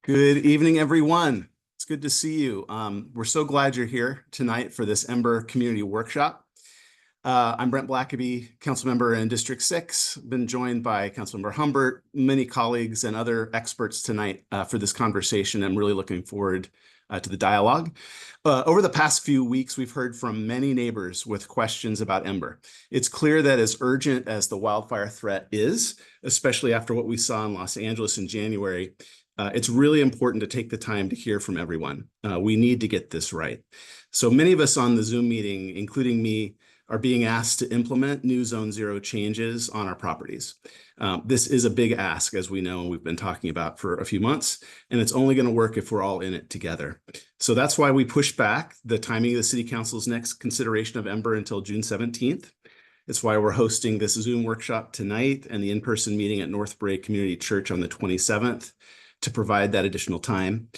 Good evening, everyone. It's good to see you. We're so glad you're here tonight for this Ember Community Workshop. I'm Brent Blackaby, council member in District 6. Been joined by Councilmember Humbert, many colleagues and other experts tonight for this conversation. I'm really looking forward to the dialogue. Over the past few weeks, we've heard from many neighbors with questions about Ember. It's clear that as urgent as the wildfire threat is, especially after what we saw in Los Angeles in January, it's really important to take the time to hear from everyone. We need to get this right. So many of us on the Zoom meeting, including me, are being asked to implement new Zone 0 changes on our properties. This is a big ask, as we know, and we've been talking about for a few months, and it's only going to work if we're all in it together. So that's why we pushed back the timing of the City Council's next consideration of Ember until June 17th. It's why we're hosting this Zoom workshop tonight and the in-person meeting at North Sprague Community Church on the 27th. To provide that additional time,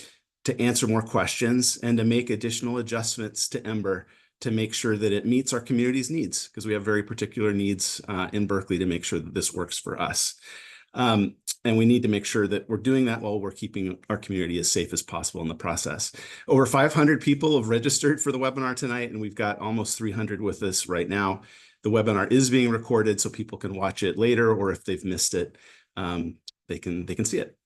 to answer more questions, and to make additional adjustments to Ember to make sure that it meets our community's needs, because we have very particular needs in Berkeley to make sure that this works for us. And we need to make sure that we're doing that while we're keeping our community as safe as possible in the process. Over 500 people have registered for the webinar tonight, and we've got almost 300 with us right now. The webinar is being recorded so people can watch it later, or if they've missed it, they can see it.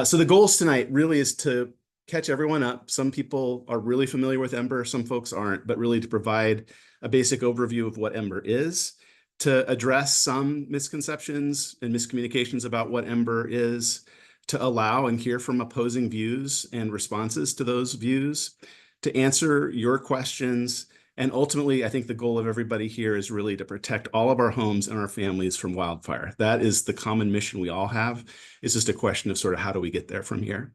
So the goals tonight really is to catch everyone up. Some people are really familiar with Ember, some folks aren't, but really to provide a basic overview of what Ember is, to address some misconceptions and miscommunications about what Ember is, to allow and hear from opposing views and responses to those views, to answer your questions. And ultimately, I think the goal of everybody here is really to protect all of our homes and our families from wildfire. That is the common mission we all have. It's just a question of sort of how do we get there from here.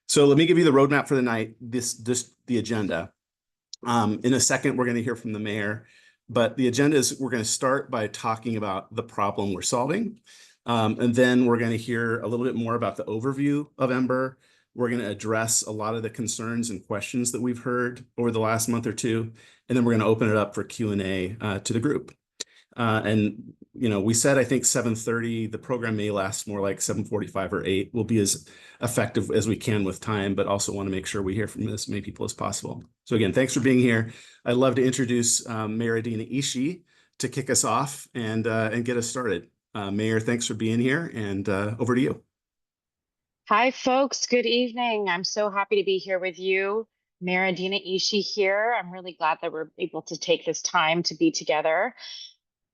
So let me give you the roadmap for the night, the agenda. In a second, we're going to hear from the mayor, but the agenda is we're going to start by talking about the problem we're solving. And then we're going to hear a little bit more about the overview of Ember. We're going to address a lot of the concerns and questions that we've heard over the last month or two. And then we're going to open it up for Q&A to the group. And, you know, we said, I think 7:30, the program may last more like 7:45 or 8. We'll be as effective as we can with time, but also want to make sure we hear from as many people as possible. So again, thanks for being here. I'd love to introduce Mayor Ishii to kick us off and get us started. Mayor, thanks for being here, and over to you. Hi, folks. Good evening. I'm so happy to be here with you. Mayor Ishii here. I'm really glad that we're able to take this time to be together.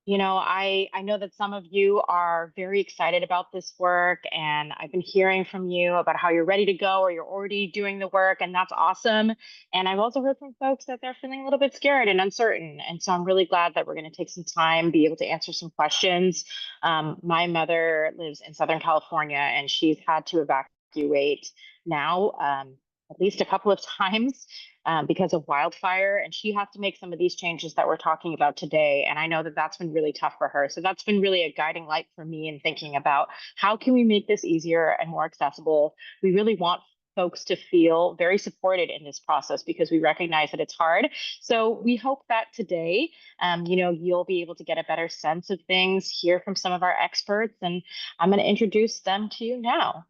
You know, I know that some of you are very excited about this work, and I've been hearing from you about how you're ready to go or you're already doing the work, and that's awesome. And I've also heard from folks that they're feeling a little bit scared and uncertain. And so I'm really glad that we're going to take some time, be able to answer some questions. My mother lives in Southern California, and she's had to evacuate now at least a couple of times. Because of wildfire, and she has to make some of these changes that we're talking about today. And I know that that's been really tough for her. So that's been really a guiding light for me in thinking about how can we make this easier and more accessible. We really want folks to feel very supported in this process because we recognize that it's hard. So we hope that today, you'll be able to get a better sense of things, hear from some of our experts, and I'm going to introduce them to you now.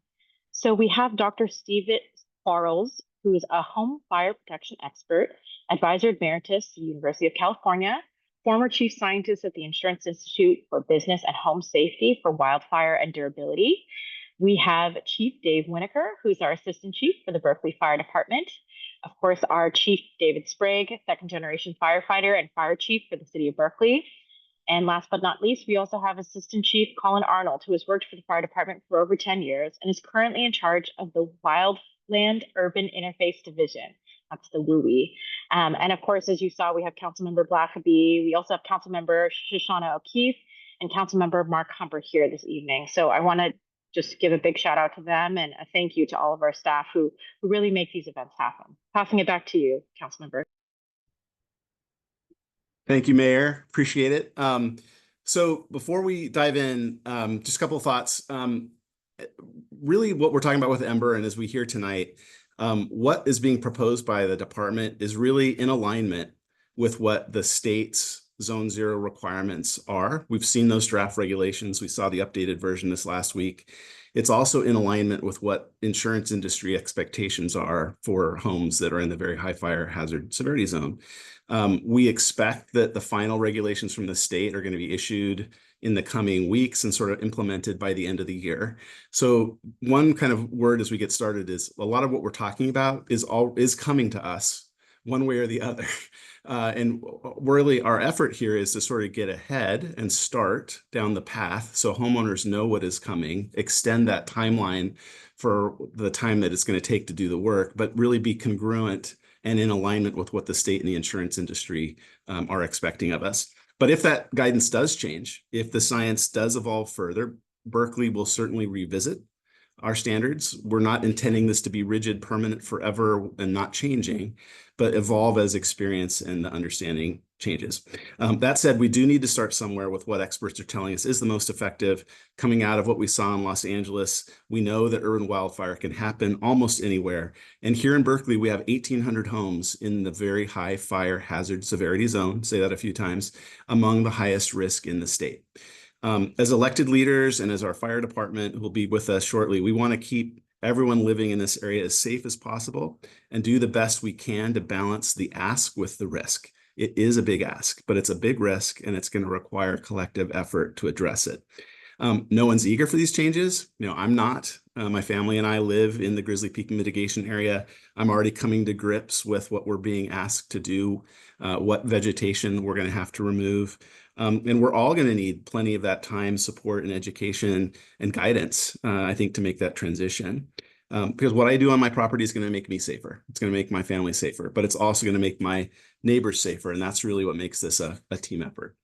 So we have Dr. Stephen Quarles, who is a home fire protection expert, advisor emeritus at the University of California, former chief scientist at the Insurance Institute for Business and Home Safety for Wildfire and Durability. We have Chief Dave Winnacker, who's our assistant chief for the Berkeley Fire Department. Of course, our Chief David Sprague, second generation firefighter and fire chief for the city of Berkeley. And last but not least, we also have Assistant Chief Colin Arnold, who has worked for the fire department for over 10 years and is currently in charge of the Wildland Urban Interface Division. That's the WUI. And of course, as you saw, we have Councilmember Blackaby. We also have Councilmember Shoshana O'Keefe and Councilmember Mark Humbert here this evening. So I want to just give a big shout out to them and a thank you to all of our staff who really make these events happen. Passing it back to you, Councilmember. Thank you, Mayor. Appreciate it. So before we dive in, just a couple of thoughts. Really what we're talking about with Ember, and as we hear tonight, what is being proposed by the department is really in alignment with what the state's Zone 0 requirements are. We've seen those draft regulations. We saw the updated version this last week. It's also in alignment with what insurance industry expectations are for homes that are in the very high fire hazard severity zone. We expect that the final regulations from the state are going to be issued in the coming weeks and sort of implemented by the end of the year. So one kind of word as we get started is a lot of what we're talking about is coming to us one way or the other. And really our effort here is to sort of get ahead and start down the path so homeowners know what is coming, extend that timeline for the time that it's going to take to do the work, but really be congruent and in alignment with what the state and the insurance industry are expecting of us. But if that guidance does change, if the science does evolve further, Berkeley will certainly revisit our standards. We're not intending this to be rigid, permanent, forever, and not changing, but evolve as experience and the understanding changes. That said, we do need to start somewhere with what experts are telling us is the most effective. Coming out of what we saw in Los Angeles, we know that urban wildfire can happen almost anywhere. And here in Berkeley, we have 1,800 homes in the very high fire hazard severity zone, say that a few times, among the highest risk in the state. As elected leaders and as our fire department who will be with us shortly, we want to keep everyone living in this area as safe as possible and do the best we can to balance the ask with the risk. It is a big ask, but it's a big risk and it's going to require collective effort to address it. No one's eager for these changes. I'm not. My family and I live in the Grizzly Peak mitigation area. I'm already coming to grips with what we're being asked to do, what vegetation we're going to have to remove. And we're all going to need plenty of that time, support, and education and guidance, I think, to make that transition. Because what I do on my property is going to make me safer. It's going to make my family safer, but it's also going to make my neighbors safer. And that's really what makes this a team effort.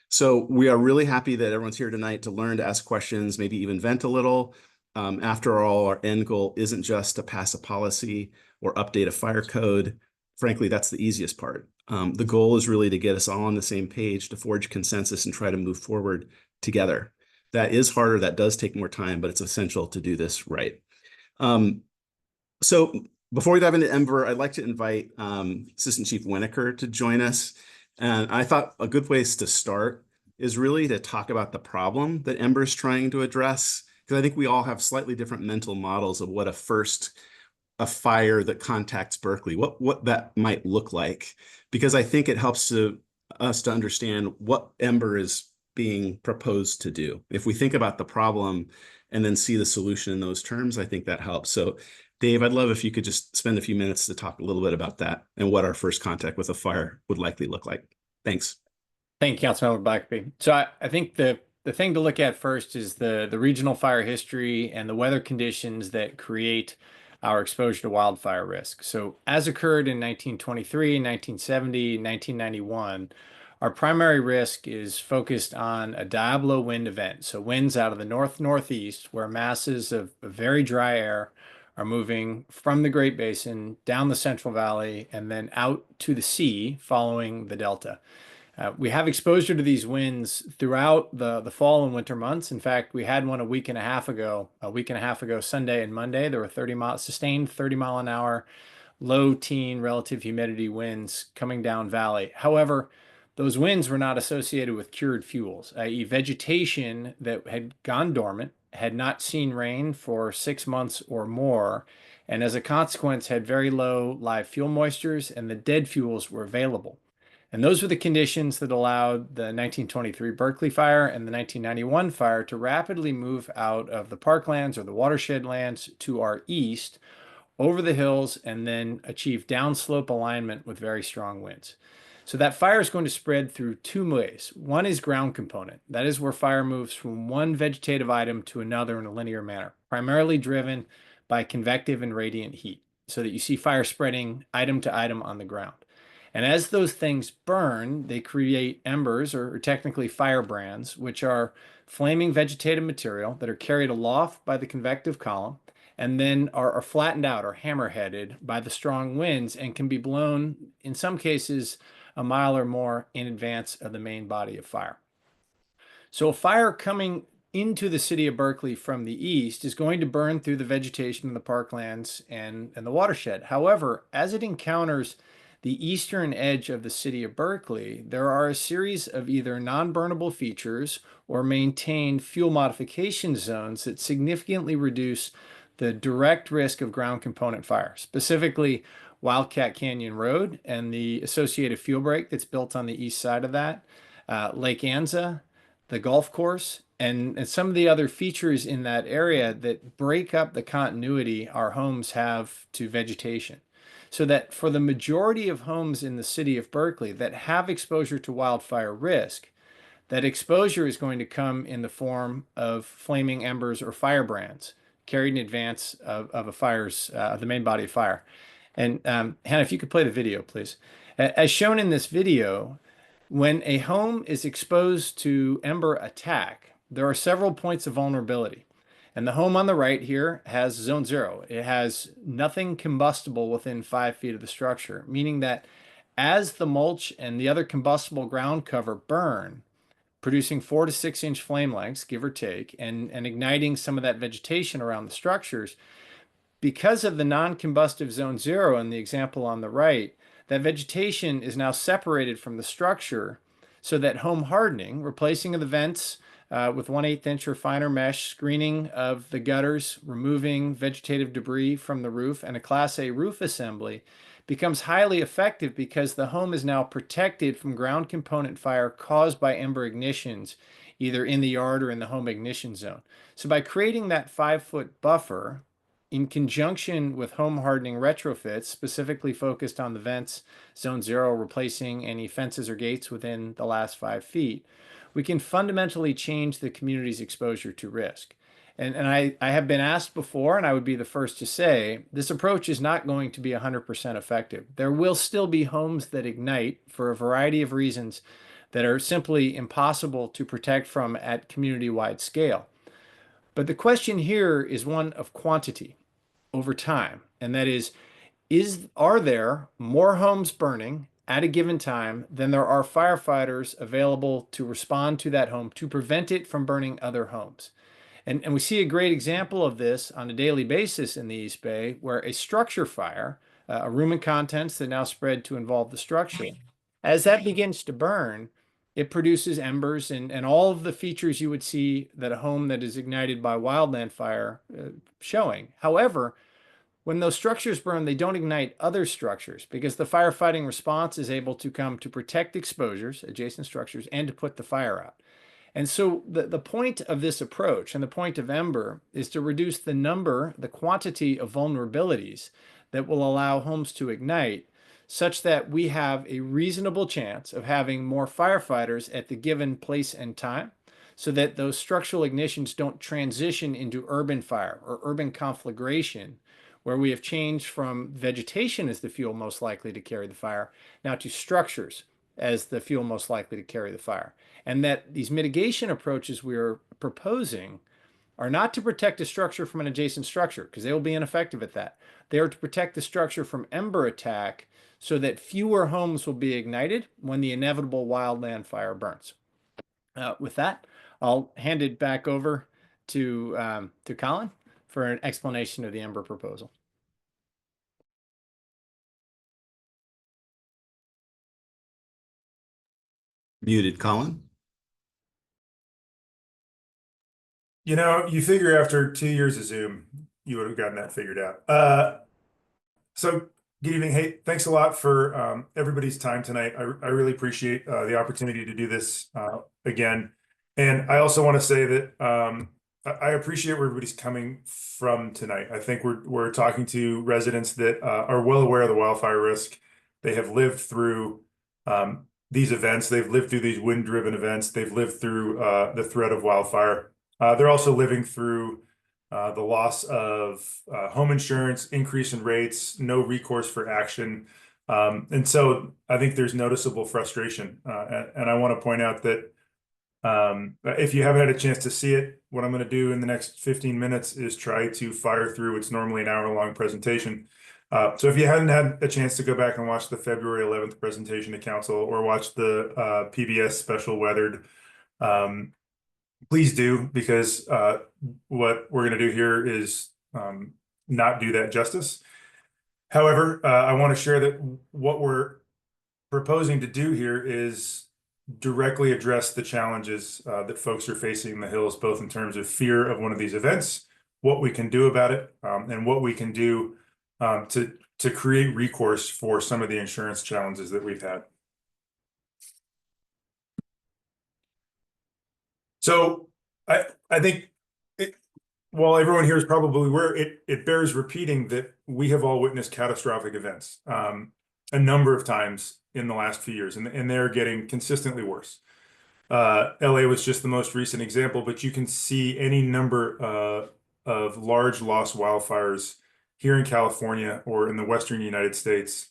So we are really happy that everyone's here tonight to learn to ask questions, maybe even vent a little. After all, our end goal isn't just to pass a policy or update a fire code. Frankly, that's the easiest part. The goal is really to get us all on the same page, to forge consensus and try to move forward together. That is harder. That does take more time, but it's essential to do this right. So before we dive into Ember, I'd like to invite Assistant Chief Winnacker to join us. And I thought a good place to start is really to talk about the problem that Ember is trying to address, because I think we all have slightly different mental models of what a fire that contacts Berkeley, what that might look like, because I think it helps us to understand what Ember is being proposed to do. If we think about the problem and then see the solution in those terms, I think that helps. So Dave, I'd love if you could just spend a few minutes to talk a little bit about that and what our first contact with a fire would likely look like. Thanks. Thank you, Councilmember Blackaby. So I think the thing to look at first is the regional fire history and the weather conditions that create our exposure to wildfire risk. So as occurred in 1923, 1970, 1991, our primary risk is focused on a Diablo wind event. So winds out of the north-northeast where masses of very dry air are moving from the Great Basin down the Central Valley and then out to the sea following the Delta. We have exposure to these winds throughout the fall and winter months. In fact, we had one a week and a half ago, Sunday and Monday. There were sustained 30 mile an hour, low teen relative humidity winds coming down valley. However, those winds were not associated with cured fuels, i.e. vegetation that had gone dormant, had not seen rain for 6 months or more, and as a consequence had very low live fuel moistures, and the dead fuels were available. And those were the conditions that allowed the 1923 Berkeley fire and the 1991 fire to rapidly move out of the parklands or the watershed lands to our east, over the hills, and then achieve downslope alignment with very strong winds. So that fire is going to spread through two ways. One is ground component. That is where fire moves from one vegetative item to another in a linear manner, primarily driven by convective and radiant heat, so that you see fire spreading item to item on the ground. And as those things burn, they create embers, or technically firebrands, which are flaming vegetative material that are carried aloft by the convective column and then are flattened out or hammer-headed by the strong winds and can be blown, in some cases, a mile or more in advance of the main body of fire. So a fire coming into the city of Berkeley from the east is going to burn through the vegetation in the parklands and the watershed. However, as it encounters the eastern edge of the city of Berkeley, there are a series of either non-burnable features or maintained fuel modification zones that significantly reduce the direct risk of ground component fire, specifically Wildcat Canyon Road and the associated fuel break that's built on the east side of that, Lake Anza, the golf course, and some of the other features in that area that break up the continuity our homes have to vegetation. So that for the majority of homes in the city of Berkeley that have exposure to wildfire risk, that exposure is going to come in the form of flaming embers or firebrands carried in advance of a fire's, the main body of fire. And Hannah, if you could play the video, please. As shown in this video, when a home is exposed to ember attack, there are several points of vulnerability. And the home on the right here has zone 0. It has nothing combustible within 5 feet of the structure, meaning that as the mulch and the other combustible ground cover burn, producing 4 to 6 inch flame lengths, give or take, and igniting some of that vegetation around the structures, because of the non-combustive zone 0 in the example on the right, that vegetation is now separated from the structure so that home hardening, replacing of the vents with 1/8 inch or finer mesh, screening of the gutters, removing vegetative debris from the roof, and a Class A roof assembly becomes highly effective because the home is now protected from ground component fire caused by ember ignitions, either in the yard or in the home ignition zone. So by creating that 5-foot buffer, in conjunction with home hardening retrofits, specifically focused on the vents, zone 0, replacing any fences or gates within the last 5 feet, we can fundamentally change the community's exposure to risk. And I have been asked before, and I would be the first to say, this approach is not going to be 100% effective. There will still be homes that ignite for a variety of reasons that are simply impossible to protect from at community-wide scale. But the question here is one of quantity over time, and that is are there more homes burning at a given time than there are firefighters available to respond to that home to prevent it from burning other homes? And we see a great example of this on a daily basis in the East Bay, where a structure fire, a room and contents that now spread to involve the structure, as that begins to burn, it produces embers and all of the features you would see that a home that is ignited by wildland fire showing. However, when those structures burn, they don't ignite other structures because the firefighting response is able to come to protect exposures, adjacent structures, and to put the fire out. And so the point of this approach and the point of Ember is to reduce the quantity of vulnerabilities that will allow homes to ignite, such that we have a reasonable chance of having more firefighters at the given place and time, so that those structural ignitions don't transition into urban fire or urban conflagration, where we have changed from vegetation as the fuel most likely to carry the fire, now to structures as the fuel most likely to carry the fire. And that these mitigation approaches we're proposing are not to protect a structure from an adjacent structure, because they will be ineffective at that. They are to protect the structure from ember attack so that fewer homes will be ignited when the inevitable wildland fire burns. With that, I'll hand it back over to Colin for an explanation of the Ember proposal. Muted, Colin. You know, you figure after 2 years of Zoom, you would have gotten that figured out. So good evening. Hey, thanks a lot for everybody's time tonight. I really appreciate the opportunity to do this again. And I also want to say that I appreciate where everybody's coming from tonight. I think we're talking to residents that are well aware of the wildfire risk. They have lived through these events. They've lived through these wind-driven events. They've lived through the threat of wildfire. They're also living through the loss of home insurance, increase in rates, no recourse for action. And so I think there's noticeable frustration. And I want to point out that if you haven't had a chance to see it, what I'm going to do in the next 15 minutes is try to fire through what's normally an hour-long presentation. So if you hadn't had a chance to go back and watch the February 11th presentation to council or watch the PBS special weathered, please do, because what we're going to do here is not do that justice. However, I want to share that what we're proposing to do here is directly address the challenges that folks are facing in the hills, both in terms of fear of one of these events, what we can do about it, and what we can do to create recourse for some of the insurance challenges that we've had. So I think while everyone here is probably aware, it bears repeating that we have all witnessed catastrophic events a number of times in the last few years, and they're getting consistently worse. LA was just the most recent example, but you can see any number of large loss wildfires here in California or in the Western United States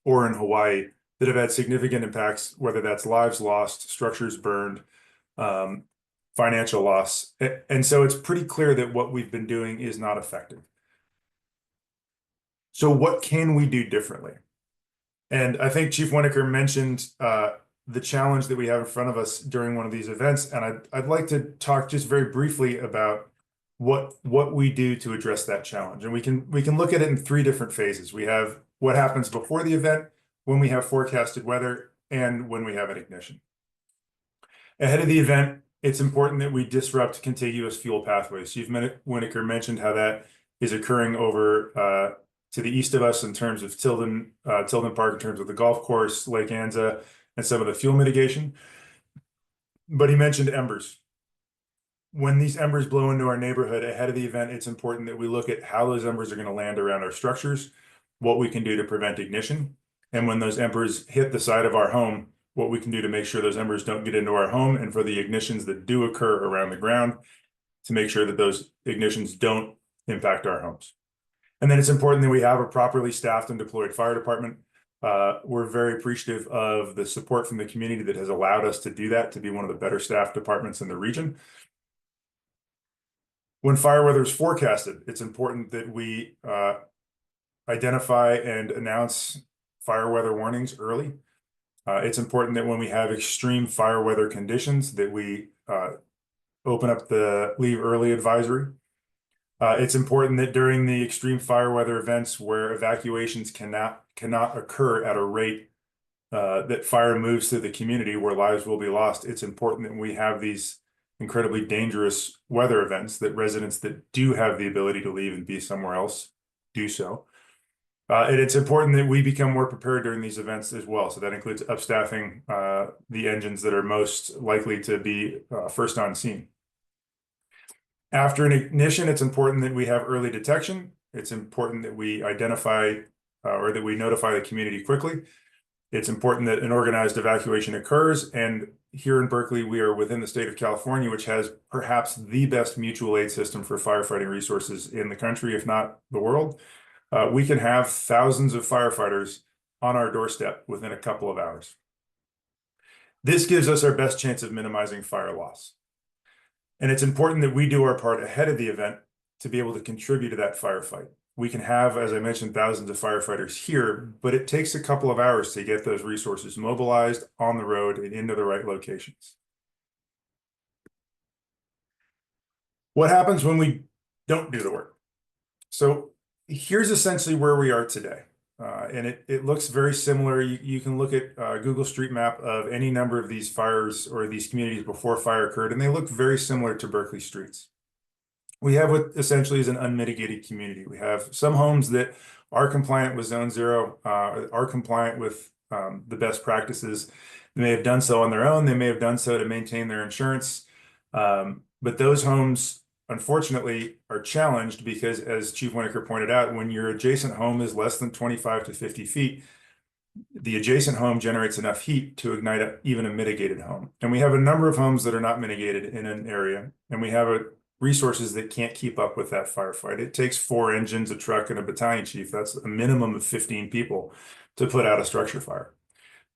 or in Hawaii that have had significant impacts, whether that's lives lost, structures burned, financial loss. And so it's pretty clear that what we've been doing is not effective. So what can we do differently? And I think Chief Winnacker mentioned the challenge that we have in front of us during one of these events. And I'd like to talk just very briefly about what we do to address that challenge. And we can look at it in three different phases. We have what happens before the event, when we have forecasted weather, and when we have an ignition. Ahead of the event, it's important that we disrupt contiguous fuel pathways. Chief Winnacker mentioned how that is occurring over to the east of us in terms of Tilden Park, in terms of the golf course, Lake Anza, and some of the fuel mitigation. But he mentioned embers. When these embers blow into our neighborhood ahead of the event, it's important that we look at how those embers are going to land around our structures, what we can do to prevent ignition, and when those embers hit the side of our home, what we can do to make sure those embers don't get into our home, and for the ignitions that do occur around the ground, to make sure that those ignitions don't impact our homes. And then it's important that we have a properly staffed and deployed fire department. We're very appreciative of the support from the community that has allowed us to do that, to be one of the better staffed departments in the region. When fire weather is forecasted, it's important that we identify and announce fire weather warnings early. It's important that when we have extreme fire weather conditions, that we open up the leave early advisory. It's important that during the extreme fire weather events where evacuations cannot occur at a rate that fire moves through the community where lives will be lost, it's important that we have these incredibly dangerous weather events, that residents that do have the ability to leave and be somewhere else do so. And it's important that we become more prepared during these events as well. So that includes upstaffing the engines that are most likely to be first on scene. After an ignition, it's important that we have early detection. It's important that we identify or that we notify the community quickly. It's important that an organized evacuation occurs. And here in Berkeley, we are within the state of California, which has perhaps the best mutual aid system for firefighting resources in the country, if not the world. We can have thousands of firefighters on our doorstep within a couple of hours. This gives us our best chance of minimizing fire loss. And it's important that we do our part ahead of the event to be able to contribute to that firefight. We can have, as I mentioned, thousands of firefighters here, but it takes a couple of hours to get those resources mobilized on the road and into the right locations. What happens when we don't do the work? So here's essentially where we are today. And it looks very similar. You can look at Google Street Map of any number of these fires or these communities before fire occurred, and they look very similar to Berkeley streets. We have what essentially is an unmitigated community. We have some homes that are compliant with Zone 0, are compliant with the best practices. They may have done so on their own. They may have done so to maintain their insurance. But those homes, unfortunately, are challenged because, as Chief Winnacker pointed out, when your adjacent home is less than 25 to 50 feet, the adjacent home generates enough heat to ignite even a mitigated home. And we have a number of homes that are not mitigated in an area, and we have resources that can't keep up with that firefight. It takes 4 engines, a truck, and a battalion chief. That's a minimum of 15 people to put out a structure fire.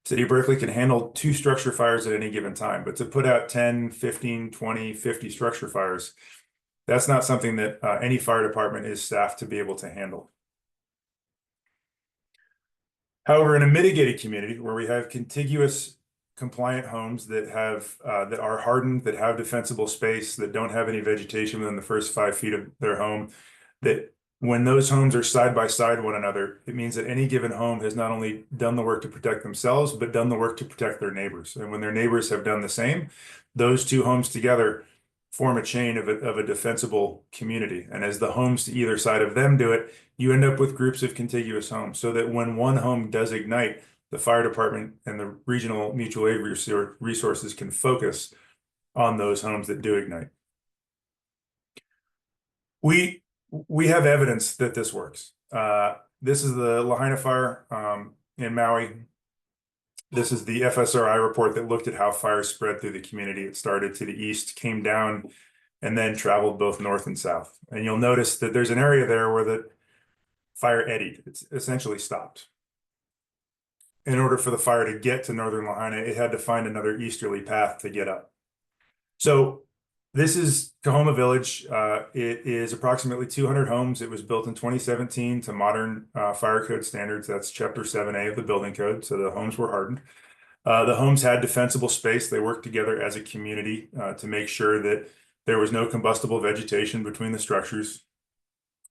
City of Berkeley can handle 2 structure fires at any given time, but to put out 10, 15, 20, 50 structure fires, that's not something that any fire department is staffed to be able to handle. However, in a mitigated community where we have contiguous compliant homes that have that are hardened, that have defensible space, that don't have any vegetation within the first 5 feet of their home, that When those homes are side by side one another, it means that any given home has not only done the work to protect themselves, but done the work to protect their neighbors. And when their neighbors have done the same, those two homes together form a chain of a defensible community. And as the homes to either side of them do it, you end up with groups of contiguous homes, so that when one home does ignite, the fire department and the regional mutual aid resources can focus on those homes that do ignite. We have evidence that this works. This is the Lahaina fire in Maui. This is the FSRI report that looked at how fire spread through the community. It started to the east, came down, and then traveled both north and south. And you'll notice that there's an area there where the fire eddied. It's essentially stopped. In order for the fire to get to northern Lahaina, it had to find another easterly path to get up. So this is Kahoma Village. It is approximately 200 homes. It was built in 2017 to modern fire code standards. That's Chapter 7A of the building code. So the homes were hardened. The homes had defensible space. They worked together as a community to make sure that there was no combustible vegetation between the structures,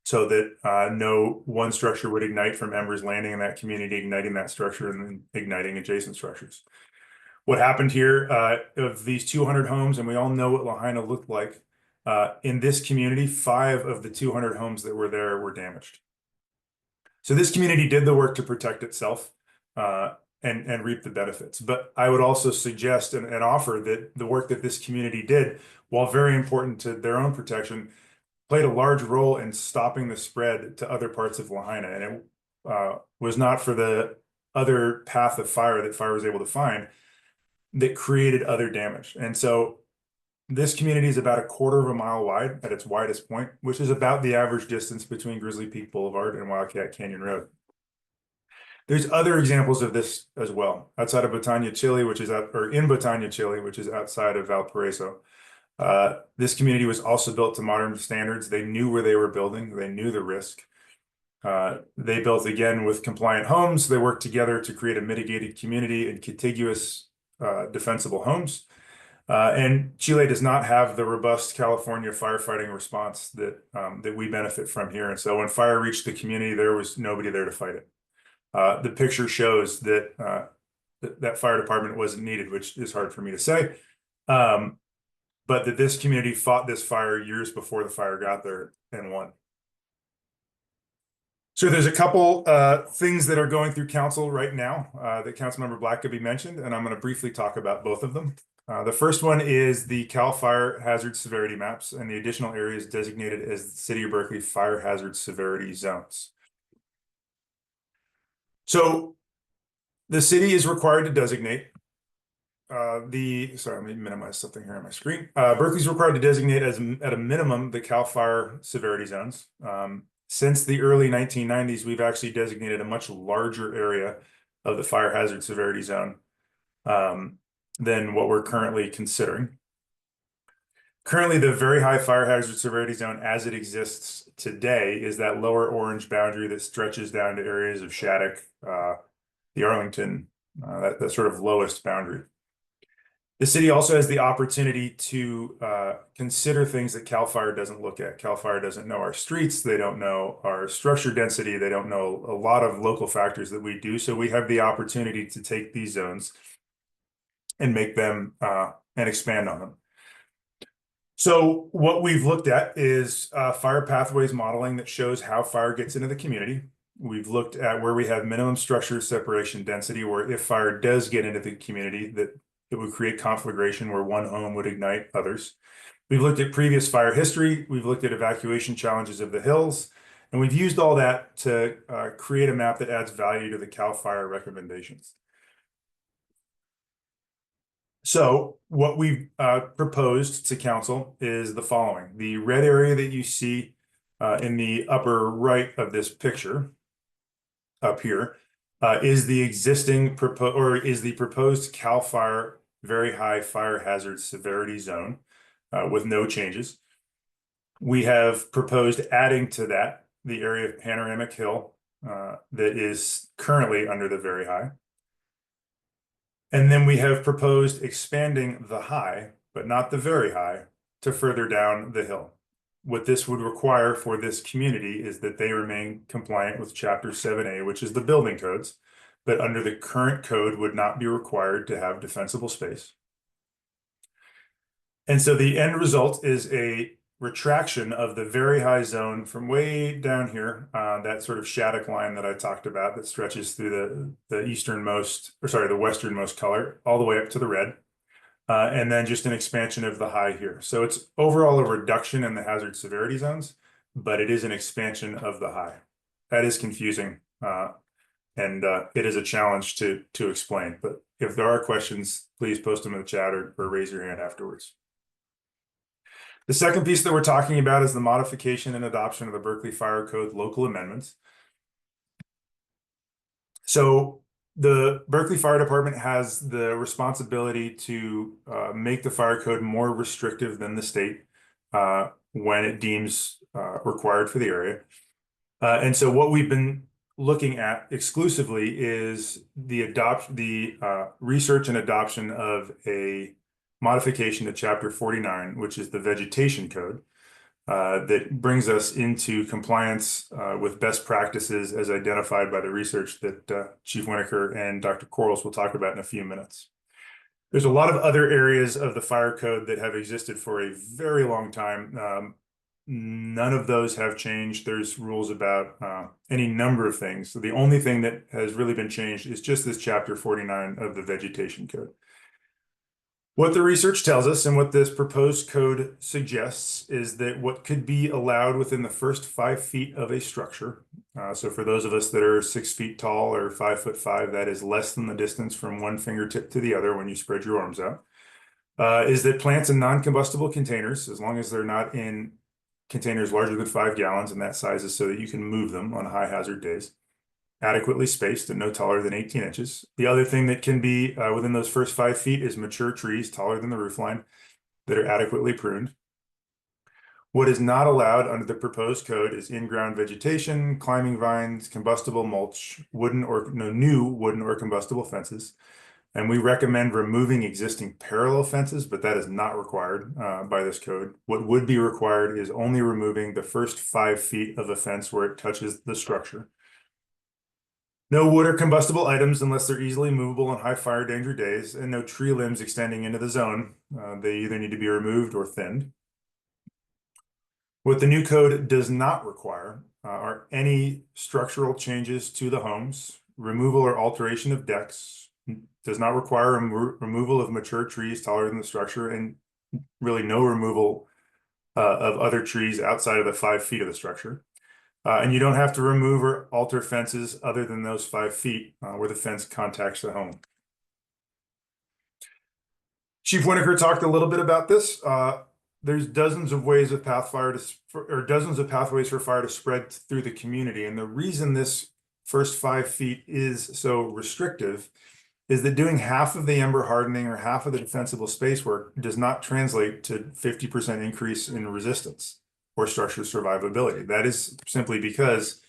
so that no one structure would ignite from embers landing in that community, igniting that structure, and then igniting adjacent structures. What happened here, of these 200 homes, and we all know what Lahaina looked like, in this community, 5 of the 200 homes that were there were damaged. So this community did the work to protect itself and reap the benefits. But I would also suggest and offer that the work that this community did, while very important to their own protection, played a large role in stopping the spread to other parts of Lahaina. And it was not for the other path of fire that fire was able to find that created other damage. And so this community is about 1/4 of a mile wide at its widest point, which is about the average distance between Grizzly Peak Boulevard and Wildcat Canyon Road. There's other examples of this as well. Outside of Botania, Chile, which is in Botania, Chile, which is outside of Valparaiso. This community was also built to modern standards. They knew where they were building. They knew the risk. They built again with compliant homes. They worked together to create a mitigated community and contiguous defensible homes. And Chile does not have the robust California firefighting response that we benefit from here. And so when fire reached the community, there was nobody there to fight it. The picture shows that that fire department wasn't needed, which is hard for me to say. But that this community fought this fire years before the fire got there and won. So there's a couple things that are going through council right now that Councilmember Blackaby mentioned, and I'm going to briefly talk about both of them. The first one is the CAL FIRE hazard severity maps and the additional areas designated as the City of Berkeley fire hazard severity zones. So the city is required to designate sorry, let me minimize something here on my screen. Berkeley's required to designate as at a minimum the CAL FIRE severity zones. Since the early 1990s, we've actually designated a much larger area of the fire hazard severity zone than what we're currently considering. Currently, the very high fire hazard severity zone as it exists today is that lower orange boundary that stretches down to areas of Shattuck, the Arlington, that sort of lowest boundary. The city also has the opportunity to consider things that CAL FIRE doesn't look at. CAL FIRE doesn't know our streets. They don't know our structure density. They don't know a lot of local factors that we do. So we have the opportunity to take these zones and make them and expand on them. So what we've looked at is fire pathways modeling that shows how fire gets into the community. We've looked at where we have minimum structure separation density, where if fire does get into the community, that it would create conflagration where one home would ignite others. We've looked at previous fire history. We've looked at evacuation challenges of the hills, and we've used all that to create a map that adds value to the CAL FIRE recommendations. So what we've proposed to council is the following. The red area that you see in the upper right of this picture up here is the existing proposed CAL FIRE very high fire hazard severity zone with no changes. We have proposed adding to that the area of Panoramic Hill that is currently under the very high. And then we have proposed expanding the high, but not the very high, to further down the hill. what this would require for this community is that they remain compliant with Chapter 7A, which is the building codes, but under the current code would not be required to have defensible space. And so the end result is a retraction of the very high zone from way down here, that sort of Shattuck line that I talked about that stretches through the westernmost color all the way up to the red. And then just an expansion of the high here. So it's overall a reduction in the hazard severity zones, but it is an expansion of the high. That is confusing, and it is a challenge to explain. But if there are questions, please post them in the chat or raise your hand afterwards. The second piece that we're talking about is the modification and adoption of the Berkeley Fire Code local amendments. So the Berkeley Fire Department has the responsibility to make the fire code more restrictive than the state when it deems required for the area. And so what we've been looking at exclusively is the research and adoption of a modification to Chapter 49, which is the vegetation code, that brings us into compliance with best practices as identified by the research that Chief Winnacker and Dr. Quarles will talk about in a few minutes. There's a lot of other areas of the fire code that have existed for a very long time. None of those have changed. There's rules about any number of things. So the only thing that has really been changed is just this Chapter 49 of the vegetation code. What the research tells us and what this proposed code suggests is that what could be allowed within the first 5 feet of a structure. So for those of us that are 6 feet tall or 5'5", that is less than the distance from one fingertip to the other when you spread your arms out, is that plants in non-combustible containers, as long as they're not in containers larger than 5 gallons, and that size is so that you can move them on high hazard days, adequately spaced and no taller than 18 inches. The other thing that can be within those first 5 feet is mature trees taller than the roof line that are adequately pruned. What is not allowed under the proposed code is in-ground vegetation, climbing vines, combustible mulch, new wooden or combustible fences. And we recommend removing existing parallel fences, but that is not required by this code. What would be required is only removing the first 5 feet of a fence where it touches the structure. No wood or combustible items unless they're easily movable on high fire danger days, and no tree limbs extending into the zone. They either need to be removed or thinned. What the new code does not require are any structural changes to the homes, removal or alteration of decks, does not require removal of mature trees taller than the structure, and really no removal of other trees outside of the 5 feet of the structure. And you don't have to remove or alter fences other than those 5 feet where the fence contacts the home. Chief Winnacker talked a little bit about this. There's dozens of ways of pathways for fire to spread through the community. And the reason this first 5 feet is so restrictive is that doing half of the ember hardening or half of the defensible space work does not translate to 50% increase in resistance or structure survivability. That is simply because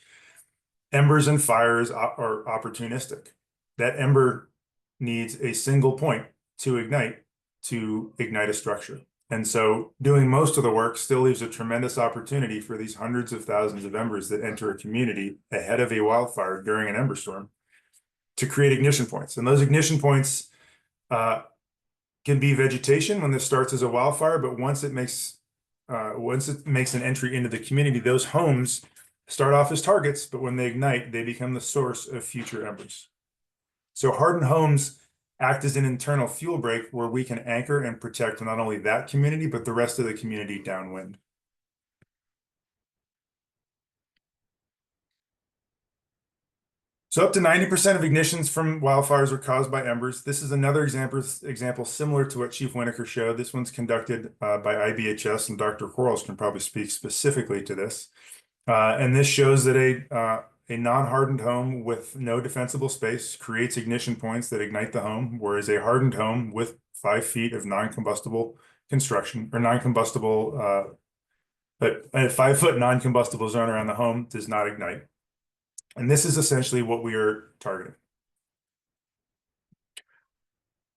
embers and fires are opportunistic. That ember needs a single point to ignite a structure. And so doing most of the work still leaves a tremendous opportunity for these hundreds of thousands of embers that enter a community ahead of a wildfire during an ember storm to create ignition points. And those ignition points can be vegetation when this starts as a wildfire, but once it makes an entry into the community, those homes start off as targets, but when they ignite, they become the source of future embers. So hardened homes act as an internal fuel break where we can anchor and protect not only that community, but the rest of the community downwind. So up to 90% of ignitions from wildfires are caused by embers. This is another example similar to what Chief Winnacker showed. This one's conducted by IBHS, and Dr. Quarles can probably speak specifically to this. And this shows that a non-hardened home with no defensible space creates ignition points that ignite the home, whereas a hardened home with 5 feet of non-combustible construction or non-combustible, but a 5 foot non-combustible zone around the home does not ignite. And this is essentially what we are targeting.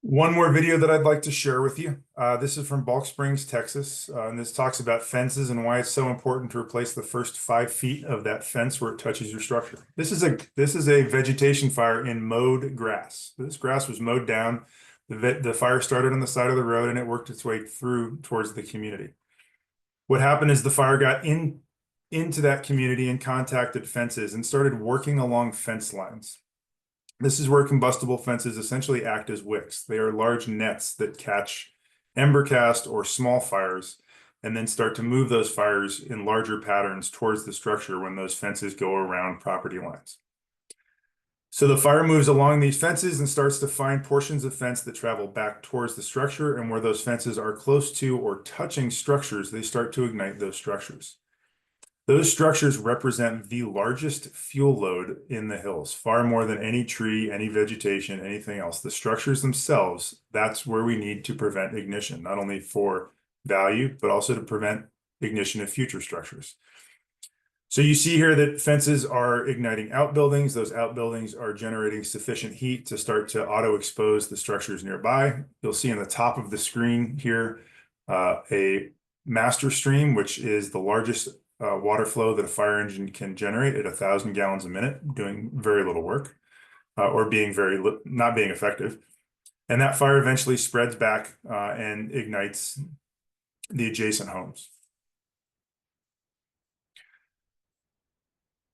One more video that I'd like to share with you. This is from Balk Springs, Texas, and this talks about fences and why it's so important to replace the first 5 feet of that fence where it touches your structure. This is a vegetation fire in mowed grass. This grass was mowed down. The fire started on the side of the road and it worked its way through towards the community. What happened is the fire got into that community and contacted fences and started working along fence lines. This is where combustible fences essentially act as wicks. They are large nets that catch embercast or small fires and then start to move those fires in larger patterns towards the structure when those fences go around property lines. So the fire moves along these fences and starts to find portions of fence that travel back towards the structure, and where those fences are close to or touching structures, they start to ignite those structures. Those structures represent the largest fuel load in the hills, far more than any tree, any vegetation, anything else. The structures themselves, that's where we need to prevent ignition, not only for value, but also to prevent ignition of future structures. So you see here that fences are igniting outbuildings. Those outbuildings are generating sufficient heat to start to auto-expose the structures nearby. You'll see on the top of the screen here a master stream, which is the largest water flow that a fire engine can generate at 1,000 gallons a minute, doing very little work or being not being effective. And that fire eventually spreads back and ignites the adjacent homes.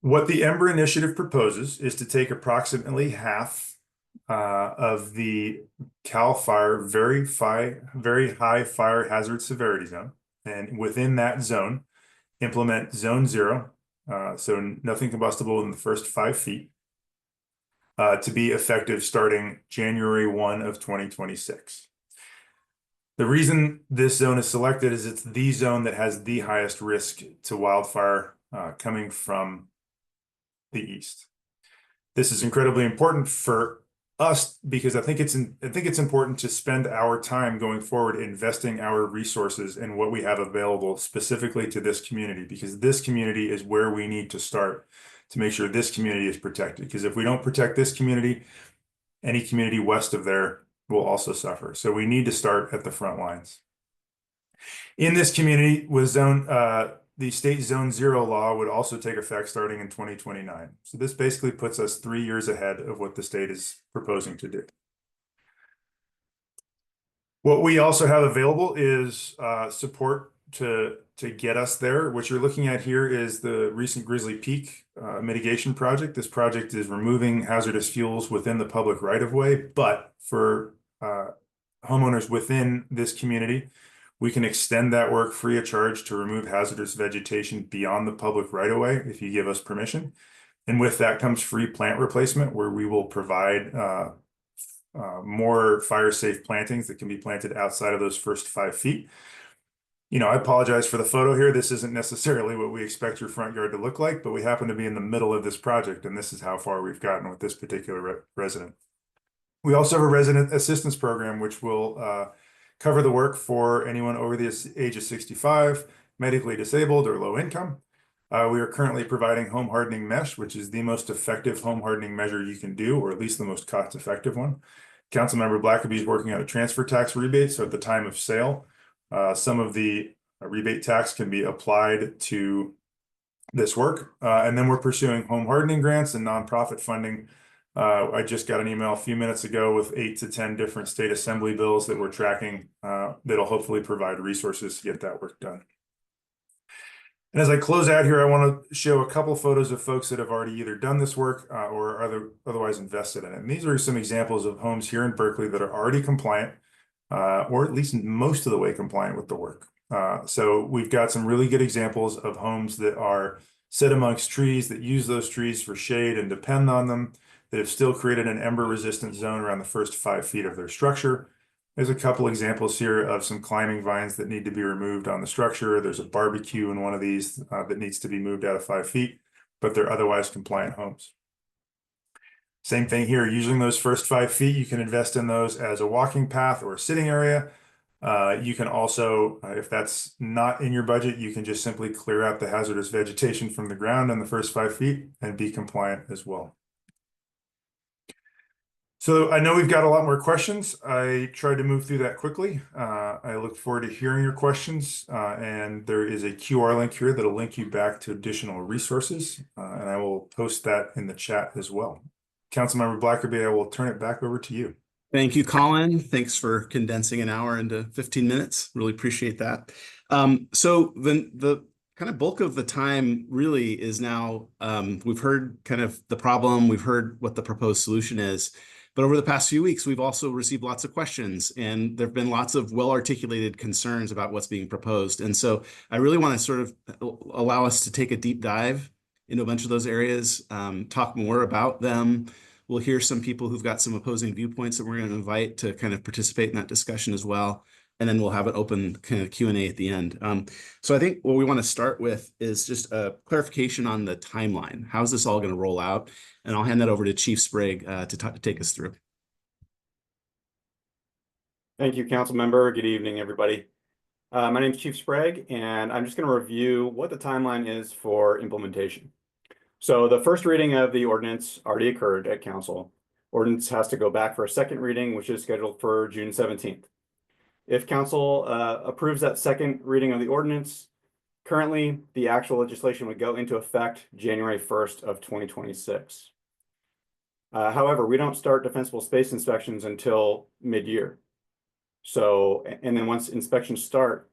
What the Ember Initiative proposes is to take approximately half of the CAL FIRE very high fire hazard severity zone, and within that zone, implement Zone 0, so nothing combustible in the first 5 feet, to be effective starting January 1 of 2026. The reason this zone is selected is it's the zone that has the highest risk to wildfire coming from the east. This is incredibly important for us because I think it's important to spend our time going forward investing our resources in what we have available specifically to this community, because this community is where we need to start to make sure this community is protected. Because if we don't protect this community, any community west of there will also suffer. So we need to start at the front lines. In this community with the state Zone 0 law would also take effect starting in 2029. So this basically puts us 3 years ahead of what the state is proposing to do. What we also have available is support to get us there. What you're looking at here is the recent Grizzly Peak mitigation project. This project is removing hazardous fuels within the public right-of-way, but for homeowners within this community, we can extend that work free of charge to remove hazardous vegetation beyond the public right-of-way if you give us permission. And with that comes free plant replacement, where we will provide more fire-safe plantings that can be planted outside of those first 5 feet. You know, I apologize for the photo here. This isn't necessarily what we expect your front yard to look like, but we happen to be in the middle of this project, and this is how far we've gotten with this particular resident. We also have a resident assistance program, which will cover the work for anyone over the age of 65, medically disabled, or low income. We are currently providing home hardening mesh, which is the most effective home hardening measure you can do, or at least the most cost-effective one. Councilmember Blackaby is working on a transfer tax rebate, so at the time of sale, some of the rebate tax can be applied to this work. And then we're pursuing home hardening grants and nonprofit funding. I just got an email a few minutes ago with 8 to 10 different state assembly bills that we're tracking that'll hopefully provide resources to get that work done. And as I close out here, I want to show a couple photos of folks that have already either done this work or are otherwise invested in it. And these are some examples of homes here in Berkeley that are already compliant, or at least most of the way compliant with the work. So we've got some really good examples of homes that are set amongst trees, that use those trees for shade and depend on them, that have still created an ember resistant zone around the first 5 feet of their structure. There's a couple examples here of some climbing vines that need to be removed on the structure. There's a barbecue in one of these that needs to be moved out of 5 feet, but they're otherwise compliant homes. Same thing here, using those first 5 feet, you can invest in those as a walking path or a sitting area. You can also, if that's not in your budget, you can just simply clear out the hazardous vegetation from the ground in the first 5 feet and be compliant as well. So I know we've got a lot more questions. I tried to move through that quickly. I look forward to hearing your questions. And there is a QR link here that'll link you back to additional resources. And I will post that in the chat as well. Councilmember Blackaby, I will turn it back over to you. Thank you, Colin. Thanks for condensing an hour into 15 minutes. Really appreciate that. So the kind of bulk of the time really is now, we've heard kind of the problem, we've heard what the proposed solution is, but over the past few weeks, we've also received lots of questions, and there've been lots of well-articulated concerns about what's being proposed. And so I really want to sort of allow us to take a deep dive into a bunch of those areas, talk more about them. We'll hear some people who've got some opposing viewpoints that we're going to invite to kind of participate in that discussion as well. And then we'll have an open kind of Q&A at the end. So I think what we want to start with is just a clarification on the timeline. How's this all going to roll out? And I'll hand that over to Chief Sprague to take us through. Thank you, Council Member. Good evening, everybody. My name is Chief Sprague, and I'm just going to review what the timeline is for implementation. So the first reading of the ordinance already occurred at Council. Ordinance has to go back for a second reading, which is scheduled for June 17th. If Council approves that second reading of the ordinance, currently the actual legislation would go into effect January 1st of 2026. However, we don't start defensible space inspections until mid-year. So, and then once inspections start,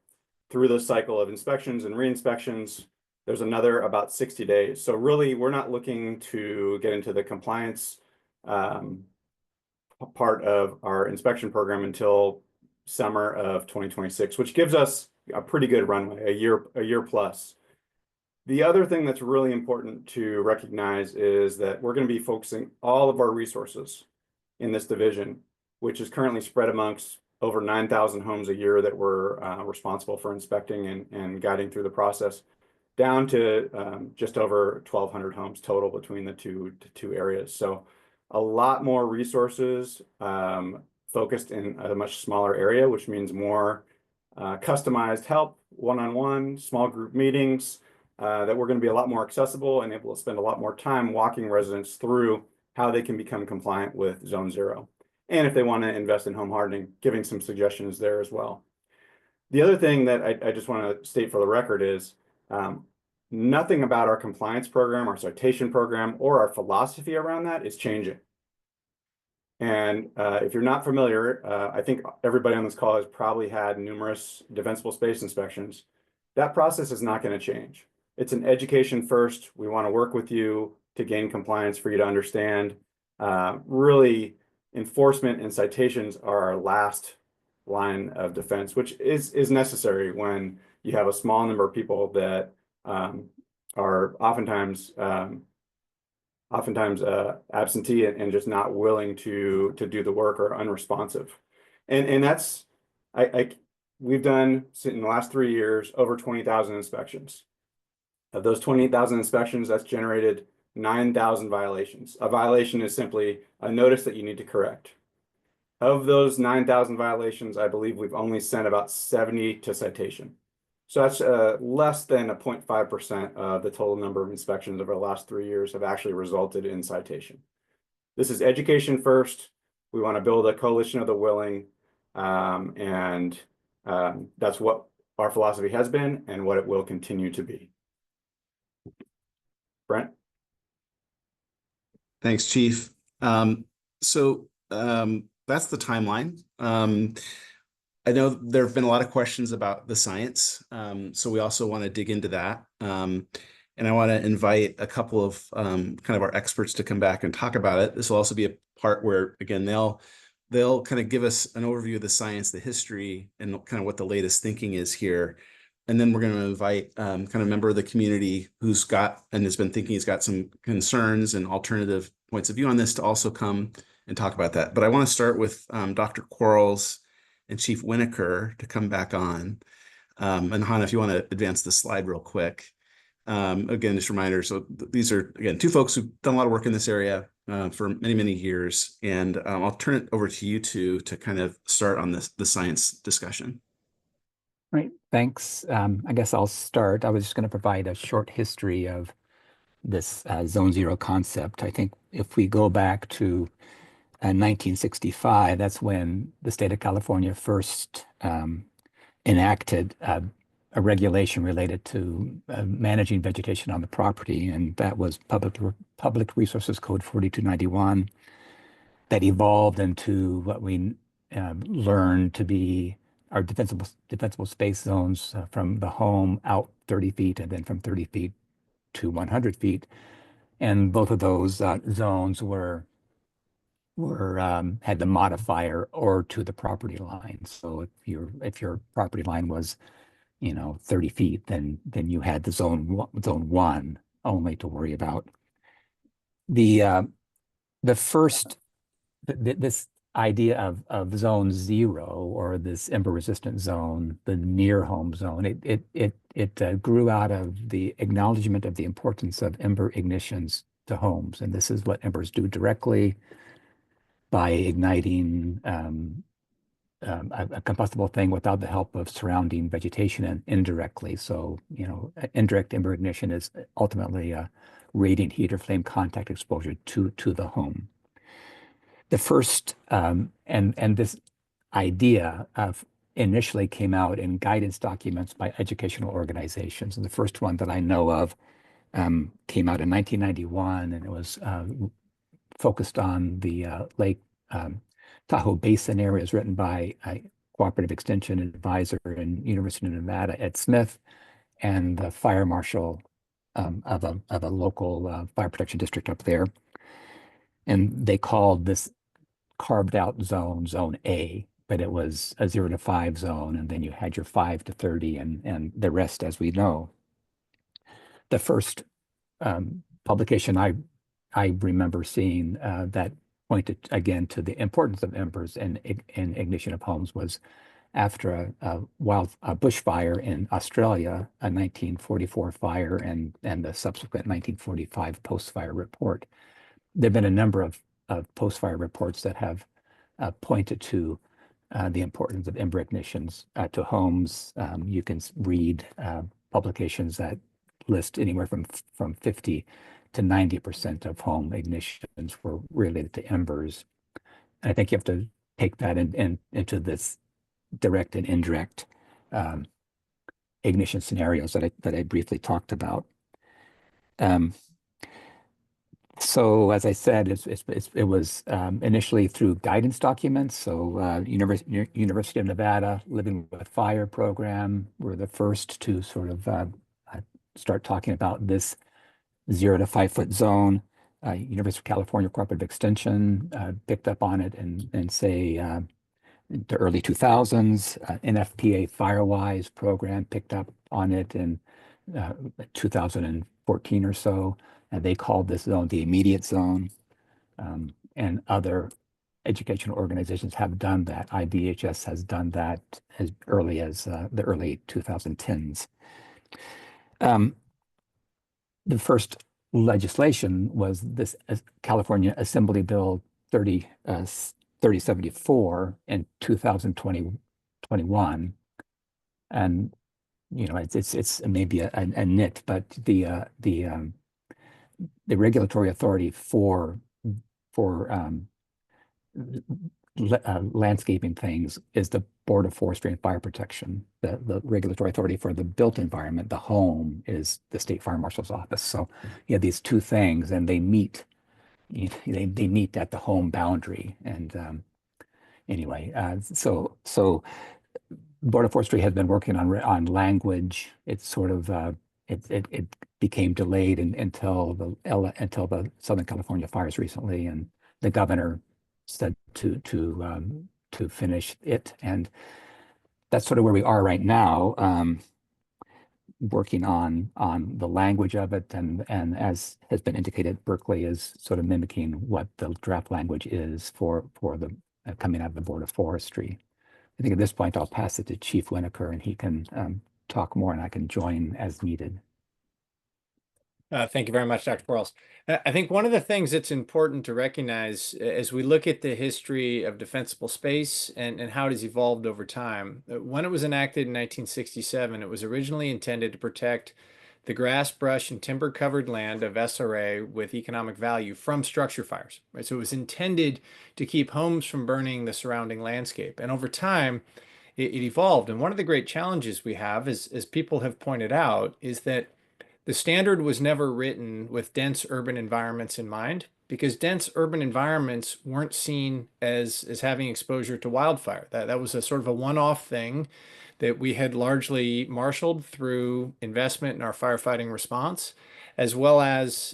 through the cycle of inspections and re-inspections, there's another about 60 days. So really, we're not looking to get into the compliance part of our inspection program until summer of 2026, which gives us a pretty good runway, a year plus. The other thing that's really important to recognize is that we're going to be focusing all of our resources in this division, which is currently spread amongst over 9,000 homes a year that we're responsible for inspecting and guiding through the process, down to just over 1,200 homes total between the two areas. So a lot more resources focused in a much smaller area, which means more customized help, one-on-one, small group meetings, that we're going to be a lot more accessible and able to spend a lot more time walking residents through how they can become compliant with Zone 0. And if they want to invest in home hardening, giving some suggestions there as well. The other thing that I just want to state for the record is nothing about our compliance program, our citation program, or our philosophy around that is changing. And if you're not familiar, I think everybody on this call has probably had numerous defensible space inspections. That process is not going to change. It's an education first. We want to work with you to gain compliance for you to understand. Really, enforcement and citations are our last line of defense, which is necessary when you have a small number of people that are oftentimes absentee and just not willing to do the work or unresponsive. And that's, we've done in the last 3 years, over 20,000 inspections. Of those 28,000 inspections, that's generated 9,000 violations. A violation is simply a notice that you need to correct. Of those 9,000 violations, I believe we've only sent about 70 to citation. So that's less than a 0.5% of the total number of inspections over the last 3 years have actually resulted in citation. This is education first. We want to build a coalition of the willing, and that's what our philosophy has been and what it will continue to be. Brent? Thanks, Chief. So that's the timeline. I know there have been a lot of questions about the science, so we also want to dig into that. And I want to invite a couple of kind of our experts to come back and talk about it. This will also be a part where, again, they'll kind of give us an overview of the science, the history, and kind of what the latest thinking is here. And then we're going to invite kind of a member of the community who's got and has been thinking, he's got some concerns and alternative points of view on this to also come and talk about that. But I want to start with Dr. Quarles and Chief Winnacker to come back on. And Hannah, if you want to advance the slide real quick. Again, just a reminder, so these are, again, two folks who've done a lot of work in this area for many, many years. And I'll turn it over to you two to kind of start on the science discussion. Right, thanks. I guess I'll start. I was just going to provide a short history of this Zone 0 concept. I think if we go back to 1965, that's when the state of California first enacted a regulation related to managing vegetation on the property, and that was Public Resources Code 4291 that evolved into what we learned to be our defensible space zones from the home out 30 feet and then from 30 feet to 100 feet. And both of those zones had the modifier or to the property line. So if your property line was 30 feet, then you had the zone one only to worry about. The first this idea of zone 0 or this ember resistant zone, the near home zone, it grew out of the acknowledgement of the importance of ember ignitions to homes, and this is what embers do directly by igniting a combustible thing without the help of surrounding vegetation, and indirectly. So, indirect ember ignition is ultimately a radiant heat or flame contact exposure to the home. The first, and this idea of initially came out in guidance documents by educational organizations. And the first one that I know of came out in 1991, and it was focused on the Lake Tahoe Basin areas, written by a cooperative extension advisor in University of Nevada, Ed Smith, and the fire marshal of a local fire protection district up there. And they called this carved out zone A, but it was a 0 to 5 zone, and then you had your 5 to 30 and the rest, as we know. The first publication I remember seeing that pointed again to the importance of embers and ignition of homes was after a bushfire in Australia, a 1944 fire, and the subsequent 1945 post-fire report. There have been a number of post-fire reports that have pointed to the importance of ember ignitions to homes. You can read publications that list anywhere from 50 to 90% of home ignitions were related to embers. And I think you have to take that into this direct and indirect ignition scenarios that I briefly talked about. So as I said, it was initially through guidance documents. So University of Nevada Living with Fire program were the first to sort of start talking about this 0 to 5 foot zone. University of California Cooperative Extension picked up on it and say the early 2000s. NFPA Firewise program picked up on it in 2014 or so. And they called this zone the immediate zone. And other educational organizations have done that. IBHS has done that as early as the early 2010s. The first legislation was this California Assembly Bill 3074 in 2021. And it's maybe a nit, but the regulatory authority for landscaping things is the Board of Forestry and Fire Protection. The regulatory authority for the built environment, the home, is the State Fire Marshal's office. So you have these two things, and they meet. They meet at the home boundary. And anyway, so Board of Forestry has been working on language. It's sort of it became delayed until the Southern California fires recently, and the governor said to finish it, and that's sort of where we are right now, working on the language of it, and as has been indicated, Berkeley is sort of mimicking what the draft language is for the coming out of the Board of Forestry. I think at this point I'll pass it to Chief Winnacker, and he can talk more, and I can join as needed. Thank you very much, Dr. Quarles. I think one of the things that's important to recognize as we look at the history of defensible space and how it has evolved over time, when it was enacted in 1967, it was originally intended to protect the grass, brush, and timber covered land of SRA with economic value from structure fires, right? So it was intended to keep homes from burning the surrounding landscape. And over time, it evolved. And one of the great challenges we have, as people have pointed out, is that the standard was never written with dense urban environments in mind, because dense urban environments weren't seen as having exposure to wildfire. That was a sort of a one-off thing that we had largely marshaled through investment in our firefighting response, as well as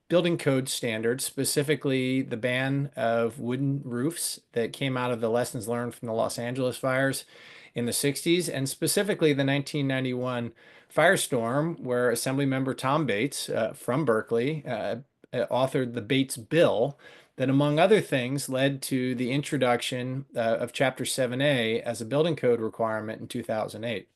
building code standards, specifically the ban of wooden roofs that came out of the lessons learned from the Los Angeles fires in the 60s, and specifically the 1991 firestorm, where Assemblymember Tom Bates from Berkeley authored the Bates Bill that, among other things, led to the introduction of Chapter 7A as a building code requirement in 2008.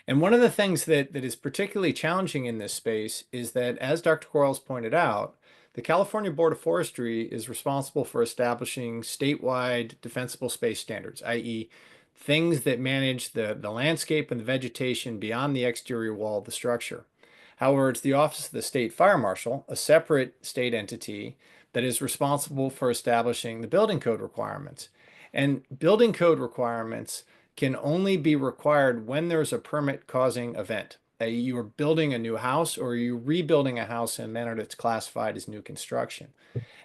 And one of the things that is particularly challenging in this space is that, as Dr. Quarles pointed out, the California Board of Forestry is responsible for establishing statewide defensible space standards, i.e., things that manage the landscape and the vegetation beyond the exterior wall of the structure. However, it's the Office of the State Fire Marshal, a separate state entity, that is responsible for establishing the building code requirements. And building code requirements can only be required when there's a permit-causing event. You are building a new house, or you're rebuilding a house in a manner that's classified as new construction.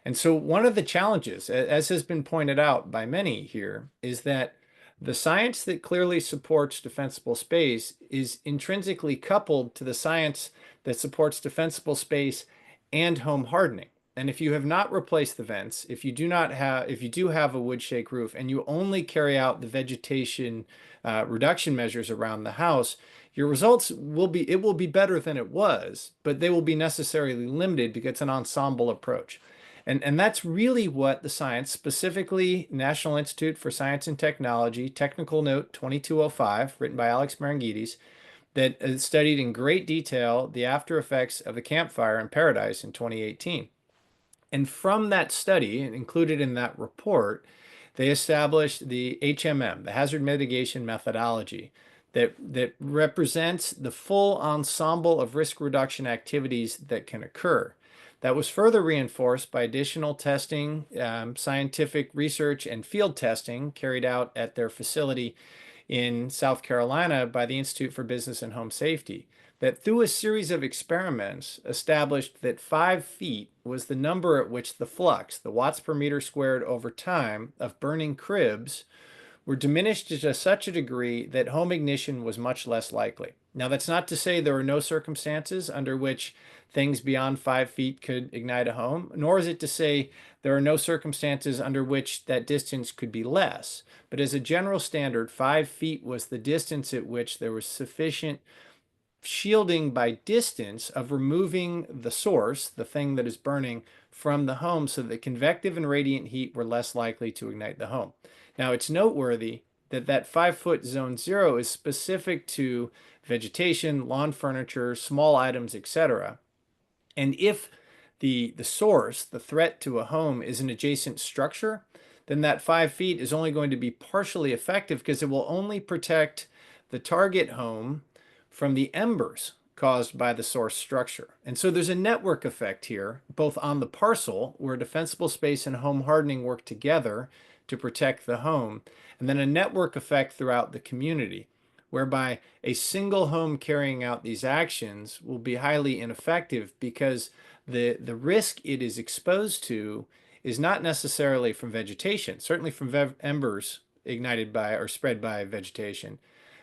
And so one of the challenges, as has been pointed out by many here, is that the science that clearly supports defensible space is intrinsically coupled to the science that supports defensible space and home hardening. And if you have not replaced the vents, if you do have a wood shake roof, and you only carry out the vegetation reduction measures around the house, your results will be better than it was, but they will be necessarily limited because it's an ensemble approach. And that's really what the science, specifically National Institute for Science and Technology, Technical Note 2205, written by Alex Marangides, that studied in great detail the after effects of the Camp Fire in Paradise in 2018. And from that study, and included in that report, they established the HMM, the Hazard Mitigation Methodology, that represents the full ensemble of risk reduction activities that can occur. That was further reinforced by additional testing, scientific research, and field testing carried out at their facility in South Carolina by the Institute for Business and Home Safety, that through a series of experiments established that 5 feet was the number at which the flux, the watts per meter squared over time of burning cribs, were diminished to such a degree that home ignition was much less likely. Now, that's not to say there are no circumstances under which things beyond 5 feet could ignite a home, nor is it to say there are no circumstances under which that distance could be less. But as a general standard, 5 feet was the distance at which there was sufficient shielding by distance of removing the source, the thing that is burning, from the home, so that convective and radiant heat were less likely to ignite the home. Now, it's noteworthy that 5-foot zone 0 is specific to vegetation, lawn furniture, small items, etc. And if the source, the threat to a home, is an adjacent structure, then that 5 feet is only going to be partially effective, because it will only protect the target home from the embers caused by the source structure. And so there's a network effect here, both on the parcel, where defensible space and home hardening work together to protect the home, and then a network effect throughout the community, whereby a single home carrying out these actions will be highly ineffective, because the risk it is exposed to is not necessarily from vegetation, certainly from embers ignited by or spread by vegetation,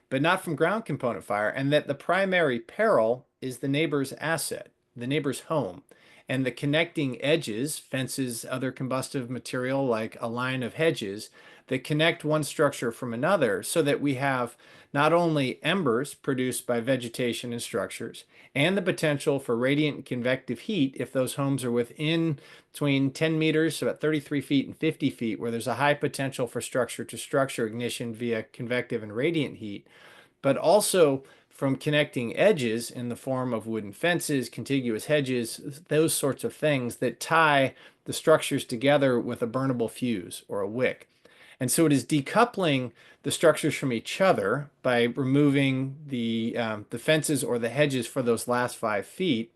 but not from ground component fire, and that the primary peril is the neighbor's asset, the neighbor's home, and the connecting edges, fences, other combustive material like a line of hedges that connect one structure from another, so that we have not only embers produced by vegetation and structures, and the potential for radiant and convective heat if those homes are within between 10 meters, so about 33 feet, and 50 feet, where there's a high potential for structure-to-structure ignition via convective and radiant heat, but also from connecting edges in the form of wooden fences, contiguous hedges, those sorts of things that tie the structures together with a burnable fuse or a wick. And so it is decoupling the structures from each other by removing the fences or the hedges for those last 5 feet,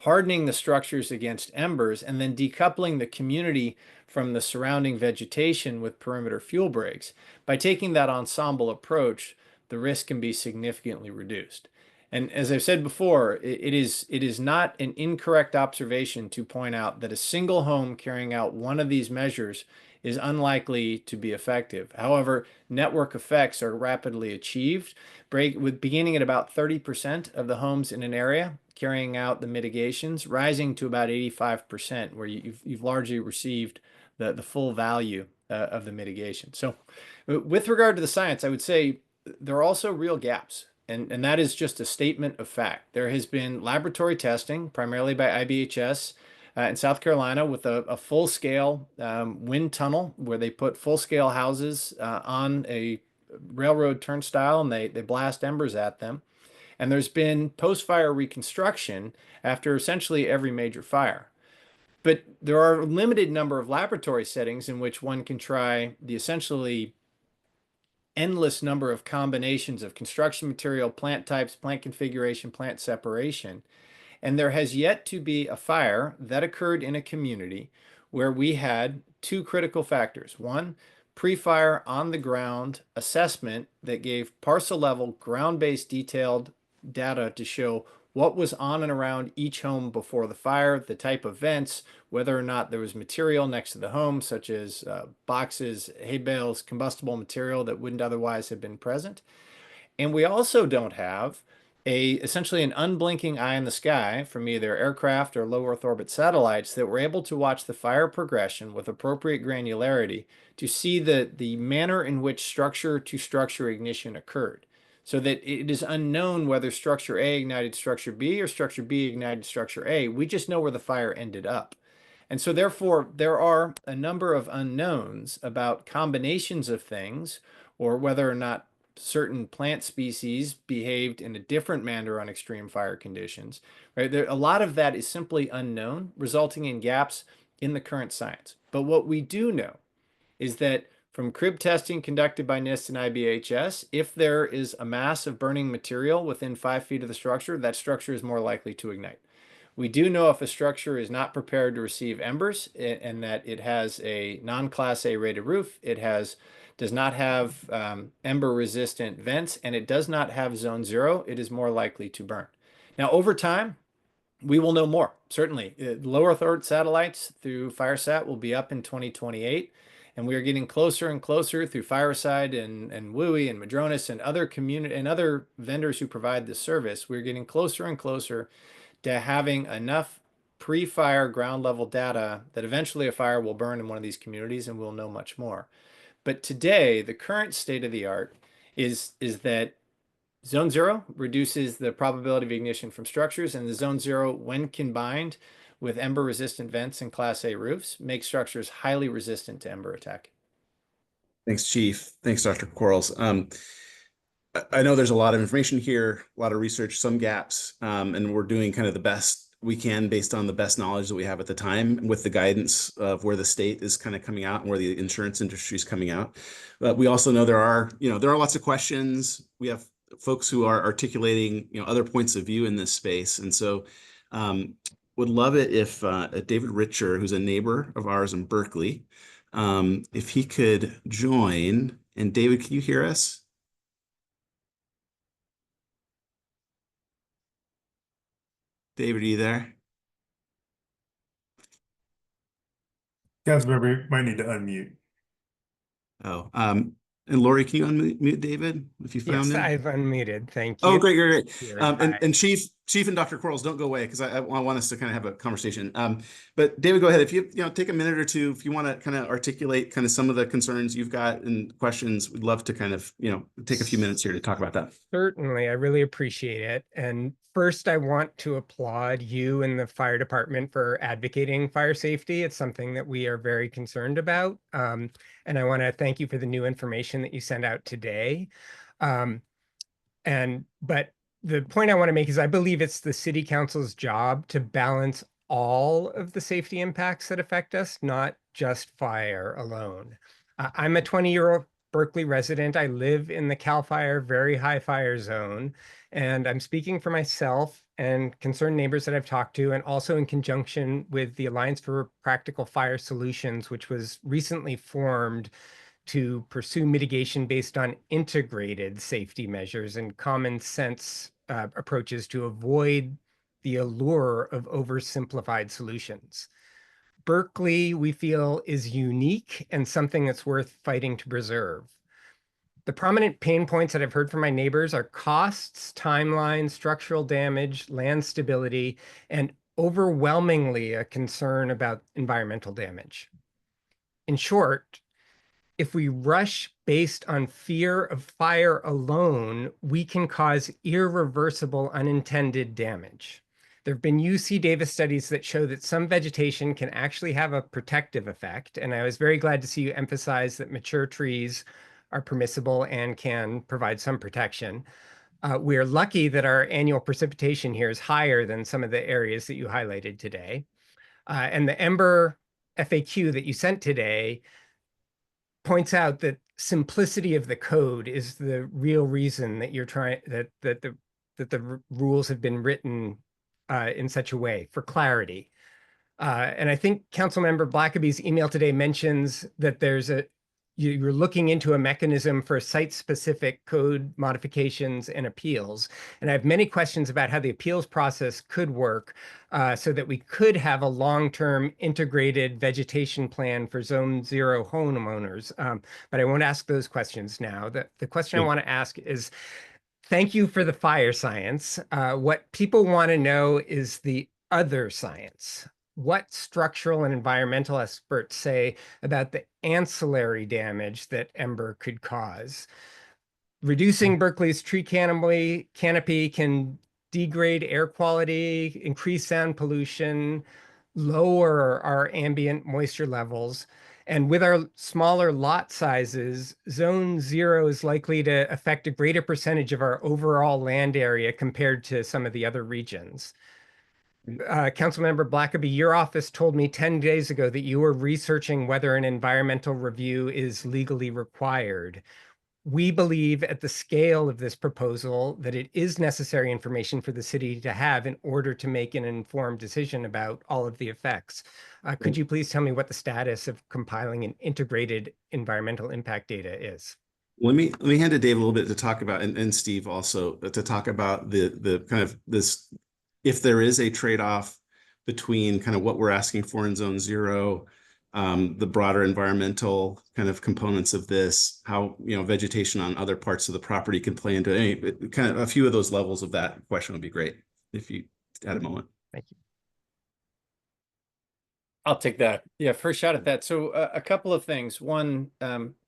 hardening the structures against embers, and then decoupling the community from the surrounding vegetation with perimeter fuel breaks. By taking that ensemble approach, the risk can be significantly reduced. And as I've said before, it is not an incorrect observation to point out that a single home carrying out one of these measures is unlikely to be effective. However, network effects are rapidly achieved, beginning at about 30% of the homes in an area carrying out the mitigations, rising to about 85%, where you've largely received the full value of the mitigation. So with regard to the science, I would say there are also real gaps. And that is just a statement of fact. There has been laboratory testing, primarily by IBHS in South Carolina, with a full-scale wind tunnel where they put full-scale houses on a railroad turnstile and they blast embers at them. And there's been post-fire reconstruction after essentially every major fire. But there are a limited number of laboratory settings in which one can try the essentially endless number of combinations of construction material, plant types, plant configuration, plant separation. And there has yet to be a fire that occurred in a community where we had 2 critical factors. One, pre-fire on the ground assessment that gave parcel level ground-based detailed data to show what was on and around each home before the fire, the type of vents, whether or not there was material next to the home, such as boxes, hay bales, combustible material that wouldn't otherwise have been present. And we also don't have essentially an unblinking eye in the sky from either aircraft or low Earth orbit satellites that were able to watch the fire progression with appropriate granularity to see the manner in which structure to structure ignition occurred. So that it is unknown whether structure A ignited structure B or structure B ignited structure A. We just know where the fire ended up. And so therefore, there are a number of unknowns about combinations of things, or whether or not certain plant species behaved in a different manner on extreme fire conditions. Right? A lot of that is simply unknown, resulting in gaps in the current science. But what we do know is that from crib testing conducted by NIST and IBHS, if there is a mass of burning material within 5 feet of the structure, that structure is more likely to ignite. We do know if a structure is not prepared to receive embers and that it has a non-Class A rated roof, does not have ember resistant vents, and it does not have zone 0, it is more likely to burn. Now, over time, we will know more. Certainly, low Earth orbit satellites through FireSat will be up in 2028. And we are getting closer and closer through Fireside and WUI and Madronis and other community and other vendors who provide this service. We're getting closer and closer to having enough pre-fire ground level data that eventually a fire will burn in one of these communities and we'll know much more. But today, the current state of the art is that zone 0 reduces the probability of ignition from structures, and the zone 0, when combined with ember resistant vents and Class A roofs, make structures highly resistant to ember attack. Thanks, Chief. Thanks, Dr. Quarles. I know there's a lot of information here, a lot of research, some gaps, and we're doing kind of the best we can based on the best knowledge that we have at the time with the guidance of where the state is kind of coming out and where the insurance industry is coming out. But we also know there are lots of questions. We have folks who are articulating, other points of view in this space. And so would love it if David Richer, who's a neighbor of ours in Berkeley, if he could join. And David, can you hear us? David, are you there? Councilmember, you might need to unmute. Oh, and Lori, can you unmute David if you found him? Yes, I've unmuted. Thank you. Oh, great. Here, And Chief and Dr. Quarles, don't go away because I want us to kind of have a conversation. But David, go ahead. If you take a minute or two, if you want to kind of articulate kind of some of the concerns you've got and questions, we'd love to kind of take a few minutes here to talk about that. Certainly, I really appreciate it. And first, I want to applaud you and the fire department for advocating fire safety. It's something that we are very concerned about. And I want to thank you for the new information that you sent out today. But the point I want to make is I believe it's the city council's job to balance all of the safety impacts that affect us, not just fire alone. I'm a 20-year-old Berkeley resident. I live in the CAL FIRE very high fire zone, and I'm speaking for myself and concerned neighbors that I've talked to, and also in conjunction with the Alliance for Practical Fire Solutions, which was recently formed to pursue mitigation based on integrated safety measures and common sense approaches to avoid the allure of oversimplified solutions. Berkeley, we feel, is unique and something that's worth fighting to preserve. The prominent pain points that I've heard from my neighbors are costs, timelines, structural damage, land stability, and overwhelmingly a concern about environmental damage. In short, if we rush based on fear of fire alone, we can cause irreversible unintended damage. There have been UC Davis studies that show that some vegetation can actually have a protective effect, and I was very glad to see you emphasize that mature trees are permissible and can provide some protection. We're lucky that our annual precipitation here is higher than some of the areas that you highlighted today. And the Ember FAQ that you sent today points out that simplicity of the code is the real reason that you're trying that the rules have been written in such a way for clarity. And I think Councilmember Blackaby's email today mentions that you're looking into a mechanism for site-specific code modifications and appeals. And I have many questions about how the appeals process could work so that we could have a long-term integrated vegetation plan for Zone 0 homeowners. But I won't ask those questions now. The question I want to ask is, thank you for the fire science. What people want to know is the other science. What structural and environmental experts say about the ancillary damage that Ember could cause? Reducing Berkeley's tree canopy can degrade air quality, increase sound pollution, lower our ambient moisture levels. And with our smaller lot sizes, Zone 0 is likely to affect a greater percentage of our overall land area compared to some of the other regions. Councilmember Blackaby, your office told me 10 days ago that you were researching whether an environmental review is legally required. We believe at the scale of this proposal that it is necessary information for the city to have in order to make an informed decision about all of the effects. Could you please tell me what the status of compiling an integrated environmental impact data is? Let me hand to Dave a little bit to talk about, and Steve also, to talk about the kind of this, if there is a trade-off between kind of what we're asking for in Zone 0, the broader environmental kind of components of this, how, vegetation on other parts of the property can play into any kind of a few of those levels of that question would be great if you had a moment. Thank you. I'll take that. Yeah, first shot at that. So a couple of things. One,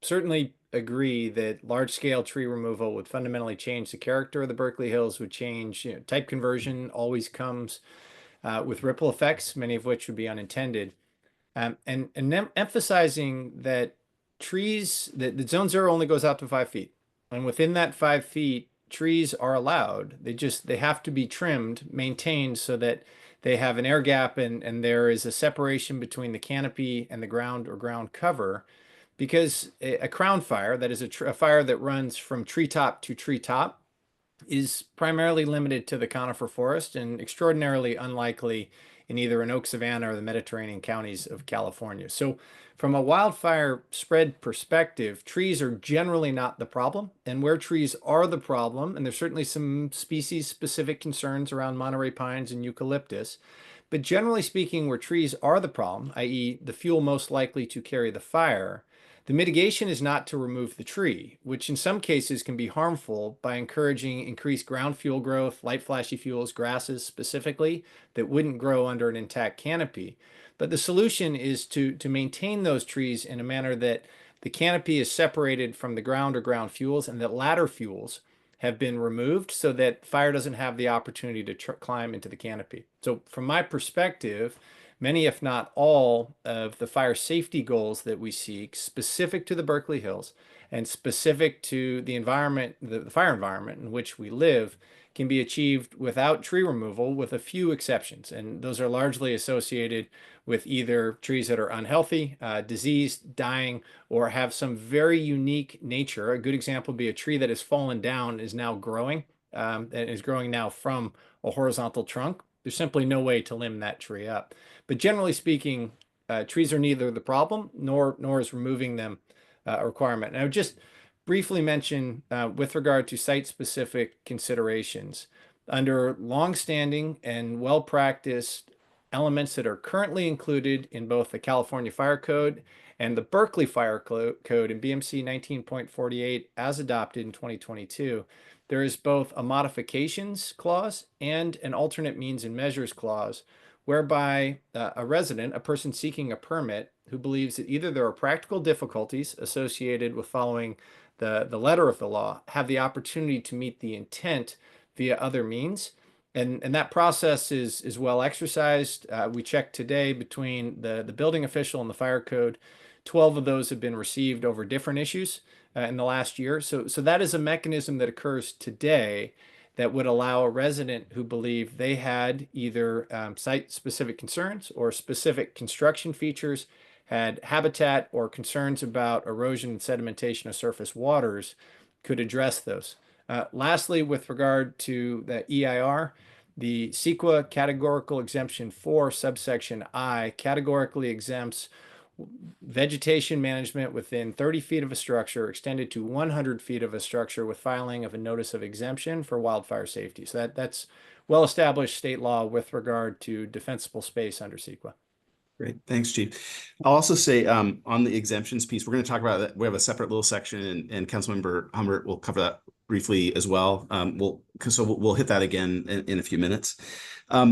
certainly agree that large-scale tree removal would fundamentally change the character of the Berkeley Hills, would change, type conversion always comes with ripple effects, many of which would be unintended. And emphasizing that trees, that Zone 0 only goes out to 5 feet. And within that 5 feet, trees are allowed. They have to be trimmed, maintained so that they have an air gap and there is a separation between the canopy and the ground or ground cover, because a crown fire, that is a fire that runs from treetop to treetop, is primarily limited to the conifer forest and extraordinarily unlikely in either an oak savanna or the Mediterranean counties of California. So from a wildfire spread perspective, trees are generally not the problem. And where trees are the problem, and there's certainly some species-specific concerns around Monterey pines and eucalyptus, but generally speaking, where trees are the problem, i.e. the fuel most likely to carry the fire, the mitigation is not to remove the tree, which in some cases can be harmful by encouraging increased ground fuel growth, light flashy fuels, grasses specifically, that wouldn't grow under an intact canopy. But the solution is to maintain those trees in a manner that the canopy is separated from the ground or ground fuels, and that ladder fuels have been removed so that fire doesn't have the opportunity to climb into the canopy. So from my perspective, many, if not all, of the fire safety goals that we seek, specific to the Berkeley Hills and specific to the environment, the fire environment in which we live, can be achieved without tree removal, with a few exceptions. And those are largely associated with either trees that are unhealthy, diseased, dying, or have some very unique nature. A good example would be a tree that has fallen down is now growing, and is growing now from a horizontal trunk. There's simply no way to limb that tree up. But generally speaking, trees are neither the problem nor is removing them a requirement. And I would just briefly mention with regard to site-specific considerations, under long-standing and well-practiced elements that are currently included in both the California Fire Code and the Berkeley Fire Code in BMC 19.48 as adopted in 2022, there is both a modifications clause and an alternate means and measures clause, whereby a resident, a person seeking a permit who believes that either there are practical difficulties associated with following the letter of the law, have the opportunity to meet the intent via other means. And that process is well exercised. We checked today between the building official and the fire code. 12 of those have been received over different issues in the last year. So that is a mechanism that occurs today that would allow a resident who believed they had either site-specific concerns or specific construction features, had habitat or concerns about erosion and sedimentation of surface waters, could address those. Lastly, with regard to the EIR, the CEQA categorical exemption 4 subsection I categorically exempts vegetation management within 30 feet of a structure extended to 100 feet of a structure with filing of a notice of exemption for wildfire safety. So that's well-established state law with regard to defensible space under CEQA. Great. Thanks, Chief. I'll also say on the exemptions piece, we're going to talk about that. We have a separate little section, and Councilmember Humbert will cover that briefly as well. We'll hit that again in a few minutes. I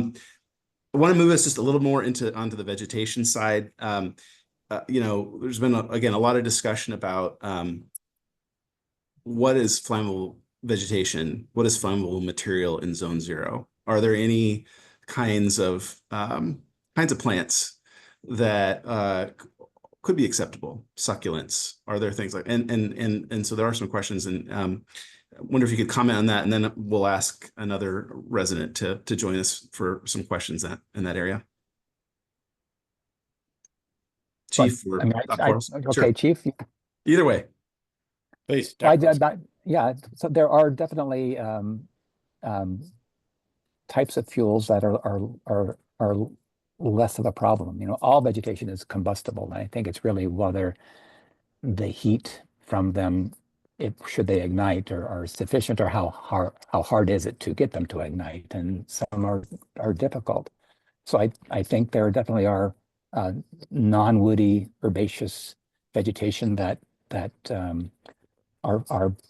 want to move us just a little more onto the vegetation side. There's been, again, a lot of discussion about what is flammable vegetation, what is flammable material in Zone 0? Are there any kinds of plants that could be acceptable? Succulents? Are there things like and so there are some questions, and I wonder if you could comment on that, and then we'll ask another resident to join us for some questions in that area. Chief, or Quarles? Okay, Sure. Chief. Either way. Please. Yeah, so there are definitely types of fuels that are less of a problem. All vegetation is combustible, and I think it's really whether the heat from them, should they ignite, are sufficient, or how hard is it to get them to ignite, and some are difficult. So I think there definitely are non-woody herbaceous vegetation that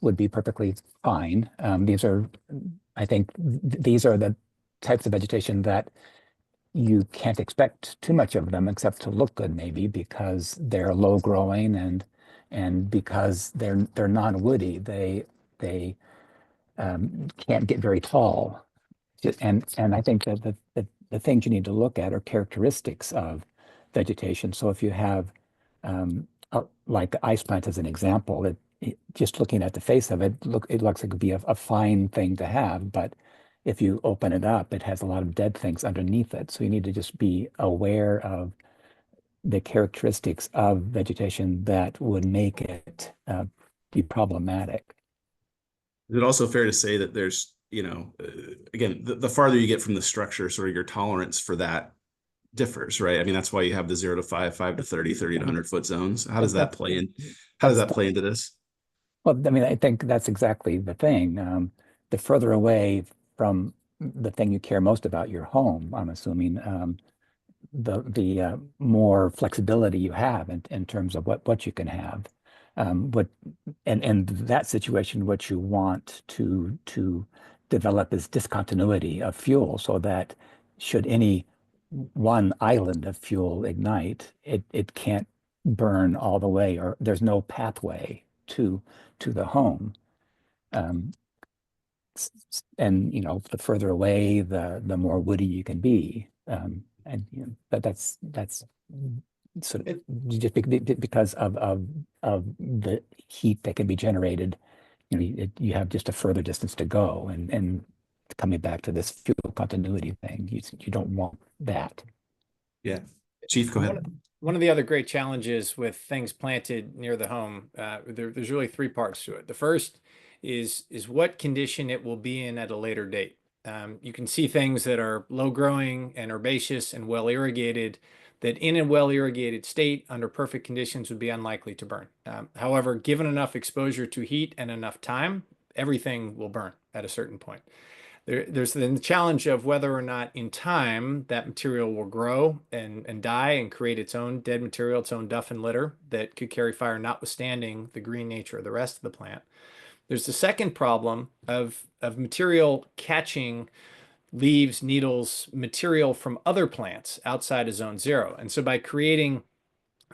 would be perfectly fine. I think these are the types of vegetation that you can't expect too much of them, except to look good, maybe because they're low growing and because they're non-woody, they can't get very tall. And I think that the things you need to look at are characteristics of vegetation. So if you have like ice plant as an example, just looking at the face of it, it looks like it could be a fine thing to have, but if you open it up, it has a lot of dead things underneath it. So you need to just be aware of the characteristics of vegetation that would make it be problematic. Is it also fair to say that there's, again, the farther you get from the structure, sort of your tolerance for that differs, right? I mean, that's why you have the 0 to 5, 5 to 30, 30 to 100 foot zones. How does that play in? How does that play into this? Well, I mean, I think that's exactly the thing. The further away from the thing you care most about, your home, I'm assuming, the more flexibility you have in terms of what you can have. And that situation, what you want to develop is discontinuity of fuel, so that should any one island of fuel ignite, it can't burn all the way, or there's no pathway to the home. And the further away, the more woody you can be. But that's sort of just because of the heat that can be generated. You have just a further distance to go, and coming back to this fuel continuity thing. You don't want that. Yeah. Chief, go ahead. One of the other great challenges with things planted near the home, there's really three parts to it. The first is what condition it will be in at a later date. You can see things that are low growing and herbaceous and well irrigated that in a well irrigated state under perfect conditions would be unlikely to burn. However, given enough exposure to heat and enough time, everything will burn at a certain point. There's then the challenge of whether or not in time that material will grow and die and create its own dead material, its own duff and litter that could carry fire, notwithstanding the green nature of the rest of the plant. There's the second problem of material catching leaves, needles, material from other plants outside of zone 0. And so by creating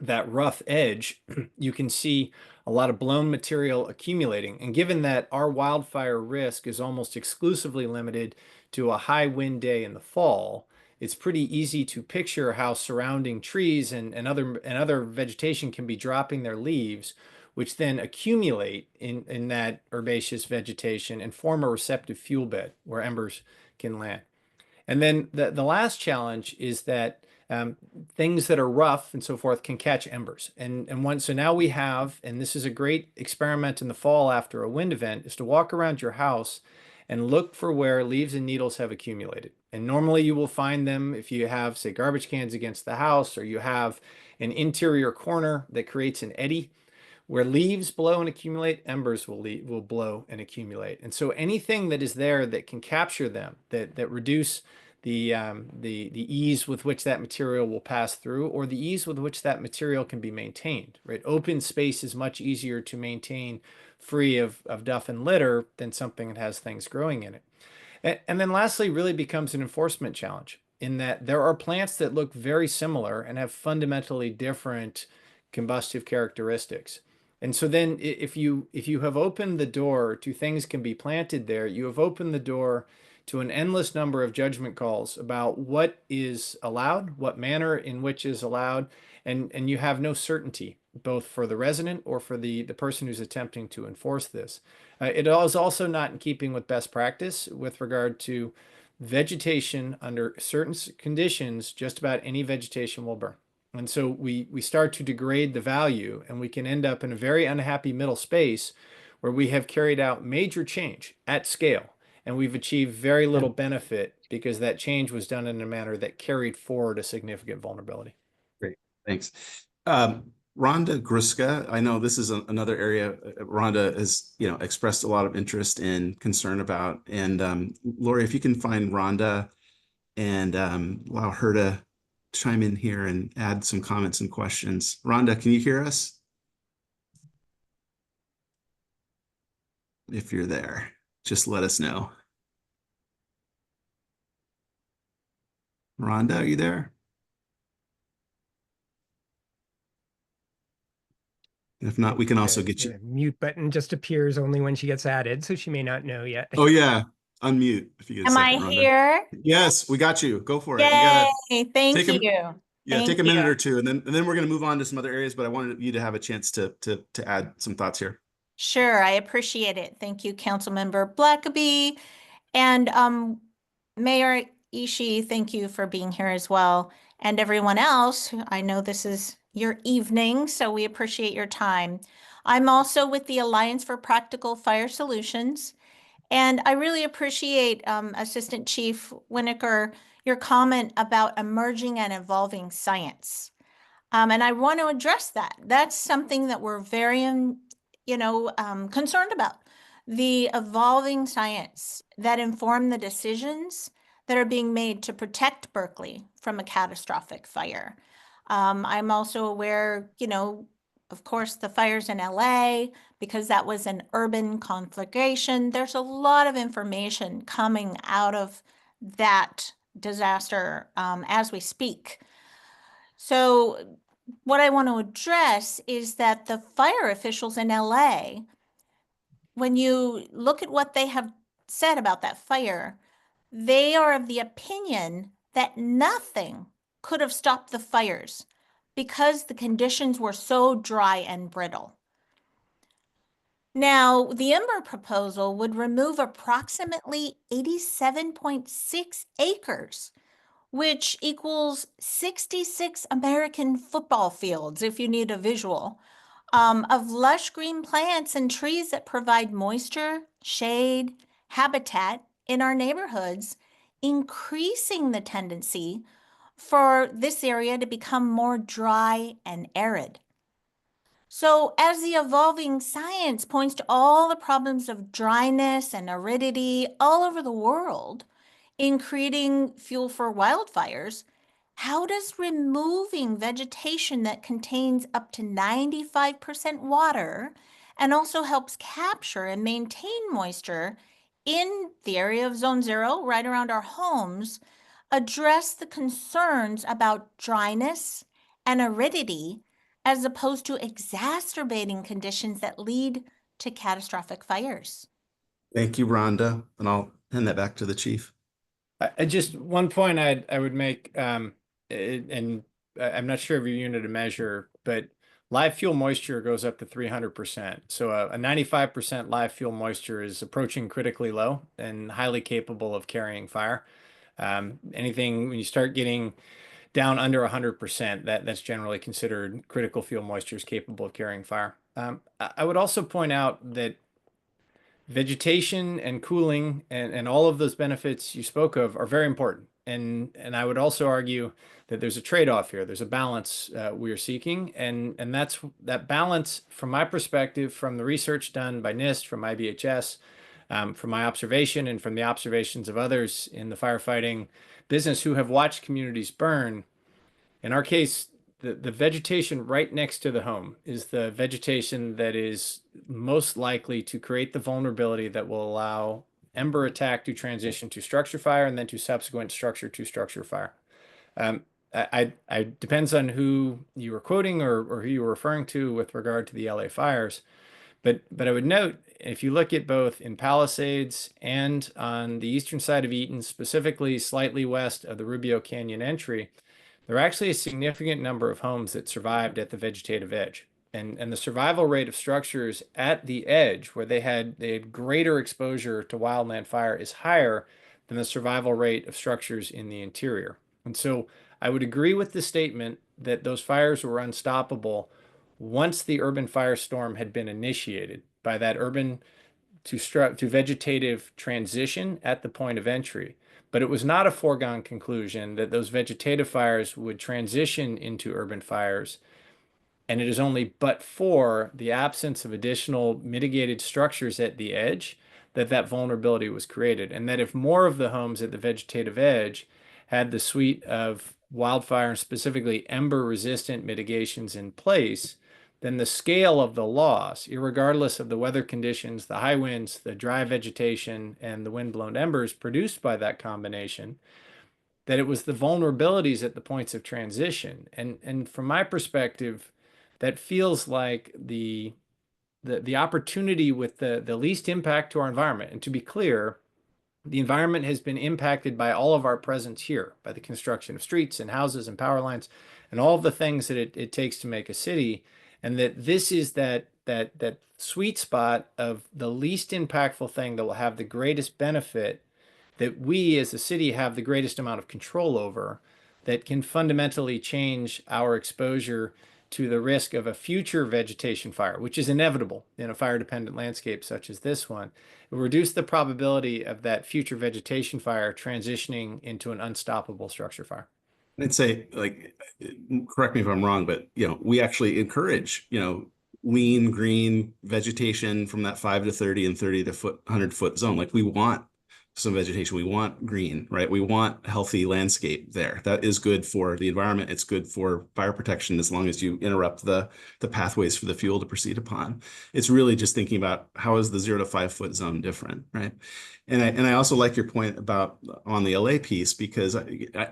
that rough edge, you can see a lot of blown material accumulating. And given that our wildfire risk is almost exclusively limited to a high wind day in the fall, it's pretty easy to picture how surrounding trees and other vegetation can be dropping their leaves, which then accumulate in that herbaceous vegetation and form a receptive fuel bed where embers can land. And then the last challenge is that things that are rough and so forth can catch embers. So now we have, and this is a great experiment in the fall after a wind event, is to walk around your house and look for where leaves and needles have accumulated. And normally you will find them if you have, say, garbage cans against the house, or you have an interior corner that creates an eddy. Where leaves blow and accumulate, embers will blow and accumulate. And so anything that is there that can capture them, that reduce the ease with which that material will pass through, or the ease with which that material can be maintained, right? Open space is much easier to maintain free of duff and litter than something that has things growing in it. And then lastly, really becomes an enforcement challenge in that there are plants that look very similar and have fundamentally different combustive characteristics. And so then if you have opened the door to things can be planted there, you have opened the door to an endless number of judgment calls about what is allowed, what manner in which is allowed, and you have no certainty, both for the resident or for the person who's attempting to enforce this. It is also not in keeping with best practice with regard to vegetation under certain conditions. Just about any vegetation will burn. And so we start to degrade the value, and we can end up in a very unhappy middle space where we have carried out major change at scale, and we've achieved very little benefit because that change was done in a manner that carried forward a significant vulnerability. Great, thanks. Rhonda Gruska, I know this is another area Rhonda has expressed a lot of interest and concern about. And Lori, if you can find Rhonda and allow her to chime in here and add some comments and questions. Rhonda, can you hear us? If you're there, just let us know. Rhonda, are you there? If not, we can also get you. The mute button just appears only when she gets added, so she may not know yet. Oh yeah, unmute if you get a Am second, I Rhonda. here? Yes, we got you. Go for it. Yay! Thank you. Yeah, Thank take a minute you. or two, and then we're going to move on to some other areas. But I wanted you to have a chance to add some thoughts here. Sure, I appreciate it. Thank you, Councilmember Blackaby, and Mayor Ishii. Thank you for being here as well, and everyone else. I know this is your evening, so we appreciate your time. I'm also with the Alliance for Practical Fire Solutions, and I really appreciate Assistant Chief Winnacker, your comment about emerging and evolving science. And I want to address that. That's something that we're very, concerned about. The evolving science that inform the decisions that are being made to protect Berkeley from a catastrophic fire. I'm also aware, of course, the fires in LA, because that was an urban conflagration. There's a lot of information coming out of that disaster as we speak. So what I want to address is that the fire officials in LA, when you look at what they have said about that fire, they are of the opinion that nothing could have stopped the fires because the conditions were so dry and brittle. Now, the Ember proposal would remove approximately 87.6 acres, which equals 66 American football fields, if you need a visual, of lush green plants and trees that provide moisture, shade, habitat in our neighborhoods, increasing the tendency for this area to become more dry and arid. So, as the evolving science points to all the problems of dryness and aridity all over the world in creating fuel for wildfires, how does removing vegetation that contains up to 95% water and also helps capture and maintain moisture in the area of Zone 0, right around our homes, address the concerns about dryness and aridity as opposed to exacerbating conditions that lead to catastrophic fires? Thank you, Rhonda, and I'll hand that back to the chief. I just one point I would make, and I'm not sure of your unit of measure, but live fuel moisture goes up to 300%. So a 95% live fuel moisture is approaching critically low and highly capable of carrying fire. Anything when you start getting down under 100%, that's generally considered critical fuel moisture is capable of carrying fire. I would also point out that vegetation and cooling and all of those benefits you spoke of are very important. And I would also argue that there's a trade-off here. There's a balance we are seeking. And that's that balance, from my perspective, from the research done by NIST, from IBHS, from my observation and from the observations of others in the firefighting business who have watched communities burn. In our case, the vegetation right next to the home is the vegetation that is most likely to create the vulnerability that will allow ember attack to transition to structure fire and then to subsequent structure to structure fire. I depends on who you were quoting or who you were referring to with regard to the LA fires. But I would note, if you look at both in Palisades and on the eastern side of Eaton, specifically slightly west of the Rubio Canyon entry, there are actually a significant number of homes that survived at the vegetative edge. And the survival rate of structures at the edge, where they had greater exposure to wildland fire, is higher than the survival rate of structures in the interior. And so I would agree with the statement that those fires were unstoppable once the urban firestorm had been initiated by that urban to vegetative transition at the point of entry. But it was not a foregone conclusion that those vegetative fires would transition into urban fires. And it is only but for the absence of additional mitigated structures at the edge that vulnerability was created. And that if more of the homes at the vegetative edge had the suite of wildfire, and specifically ember resistant mitigations in place, then the scale of the loss, irregardless of the weather conditions, the high winds, the dry vegetation, and the windblown embers produced by that combination, that it was the vulnerabilities at the points of transition. And from my perspective, that feels like the opportunity with the least impact to our environment. And to be clear, the environment has been impacted by all of our presence here, by the construction of streets and houses and power lines and all of the things that it takes to make a city. And that this is that sweet spot of the least impactful thing that will have the greatest benefit, that we as a city have the greatest amount of control over, that can fundamentally change our exposure to the risk of a future vegetation fire, which is inevitable in a fire-dependent landscape such as this one. It will reduce the probability of that future vegetation fire transitioning into an unstoppable structure fire. I'd say, like, correct me if I'm wrong, but, we actually encourage, lean green vegetation from that 5 to 30 and 30 to 100-foot zone. Like, we want some vegetation. We want green, right? We want healthy landscape there. That is good for the environment. It's good for fire protection as long as you interrupt the pathways for the fuel to proceed upon. It's really just thinking about how is the 0 to 5 foot zone different, right? And I also like your point about on the LA piece, because I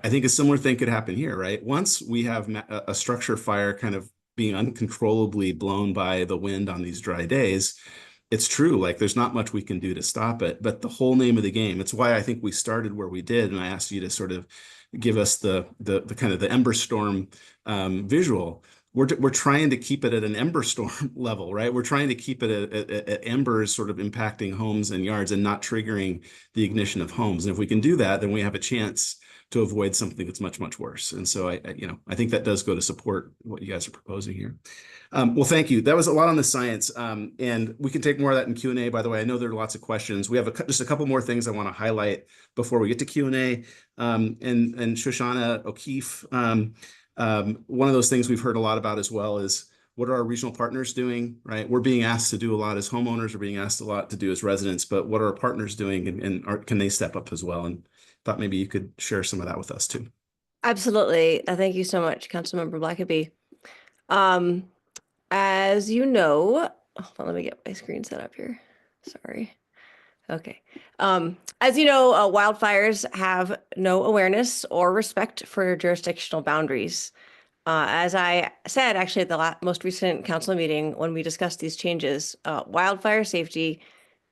think a similar thing could happen here, right? Once we have a structure fire kind of being uncontrollably blown by the wind on these dry days, it's true, like there's not much we can do to stop it, but the whole name of the game, it's why I think we started where we did. And I asked you to sort of give us the kind of the Ember Storm visual, we're trying to keep it at an Ember Storm level, right? We're trying to keep it at embers sort of impacting homes and yards and not triggering the ignition of homes. And if we can do that, then we have a chance to avoid something that's much, much worse. And so I think that does go to support what you guys are proposing here. Well, thank you. That was a lot on the science, and we can take more of that in Q&A. By the way, I know there are lots of questions. We have just a couple more things I want to highlight before we get to Q&A. And Shoshana O'Keefe, one of those things we've heard a lot about as well is what are our regional partners doing, right? We're being asked to do a lot as homeowners, we're being asked a lot to do as residents, but what are our partners doing, and can they step up as well? And thought maybe you could share some of that with us too. Absolutely. Thank you so much, Councilmember Blackaby. As you know, hold on, let me get my screen set up here. Sorry. Okay. As you know, wildfires have no awareness or respect for jurisdictional boundaries. As I said, actually, at the most recent council meeting, when we discussed these changes, wildfire safety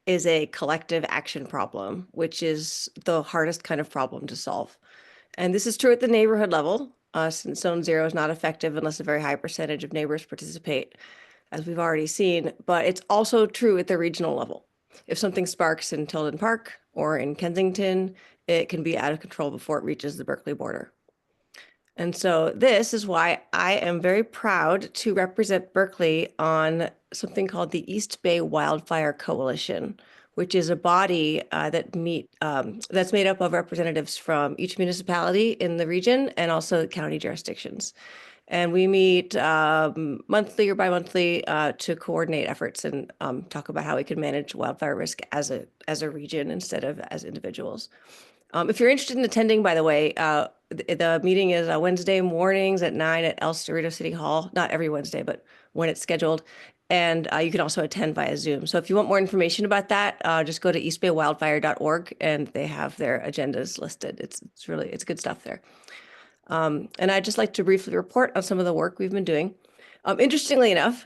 is a collective action problem, which is the hardest kind of problem to solve. And this is true at the neighborhood level, since Zone 0 is not effective unless a very high percentage of neighbors participate, as we've already seen. But it's also true at the regional level. If something sparks in Tilden Park or in Kensington, it can be out of control before it reaches the Berkeley border. And so this is why I am very proud to represent Berkeley on something called the East Bay Wildfire Coalition, which is a body that's made up of representatives from each municipality in the region and also county jurisdictions. And we meet monthly or bi-monthly to coordinate efforts and talk about how we can manage wildfire risk as a region instead of as individuals. If you're interested in attending, by the way, the meeting is Wednesday mornings at 9 at El Cerrito City Hall. Not every Wednesday, but when it's scheduled. And you can also attend via Zoom. So if you want more information about that, just go to eastbaywildfire.org and they have their agendas listed. It's good stuff there. And I'd just like to briefly report on some of the work we've been doing. Interestingly enough,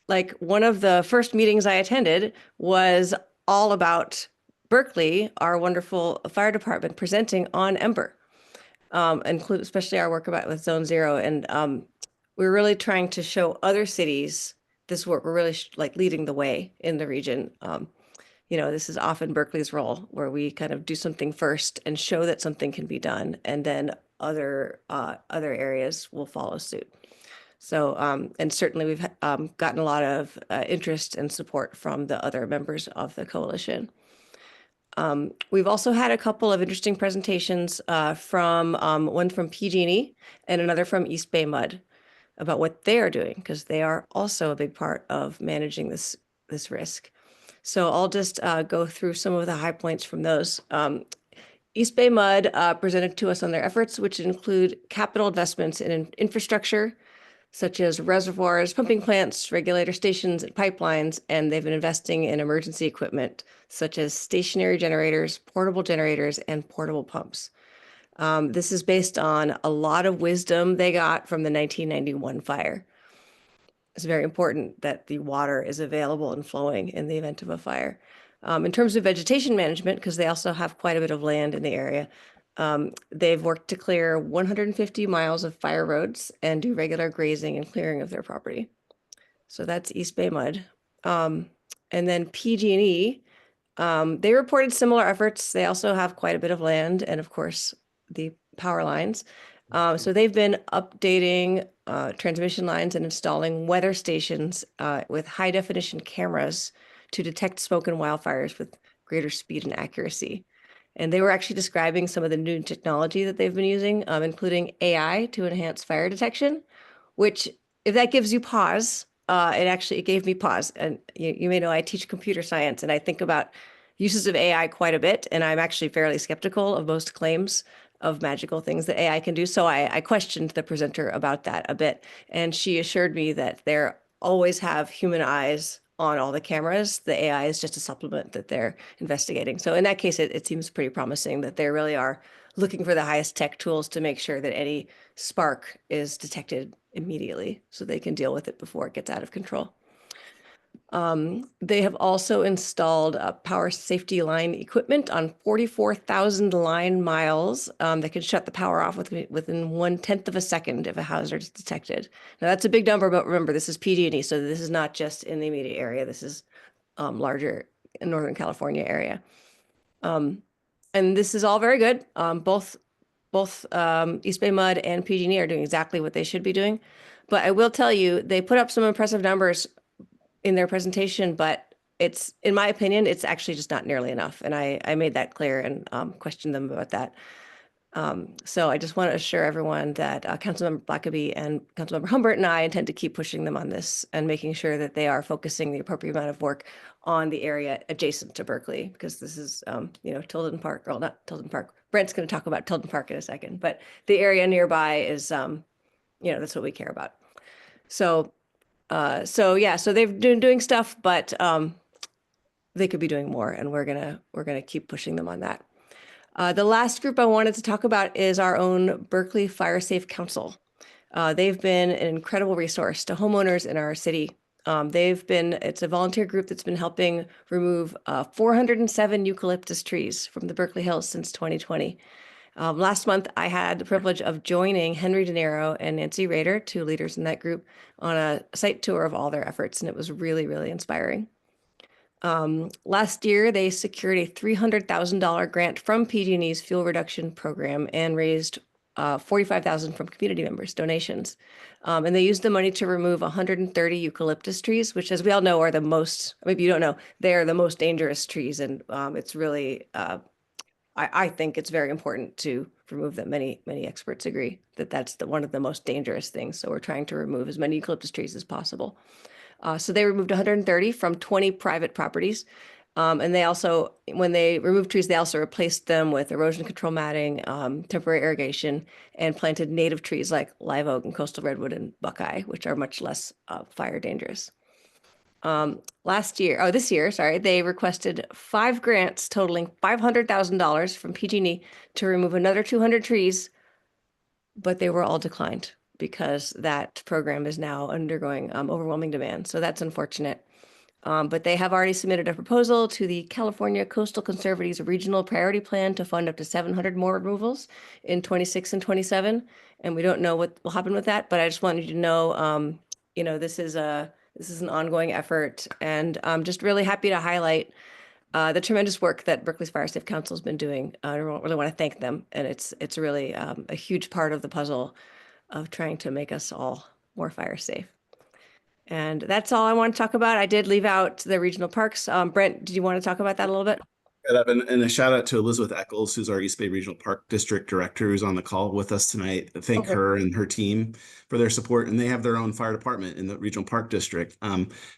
like one of the first meetings I attended was all about Berkeley, our wonderful fire department, presenting on Ember, include especially our work with Zone 0. And we're really trying to show other cities this work. We're really like leading the way in the region. This is often Berkeley's role, where we kind of do something first and show that something can be done, and then other areas will follow suit. So, and certainly we've gotten a lot of interest and support from the other members of the coalition. We've also had a couple of interesting presentations from one from PG&E and another from East Bay Mud about what they are doing, because they are also a big part of managing this risk. So I'll just go through some of the high points from those. East Bay Mud presented to us on their efforts, which include capital investments in infrastructure, such as reservoirs, pumping plants, regulator stations, and pipelines, and they've been investing in emergency equipment, such as stationary generators, and portable pumps. This is based on a lot of wisdom they got from the 1991 fire. It's very important that the water is available and flowing in the event of a fire. In terms of vegetation management, because they also have quite a bit of land in the area, they've worked to clear 150 miles of fire roads and do regular grazing and clearing of their property. So that's East Bay Mud. And then PG&E, they reported similar efforts. They also have quite a bit of land and, of course, the power lines. So they've been updating transmission lines and installing weather stations with high definition cameras to detect smoke and wildfires with greater speed and accuracy. And they were actually describing some of the new technology that they've been using, including AI to enhance fire detection, which, if that gives you pause, it gave me pause. And you may know I teach computer science, and I think about uses of AI quite a bit, and I'm actually fairly skeptical of most claims of magical things that AI can do. So I questioned the presenter about that a bit, and she assured me that they always have human eyes on all the cameras. The AI is just a supplement that they're investigating. So in that case, it seems pretty promising that they really are looking for the highest tech tools to make sure that any spark is detected immediately so they can deal with it before it gets out of control. They have also installed power safety line equipment on 44,000 line miles that can shut the power off within 1/10 of a second if a hazard is detected. Now that's a big number, but remember this is PG&E, so this is not just in the immediate area. This is larger in Northern California area. And this is all very good. Both East Bay Mud and PG&E are doing exactly what they should be doing. But I will tell you, they put up some impressive numbers in their presentation, but it's, in my opinion, it's actually just not nearly enough. And I made that clear and questioned them about that. So I just want to assure everyone that Councilmember Blackaby and Councilmember Humbert and I intend to keep pushing them on this and making sure that they are focusing the appropriate amount of work on the area adjacent to Berkeley, because this is, Tilden Park, or not Tilden Park. Brent's going to talk about Tilden Park in a second, but the area nearby is, that's what we care about. So they've been doing stuff, but they could be doing more, and we're gonna keep pushing them on that. The last group I wanted to talk about is our own Berkeley Fire Safe Council. They've been an incredible resource to homeowners in our city. It's a volunteer group that's been helping remove 407 eucalyptus trees from the Berkeley Hills since 2020. Last month, I had the privilege of joining Henry De Niro and Nancy Rader, two leaders in that group, on a site tour of all their efforts, and it was really, really inspiring. Last year, they secured a $300,000 grant from PG&E's fuel reduction program and raised $45,000 from community members' donations. And they used the money to remove 130 eucalyptus trees, which, as we all know, are the most, maybe you don't know, they are the most dangerous trees. And it's really, I think it's very important to remove them. Many experts agree that that's one of the most dangerous things. So we're trying to remove as many eucalyptus trees as possible. So they removed 130 from 20 private properties. And they also, when they removed trees, they also replaced them with erosion control matting, temporary irrigation, and planted native trees like live oak and coastal redwood and buckeye, which are much less fire dangerous. This year, they requested 5 grants totaling $500,000 from PG&E to remove another 200 trees, but they were all declined because that program is now undergoing overwhelming demand. So that's unfortunate. But they have already submitted a proposal to the California Coastal Conservatives Regional Priority Plan to fund up to 700 more removals in 26 and 27. And we don't know what will happen with that, but I just wanted you to know, this is an ongoing effort, and I'm just really happy to highlight the tremendous work that Berkeley's Fire Safe Council has been doing. I really want to thank them, and it's really a huge part of the puzzle of trying to make us all more fire safe. And that's all I want to talk about. I did leave out the regional parks. Brent, did you want to talk about that a little bit? And a shout out to Elizabeth Eccles, who's our East Bay Regional Park District Director, who's on the call with us tonight. Thank her and her team for their support. And they have their own fire department in the Regional Park District.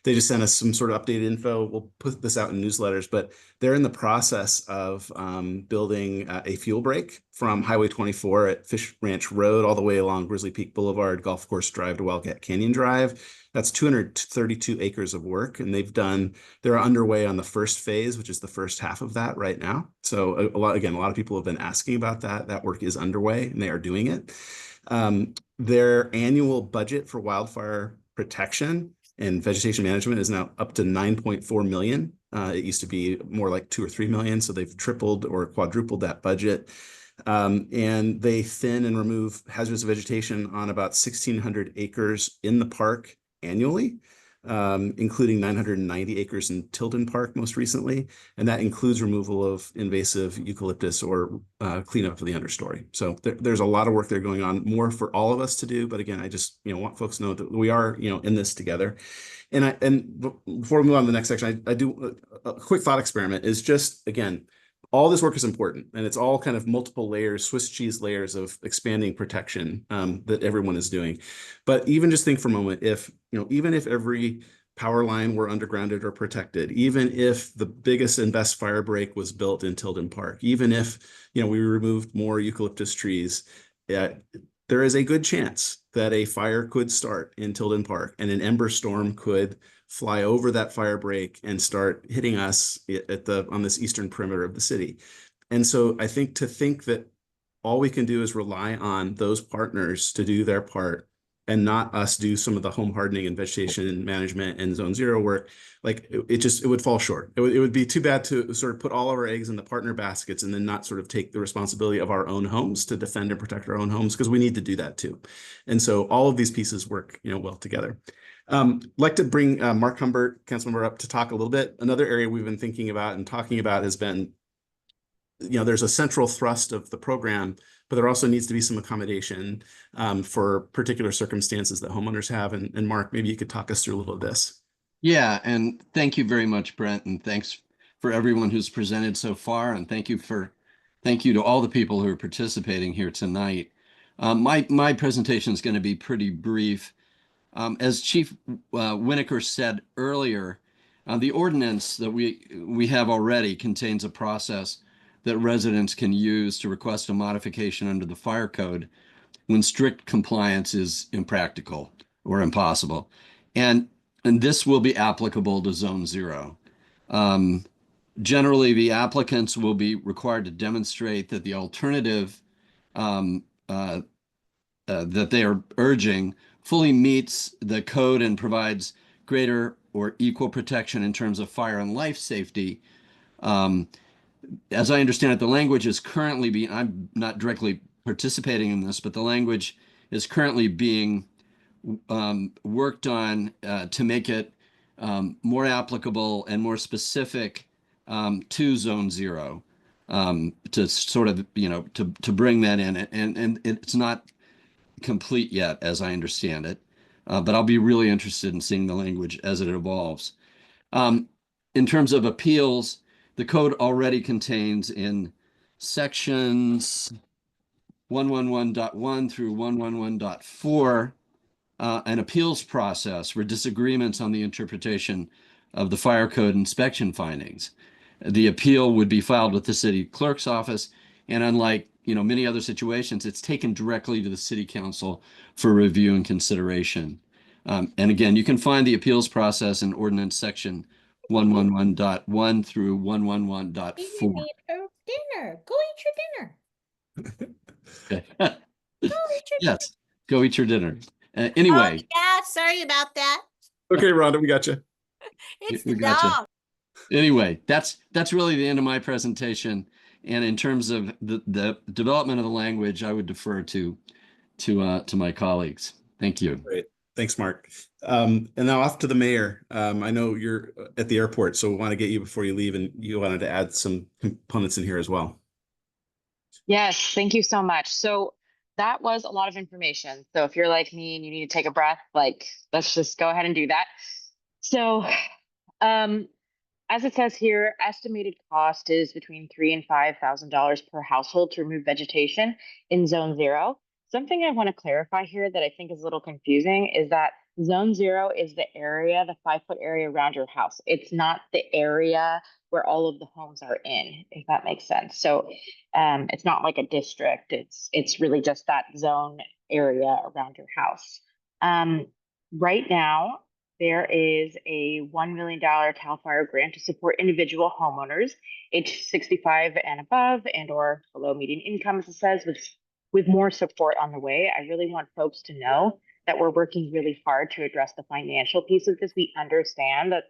They just sent us some sort of updated info. We'll put this out in newsletters, but they're in the process of building a fuel break from Highway 24 at Fish Ranch Road all the way along Grizzly Peak Boulevard, Golf Course Drive to Wildcat Canyon Drive. That's 232 acres of work, and they're underway on the first phase, which is the first half of that right now. So a lot of people have been asking about that. That work is underway, and they are doing it. Their annual budget for wildfire protection and vegetation management is now up to 9.4 million. It used to be more like 2 or 3 million, so they've tripled or quadrupled that budget. And they thin and remove hazardous vegetation on about 1,600 acres in the park annually, including 990 acres in Tilden Park most recently. And that includes removal of invasive eucalyptus or cleanup of the understory. So there's a lot of work there going on, more for all of us to do. But again, I just want folks to know that we are in this together. And before we move on to the next section, I do a quick thought experiment is just, again, all this work is important, and it's all kind of multiple layers, Swiss cheese layers of expanding protection that everyone is doing. But even just think for a moment, even if every power line were undergrounded or protected, even if the biggest and best fire break was built in Tilden Park, even if we removed more eucalyptus trees, there is a good chance that a fire could start in Tilden Park, and an Ember Storm could fly over that fire break and start hitting us on this eastern perimeter of the city. And so I think that all we can do is rely on those partners to do their part and not us do some of the home hardening and vegetation management and zone zero work, like it would fall short. It would be too bad to sort of put all of our eggs in the partner baskets and then not sort of take the responsibility of our own homes to defend and protect our own homes, because we need to do that too. And so all of these pieces work, well together. Like to bring Mark Humbert, Councilmember, up to talk a little bit. Another area we've been thinking about and talking about has been, there's a central thrust of the program, but there also needs to be some accommodation for particular circumstances that homeowners have. And Mark, maybe you could talk us through a little of this. Yeah, and thank you very much, Brent, and thanks for everyone who's presented so far, and thank you to all the people who are participating here tonight. My presentation is going to be pretty brief. As Chief Winnacker said earlier, the ordinance that we have already contains a process that residents can use to request a modification under the fire code when strict compliance is impractical or impossible. And this will be applicable to Zone 0. Generally, the applicants will be required to demonstrate that the alternative that they are urging fully meets the code and provides greater or equal protection in terms of fire and life safety. As I understand it, the language is currently I'm not directly participating in this, but the language is currently being worked on to make it more applicable and more specific to Zone 0, to sort of, to bring that in. And it's not complete yet, as I understand it, but I'll be really interested in seeing the language as it evolves. In terms of appeals, the code already contains in sections 111.1 through 111.4 an appeals process for disagreements on the interpretation of the fire code inspection findings. The appeal would be filed with the city clerk's office, and unlike many other situations, it's taken directly to the city council for review and consideration. And again, you can find the appeals process in ordinance section 111.1 through 111.4. Dinner. Go eat your dinner. Okay. Go eat your Yes, go eat your dinner. Anyway. Oh, yeah, sorry about that. Okay, Rhonda, we got you. It's We the gotcha. dog. Anyway, that's really the end of my presentation. And in terms of the development of the language, I would defer to my colleagues. Thank you. Great. Thanks, Mark. And now off to the mayor. I know you're at the airport, so we want to get you before you leave, and you wanted to add some components in here as well. Yes, thank you so much. So that was a lot of information. So if you're like me and you need to take a breath, let's just go ahead and do that. So, as it says here, estimated cost is between $3,000 and $5,000 per household to remove vegetation in Zone 0. Something I want to clarify here that I think is a little confusing is that Zone 0 is the area, the 5-foot area around your house. It's not the area where all of the homes are in, if that makes sense. So it's not like a district. It's really just that zone area around your house. Right now, there is a $1 million CAL FIRE grant to support individual homeowners age 65 and above and or below median income, as it says, with more support on the way. I really want folks to know that we're working really hard to address the financial piece of this. We understand that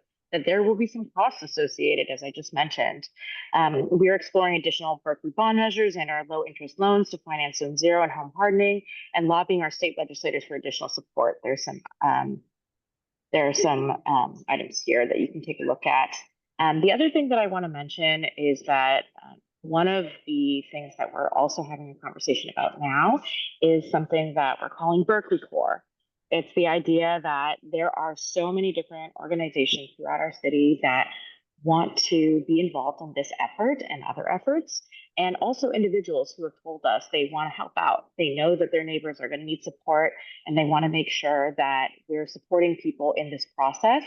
there will be some costs associated, as I just mentioned. We are exploring additional Berkeley bond measures and our low interest loans to finance Zone 0 and home hardening, and lobbying our state legislators for additional support. There are some items here that you can take a look at. The other thing that I want to mention is that one of the things that we're also having a conversation about now is something that we're calling Berkeley Core. It's the idea that there are so many different organizations throughout our city that want to be involved in this effort and other efforts, and also individuals who have told us they want to help out. They know that their neighbors are going to need support, and they want to make sure that we're supporting people in this process.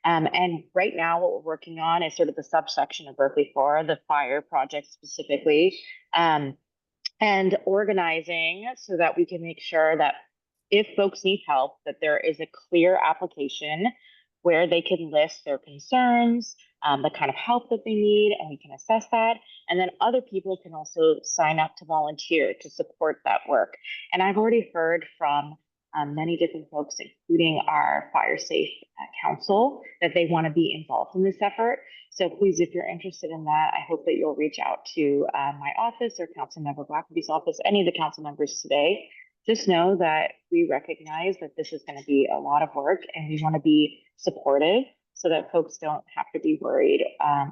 And right now, what we're working on is sort of the subsection of Berkeley Core, the fire project specifically, and organizing so that we can make sure that if folks need help, that there is a clear application where they can list their concerns, the kind of help that they need, and we can assess that. And then other people can also sign up to volunteer to support that work. And I've already heard from many different folks, including our Fire Safe Council, that they want to be involved in this effort. So please, if you're interested in that, I hope that you'll reach out to my office or Councilmember Blackaby's office, any of the council members today. Just know that we recognize that this is going to be a lot of work, and we want to be supportive so that folks don't have to be worried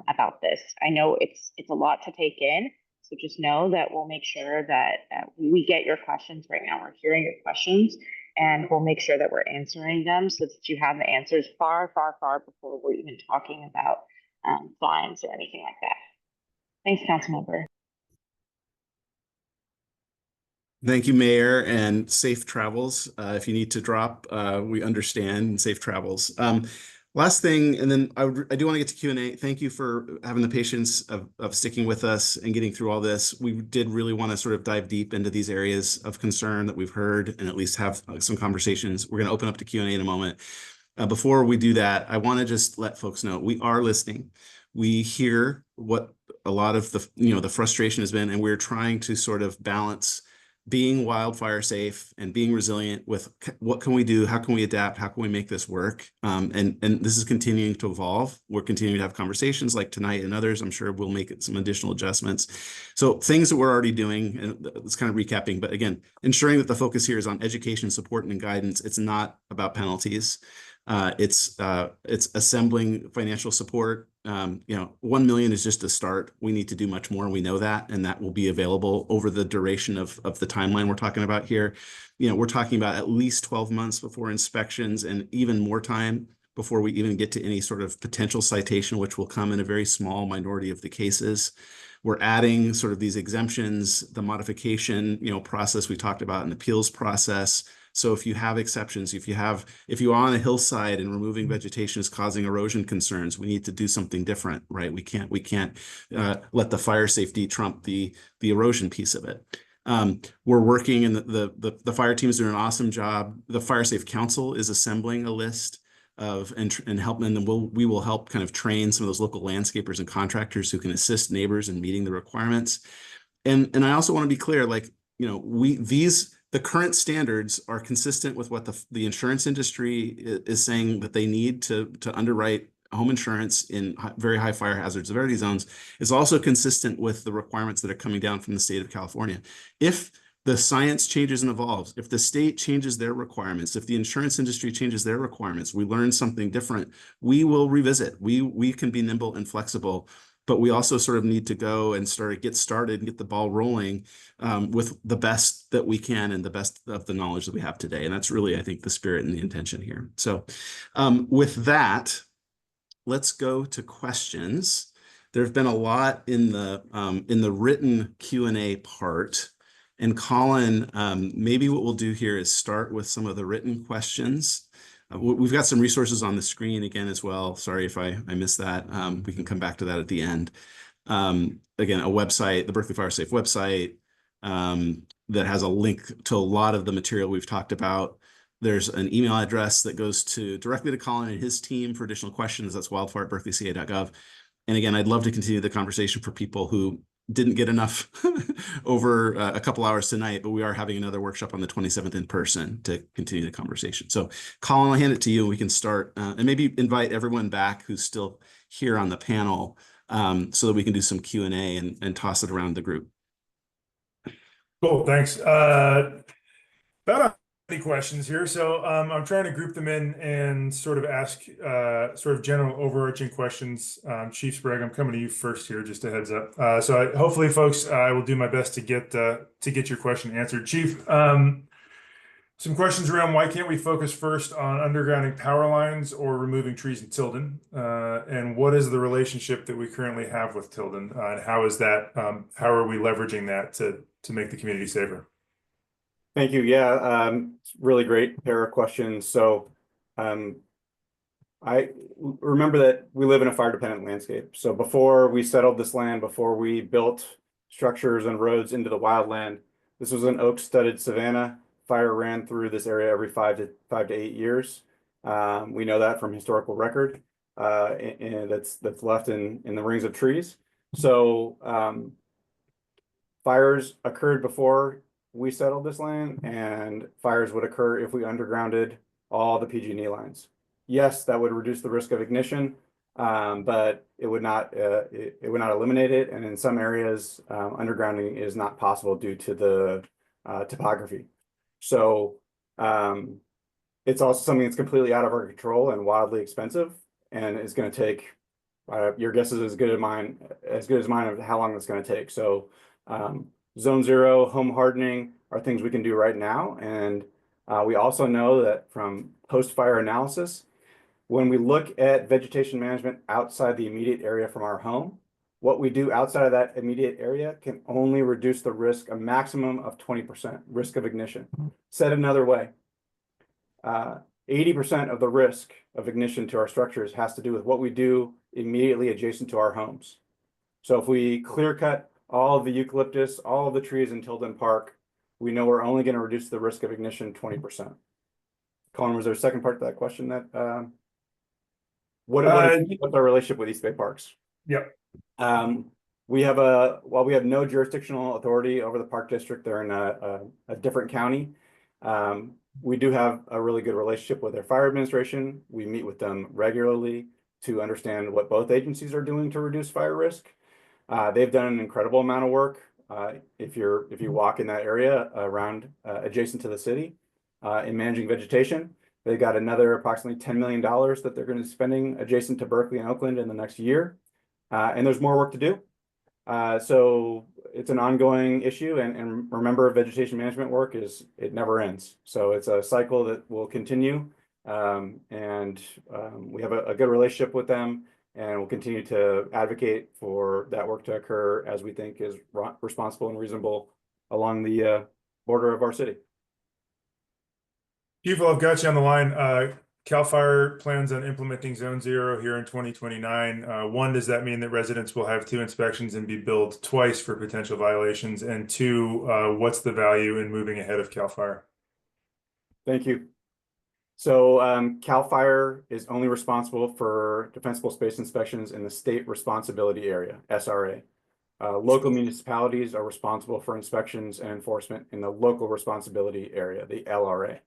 about this. I know it's a lot to take in, so just know that we'll make sure that we get your questions right now. We're hearing your questions, and we'll make sure that we're answering them so that you have the answers far, far, far before we're even talking about fines or anything like that. Thanks, Councilmember. Thank you, Mayor, and safe travels. If you need to drop, we understand. Safe travels. Last thing, and then I do want to get to Q&A. Thank you for having the patience of sticking with us and getting through all this. We did really want to sort of dive deep into these areas of concern that we've heard and at least have some conversations. We're going to open up to Q&A in a moment. Before we do that, I want to just let folks know we are listening. We hear what a lot of the frustration has been, and we're trying to sort of balance being wildfire safe and being resilient with what can we do, how can we adapt, how can we make this work, and this is continuing to evolve. We're continuing to have conversations like tonight and others. I'm sure we'll make some additional adjustments. So things that we're already doing, and it's kind of recapping, but again, ensuring that the focus here is on education, support, and guidance. It's not about penalties. It's assembling financial support. 1 million is just a start. We need to do much more. We know that, and that will be available over the duration of the timeline we're talking about here. We're talking about at least 12 months before inspections and even more time before we even get to any sort of potential citation, which will come in a very small minority of the cases. We're adding sort of these exemptions, the modification, process we talked about, an appeals process. So if you have exceptions, if you're on a hillside and removing vegetation is causing erosion concerns, we need to do something different, right? We can't let the fire safety trump the erosion piece of it. We're working, and the fire team is doing an awesome job. The Fire Safe Council is assembling a list and help, and then we will help kind of train some of those local landscapers and contractors who can assist neighbors in meeting the requirements. And I also want to be clear, the current standards are consistent with what the insurance industry is saying that they need to underwrite home insurance in very high fire hazard severity zones. Is also consistent with the requirements that are coming down from the state of California. If the science changes and evolves, if the state changes their requirements, if the insurance industry changes their requirements, we learn something different, we will revisit. We can be nimble and flexible. But we also sort of need to go and get started and get the ball rolling with the best that we can and the best of the knowledge that we have today. And that's really, I think, the spirit and the intention here. So with that, let's go to questions. There have been a lot in the written Q&A part. And Colin, maybe what we'll do here is start with some of the written questions. We've got some resources on the screen again as well. Sorry if I missed that. We can come back to that at the end. Again, a website, the Berkeley Fire Safe website, that has a link to a lot of the material we've talked about. There's an email address that goes directly to Colin and his team for additional questions. That's wildfire@berkeleyca.gov. And again, I'd love to continue the conversation for people who didn't get enough over a couple hours tonight, but we are having another workshop on the 27th in person to continue the conversation. So Colin, I'll hand it to you and we can start and maybe invite everyone back who's still here on the panel so that we can do some Q&A and toss it around the group. Cool, thanks. About 20 questions here. So I'm trying to group them in and sort of ask sort of general overarching questions. Chief Sprague, I'm coming to you first here, just a heads up. Hopefully, folks, I will do my best to get your question answered. Chief, some questions around why can't we focus first on undergrounding power lines or removing trees in Tilden? And what is the relationship that we currently have with Tilden? And how is that? How are we leveraging that to make the community safer? Thank you. Yeah, it's really great pair of questions. So I remember that we live in a fire dependent landscape. So before we settled this land, before we built structures and roads into the wildland, this was an oak studded savanna. Fire ran through this area every 5 to 8 years. We know that from historical record, and that's left in the rings of trees. So fires occurred before we settled this land, and fires would occur if we undergrounded all the PG&E lines. Yes, that would reduce the risk of ignition, but it would not eliminate it. And in some areas, undergrounding is not possible due to the topography. So it's also something that's completely out of our control and wildly expensive, and it's going to take. Your guess is as good as mine of how long it's going to take. So zone 0, home hardening are things we can do right now. And we also know that from post-fire analysis, when we look at vegetation management outside the immediate area from our home, what we do outside of that immediate area can only reduce the risk a maximum of 20% risk of ignition. Said another way, 80% of the risk of ignition to our structures has to do with what we do immediately adjacent to our homes. So if we clear cut all of the eucalyptus, all of the trees in Tilden Park, we know we're only going to reduce the risk of ignition 20%. Colin, was there a second part to that question? That what's our relationship with East Bay Parks? Yep. While we have no jurisdictional authority over the park district, they're in a different county. We do have a really good relationship with their fire administration. We meet with them regularly to understand what both agencies are doing to reduce fire risk. They've done an incredible amount of work. If you walk in that area around adjacent to the city in managing vegetation, they've got another approximately $10 million that they're going to be spending adjacent to Berkeley and Oakland in the next year. And there's more work to do. So it's an ongoing issue, and remember, vegetation management work it never ends. So it's a cycle that will continue, and we have a good relationship with them, and we'll continue to advocate for that work to occur as we think is responsible and reasonable along the border of our city. People, I've got you on the line. CAL FIRE plans on implementing Zone 0 here in 2029. One, does that mean that residents will have 2 inspections and be billed twice for potential violations? And 2, what's the value in moving ahead of CAL FIRE? Thank you. So CAL FIRE is only responsible for defensible space inspections in the state responsibility area, SRA. Local municipalities are responsible for inspections and enforcement in the local responsibility area, the LRA.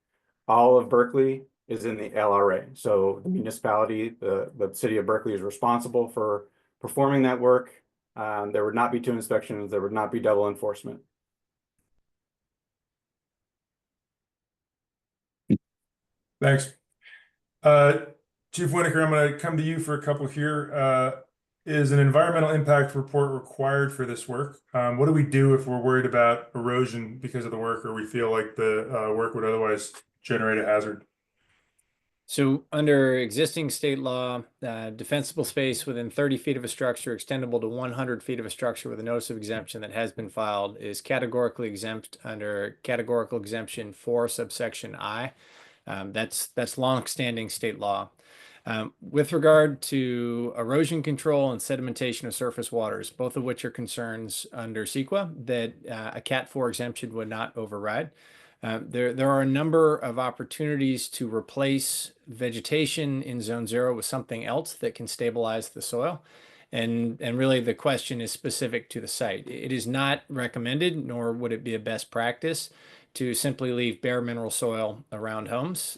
All of Berkeley is in the LRA. So the municipality, the city of Berkeley, is responsible for performing that work. There would not be 2 inspections. There would not be double enforcement. Thanks. Chief Winnacker, I'm going to come to you for a couple here. Is an environmental impact report required for this work? What do we do if we're worried about erosion because of the work, or we feel like the work would otherwise generate a hazard? So under existing state law, defensible space within 30 feet of a structure extendable to 100 feet of a structure with a notice of exemption that has been filed is categorically exempt under categorical exemption 4 subsection I. That's long-standing state law. With regard to erosion control and sedimentation of surface waters, both of which are concerns under CEQA that a Cat 4 exemption would not override. There are a number of opportunities to replace vegetation in Zone 0 with something else that can stabilize the soil. And really the question is specific to the site. It is not recommended, nor would it be a best practice, to simply leave bare mineral soil around homes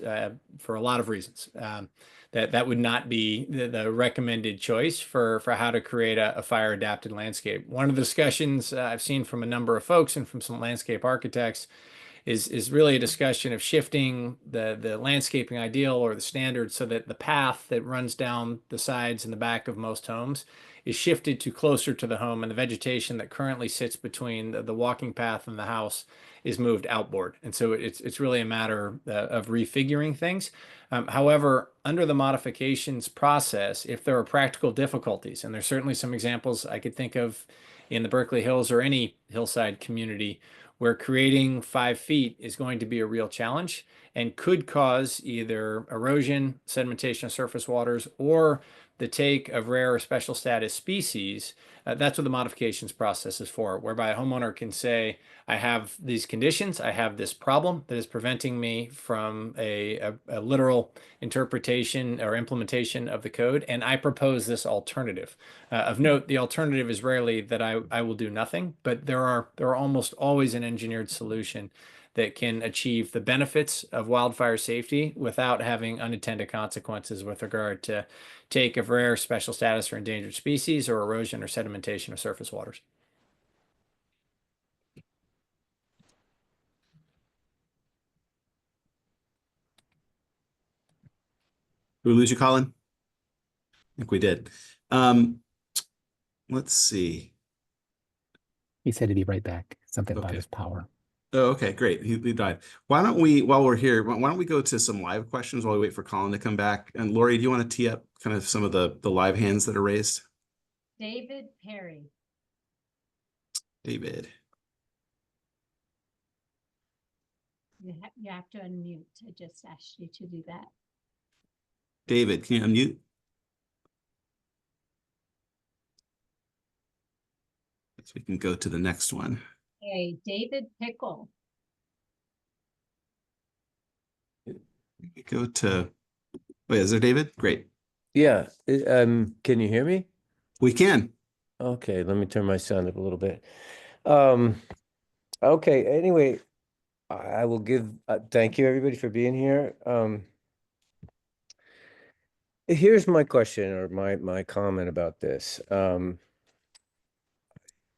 for a lot of reasons. That would not be the recommended choice for how to create a fire adapted landscape. One of the discussions I've seen from a number of folks and from some landscape architects is really a discussion of shifting the landscaping ideal or the standard so that the path that runs down the sides and the back of most homes is shifted to closer to the home, and the vegetation that currently sits between the walking path and the house is moved outboard. And so it's really a matter of refiguring things. However, under the modifications process, if there are practical difficulties, and there's certainly some examples I could think of in the Berkeley Hills or any hillside community where creating 5 feet is going to be a real challenge and could cause either erosion, sedimentation of surface waters, or the take of rare or special status species, that's what the modifications process is for, whereby a homeowner can say, I have these conditions, I have this problem that is preventing me from a literal interpretation or implementation of the code, and I propose this alternative. Of note, the alternative is rarely that I will do nothing, but there are almost always an engineered solution that can achieve the benefits of wildfire safety without having unintended consequences with regard to take of rare, special status, or endangered species, or erosion or sedimentation of surface waters. Did we lose you, Colin? I think we did. Let's see. He said he'd be right back. Something about Okay. his power. Oh, okay, great. He died. Why don't we, while we're here, why don't we go to some live questions while we wait for Colin to come back? And Lori, do you want to tee up kind of some of the live hands that are raised? David Perry. David. You have to unmute. I just asked you to do that. David, can you unmute? So we can go to the next one. Hey, David Pickle. Go to, wait, is there David? Great. Yeah. Can you hear me? We can. Okay, let me turn my sound up a little bit. Okay, anyway, I will give, thank you everybody for being here. Here's my question or my comment about this.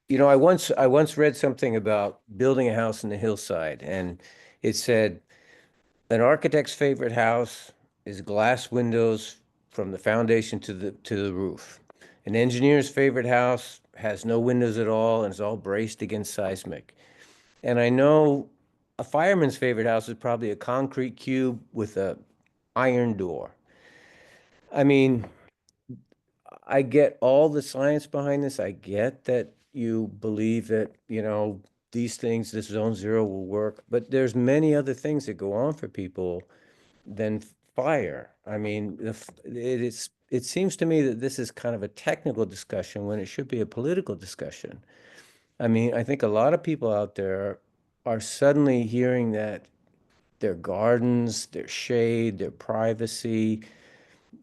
You know, I once read something about building a house in the hillside, and it said, an architect's favorite house is glass windows from the foundation to the roof. An engineer's favorite house has no windows at all and is all braced against seismic. And I know a fireman's favorite house is probably a concrete cube with a iron door. I mean, I get all the science behind this. I get that you believe that, you know, these things, this zone zero will work, but there's many other things that go on for people than fire. I mean, it seems to me that this is kind of a technical discussion when it should be a political discussion. I mean, I think a lot of people out there are suddenly hearing that their gardens, their shade, their privacy,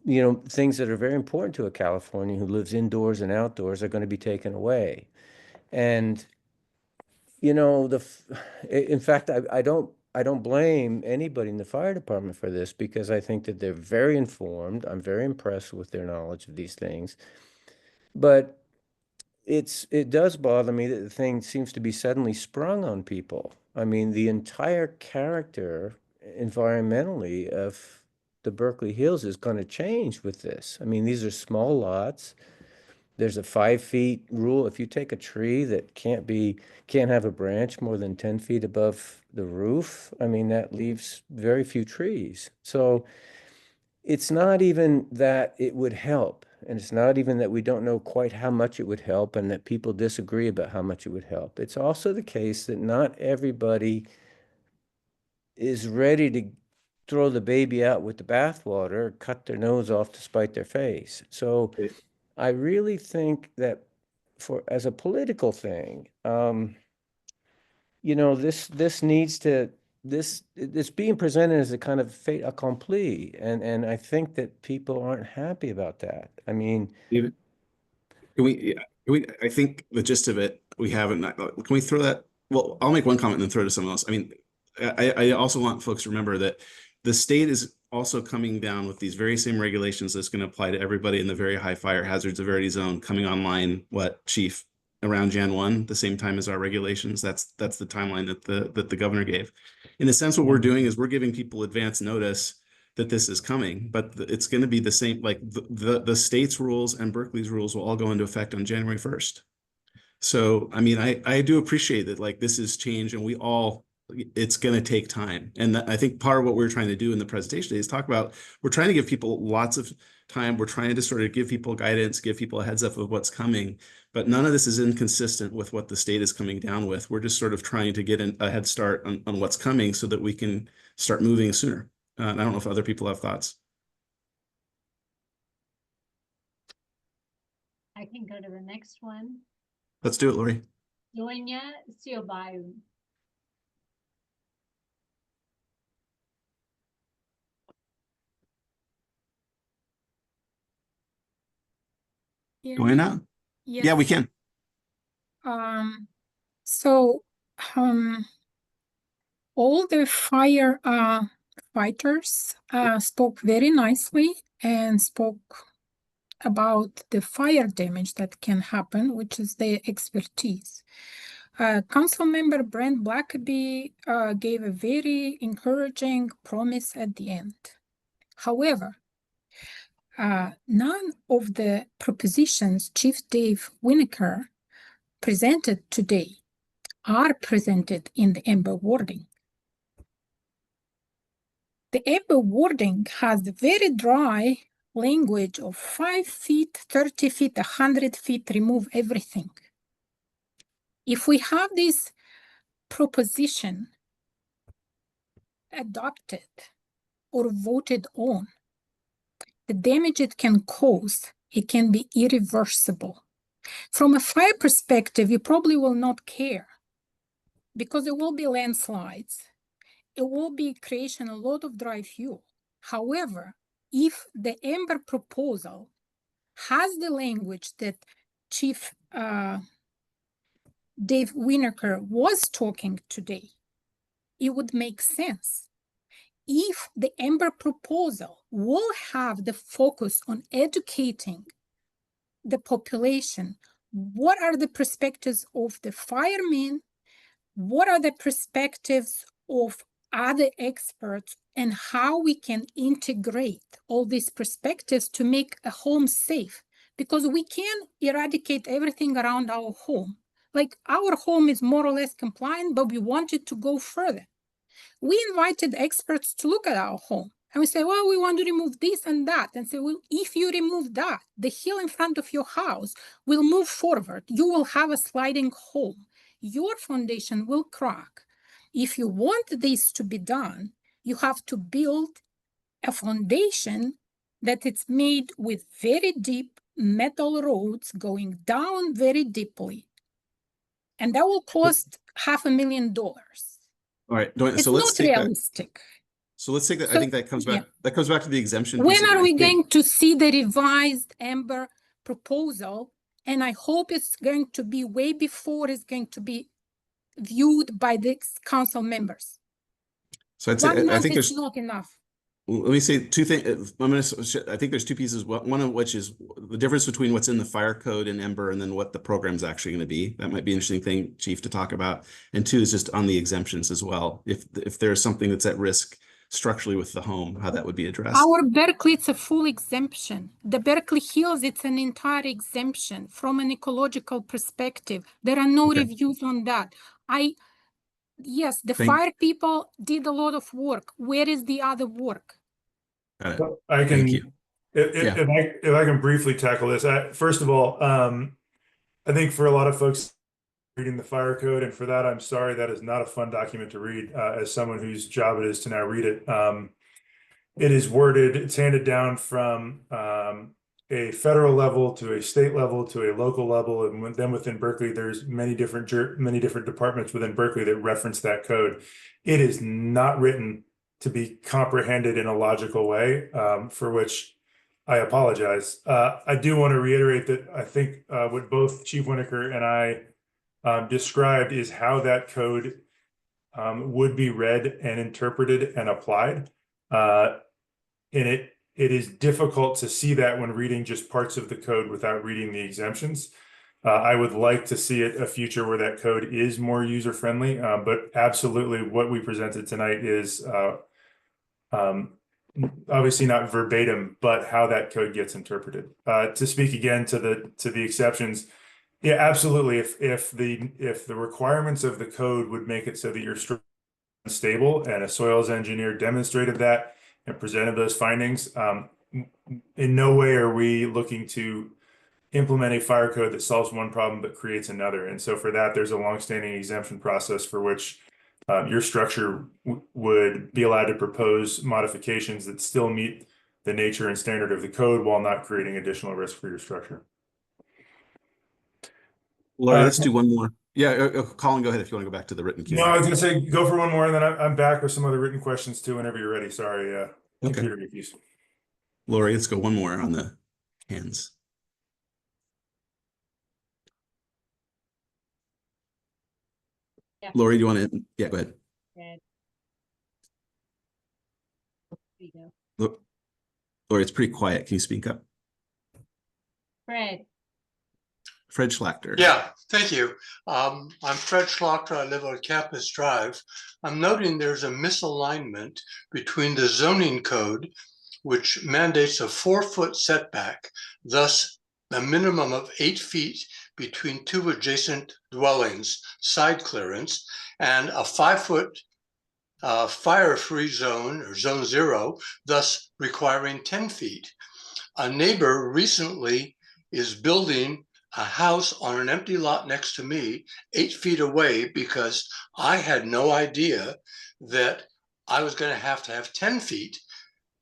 you know, things that are very important to a Californian who lives indoors and outdoors are going to be taken away. And, you know, in fact, I don't blame anybody in the fire department for this, because I think that they're very informed. I'm very impressed with their knowledge of these things. But it does bother me that the thing seems to be suddenly sprung on people. I mean, the entire character environmentally of the Berkeley Hills is going to change with this. I mean, these are small lots. There's a 5 feet rule. If you take a tree that can't have a branch more than 10 feet above the roof, I mean, that leaves very few trees. So it's not even that it would help. And it's not even that we don't know quite how much it would help and that people disagree about how much it would help. It's also the case that not everybody is ready to throw the baby out with the bathwater, cut their nose off to spite their face. So I really think that as a political thing, you know, this needs to, it's being presented as a kind of fait accompli, and I think that people aren't happy about that. I mean, I think the gist of it, we haven't, can we throw that? Well, I'll make one comment and then throw it to someone else. I mean, I also want folks to remember that the state is also coming down with these very same regulations that's going to apply to everybody in the very high fire hazard severity zone coming online, Chief? Around Jan 1, the same time as our regulations. That's the timeline that the governor gave. In a sense, what we're doing is we're giving people advance notice that this is coming, but it's going to be the same, like the state's rules and Berkeley's rules will all go into effect on January 1st. So, I mean, I do appreciate that, like, this is change and it's going to take time. And I think part of what we're trying to do in the presentation today is talk about, we're trying to give people lots of time. We're trying to sort of give people guidance, give people a heads up of what's coming, but none of this is inconsistent with what the state is coming down with. We're just sort of trying to get a head start on what's coming so that we can start moving sooner. I don't know if other people have thoughts. I can go to the next one. Let's do it, Lori. Doña Siobayu. Going out? Yeah, we can. So all the fire fighters spoke very nicely and spoke about the fire damage that can happen, which is their expertise. Councilmember Brent Blackaby gave a very encouraging promise at the end. However, none of the propositions Chief Dave Winnacker presented today are presented in the Ember wording. The Ember wording has the very dry language of 5 feet, 30 feet, 100 feet, remove everything. If we have this proposition adopted or voted on, the damage it can cause, it can be irreversible. From a fire perspective, you probably will not care because there will be landslides. It will be creation a lot of dry fuel. However, if the Ember proposal has the language that Chief Dave Winnacker was talking today, it would make sense. If the Ember proposal will have the focus on educating the population, what are the perspectives of the firemen, what are the perspectives of other experts, and how we can integrate all these perspectives to make a home safe, because we can eradicate everything around our home. Like our home is more or less compliant, but we wanted to go further. We invited experts to look at our home and we say, well, we want to remove this and that. And say, well, if you remove that, the hill in front of your house will move forward. You will have a sliding home. Your foundation will crack. If you want this to be done, you have to build a foundation that it's made with very deep metal roads going down very deeply. And that will cost $500,000. All right. It's So let's not take realistic. So let's take that. I So, think that comes back. yeah. That comes back to the exemption. piece When again. are I we think- going to see the revised Ember proposal? And I hope it's going to be way before it's going to be viewed by the council members. So I'd 1 say I month think is there's. not enough. Let me say two things. I think there's two pieces. One of which is the difference between what's in the fire code and Ember, and then what the program's actually going to be. That might be an interesting thing, Chief, to talk about. And two is just on the exemptions as well. If there's something that's at risk structurally with the home, how that would be addressed. Our Berkeley, it's a full exemption. The Berkeley Hills, it's an entire exemption from an ecological perspective. There are no Okay. reviews on that. Yes, the Thank- fire people did a lot of work. Where is the other work? Got it. So I Thank can, you. if I can briefly tackle this. First of all, I think for a lot of folks reading the fire code, and for that, I'm sorry, that is not a fun document to read as someone whose job it is to now read it. It is worded, it's handed down from a federal level to a state level to a local level, and then within Berkeley, there's many different departments within Berkeley that reference that code. It is not written to be comprehended in a logical way, for which I apologize. I do want to reiterate that I think what both Chief Winnacker and I described is how that code would be read and interpreted and applied. And it is difficult to see that when reading just parts of the code without reading the exemptions. I would like to see it a future where that code is more user-friendly, but absolutely what we presented tonight is obviously not verbatim, but how that code gets interpreted. To speak again to the exceptions, yeah, absolutely. If the requirements of the code would make it so that you're stable, and a soils engineer demonstrated that and presented those findings, in no way are we looking to implement a fire code that solves one problem but creates another. And so for that, there's a longstanding exemption process for which your structure would be allowed to propose modifications that still meet the nature and standard of the code while not creating additional risk for your structure. Lori, let's do one more. Yeah, Colin, go ahead if you want to go back to the written No, Q&A. I was gonna say, go for one more, and then I'm back with some other written questions too, whenever you're ready. Sorry, computer issues. Lori, let's go one more on the hands. Yeah. Lori, do you want to? Yeah, go ahead. Fred. There you go. Lori, it's pretty quiet. Can you speak up? Fred. Fred Schlachter. Yeah, thank you. I'm Fred Schlachter. I live on Campus Drive. I'm noting there's a misalignment between the zoning code, which mandates a 4-foot setback, thus a minimum of 8 feet between two adjacent dwellings, side clearance, and a 5-foot fire-free zone or zone 0, thus requiring 10 feet. A neighbor recently is building a house on an empty lot next to me 8 feet away because I had no idea that I was going to have 10 feet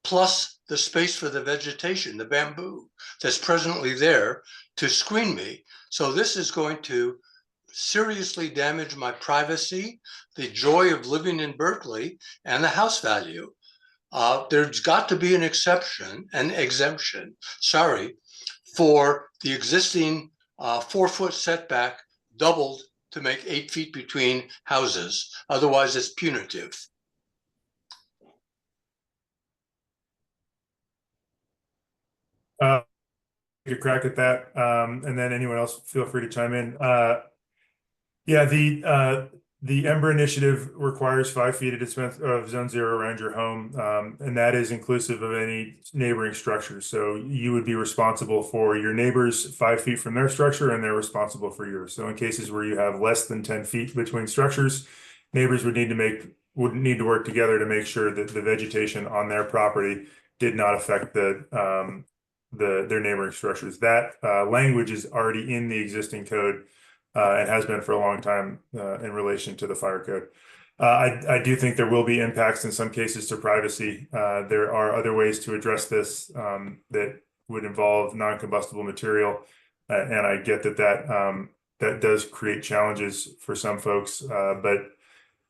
plus the space for the vegetation, the bamboo that's presently there to screen me. So this is going to seriously damage my privacy, the joy of living in Berkeley, and the house value. There's got to be an exemption, for the existing 4-foot setback doubled to make 8 feet between houses. Otherwise, it's punitive. Take a crack at that, and then anyone else feel free to chime in. Yeah, the Ember initiative requires 5 feet of zone 0 around your home, and that is inclusive of any neighboring structures. So you would be responsible for your neighbors 5 feet from their structure, and they're responsible for yours. So in cases where you have less than 10 feet between structures, neighbors would need to work together to make sure that the vegetation on their property did not affect their neighboring structures. That language is already in the existing code. And has been for a long time in relation to the fire code. I do think there will be impacts in some cases to privacy. There are other ways to address this that would involve non-combustible material, and I get that does create challenges for some folks. But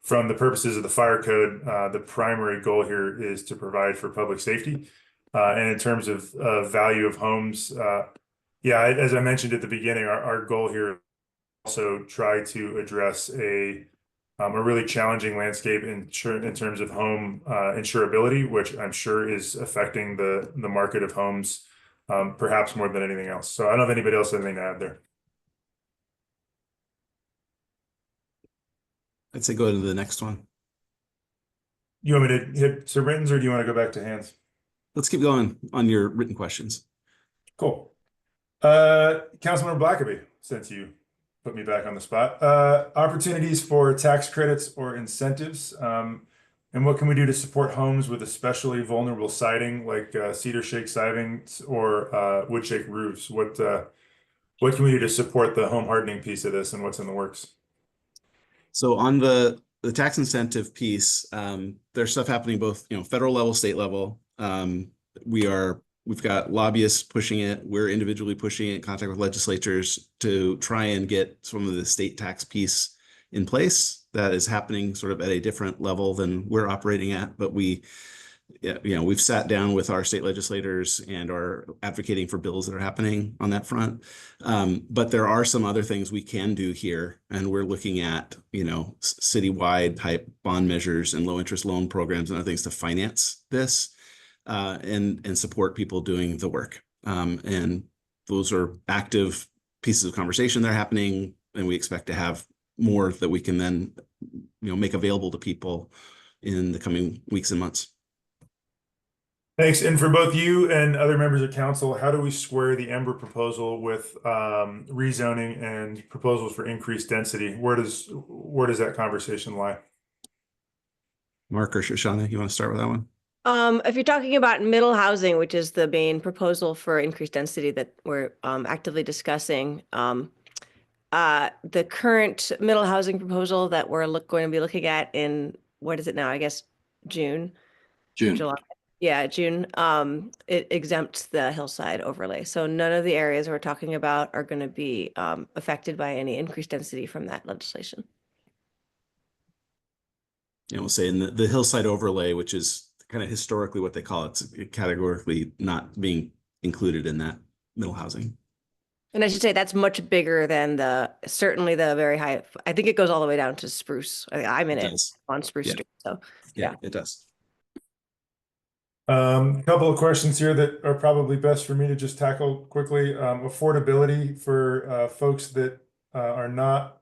from the purposes of the fire code, the primary goal here is to provide for public safety. And in terms of value of homes, yeah, as I mentioned at the beginning, our goal here also try to address a really challenging landscape in terms of home insurability, which I'm sure is affecting the market of homes perhaps more than anything else. So I don't know if anybody else has anything to add there. I'd say go to the next one. You want me to hit some writtens, or do you want to go back to hands? Let's keep going on your written questions. Cool. Councilmember Blackaby, since you put me back on the spot. Opportunities for tax credits or incentives. And what can we do to support homes with especially vulnerable siding, like cedar shake sidings or wood shake roofs? What can we do to support the home hardening piece of this, and what's in the works? So on the tax incentive piece, there's stuff happening both, federal level, state level. We've got lobbyists pushing it. We're individually pushing it in contact with legislatures to try and get some of the state tax piece in place. That is happening sort of at a different level than we're operating at. But we've sat down with our state legislators and are advocating for bills that are happening on that front. But there are some other things we can do here. And we're looking at, citywide type bond measures and low interest loan programs and other things to finance this. And support people doing the work. And those are active pieces of conversation that are happening, and we expect to have more that we can then, make available to people in the coming weeks and months. Thanks. And for both you and other members of council, how do we square the Ember proposal with rezoning and proposals for increased density? Where does that conversation lie? Mark or Shoshana, you want to start with that one? If you're talking about middle housing, which is the main proposal for increased density that we're actively discussing, the current middle housing proposal that we're going to be looking at in, what is it now? I guess June. June. July. Yeah, June, it exempts the hillside overlay. So none of the areas we're talking about are going to be affected by any increased density from that legislation. We'll say in the hillside overlay, which is kind of historically what they call it, it's categorically not being included in that middle housing. And I should say that's much bigger than certainly the very high. I think it goes all the way down to Spruce. I'm in it on Spruce Yeah. Street. So yeah, it does. A couple of questions here that are probably best for me to just tackle quickly. Affordability for folks that are not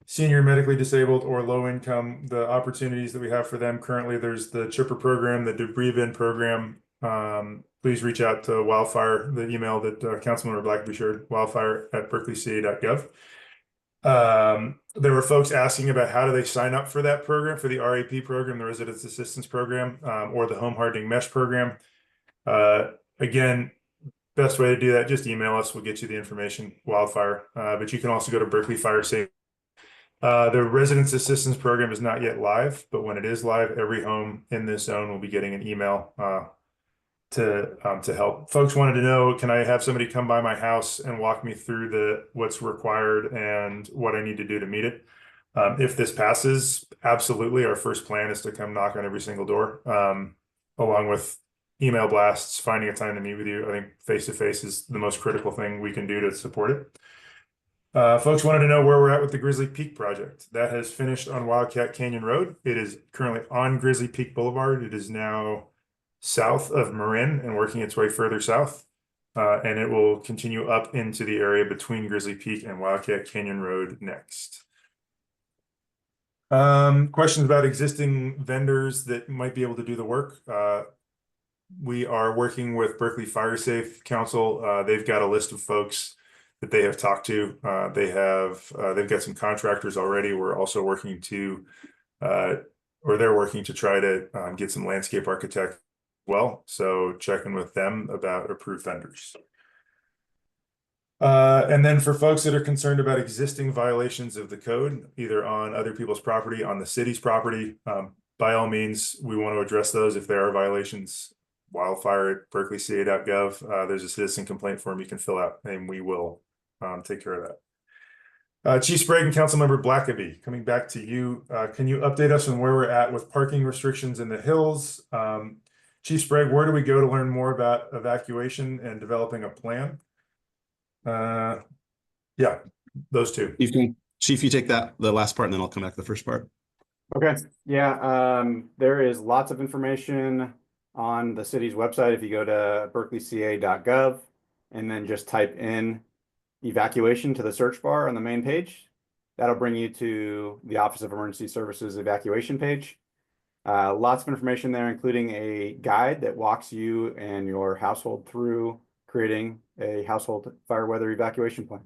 senior, medically disabled, or low income. The opportunities that we have for them currently, there's the chipper program, the debris bin program. Please reach out to Wildfire, the email that Councilmember Blackaby shared, wildfire@berkeleyca.gov. There were folks asking about how do they sign up for that program, for the RAP program, the Residence Assistance Program, or the Home Hardening Mesh Program. Again, best way to do that, just email us. We'll get you the information, Wildfire. But you can also go to Berkeley Fire Safe. The Residence Assistance Program is not yet live, but when it is live, every home in this zone will be getting an email to help. Folks wanted to know, can I have somebody come by my house and walk me through what's required and what I need to do to meet it? If this passes, absolutely. Our first plan is to come knock on every single door, along with email blasts, finding a time to meet with you. I think face-to-face is the most critical thing we can do to support it. Folks wanted to know where we're at with the Grizzly Peak project. That has finished on Wildcat Canyon Road. It is currently on Grizzly Peak Boulevard. It is now south of Marin and working its way further south. And it will continue up into the area between Grizzly Peak and Wildcat Canyon Road next. Questions about existing vendors that might be able to do the work. We are working with Berkeley Fire Safe Council. They've got a list of folks that they have talked to. They've got some contractors already. We're also working to, or they're working to try to get some landscape architects as well. So checking with them about approved vendors. And then for folks that are concerned about existing violations of the code, either on other people's property, on the city's property, by all means, we want to address those if there are violations. Wildfire@berkeleyca.gov. There's a citizen complaint form you can fill out, and we will take care of that. Chief Sprague and Councilmember Blackaby, coming back to you. Can you update us on where we're at with parking restrictions in the hills? Chief Sprague, where do we go to learn more about evacuation and developing a plan? Yeah, those two. Chief, you take the last part, and then I'll come back to the first part. Okay. Yeah. There is lots of information on the city's website. If you go to berkeleyca.gov and then just type in evacuation to the search bar on the main page, that'll bring you to the Office of Emergency Services evacuation page. Lots of information there, including a guide that walks you and your household through creating a household fire weather evacuation plan.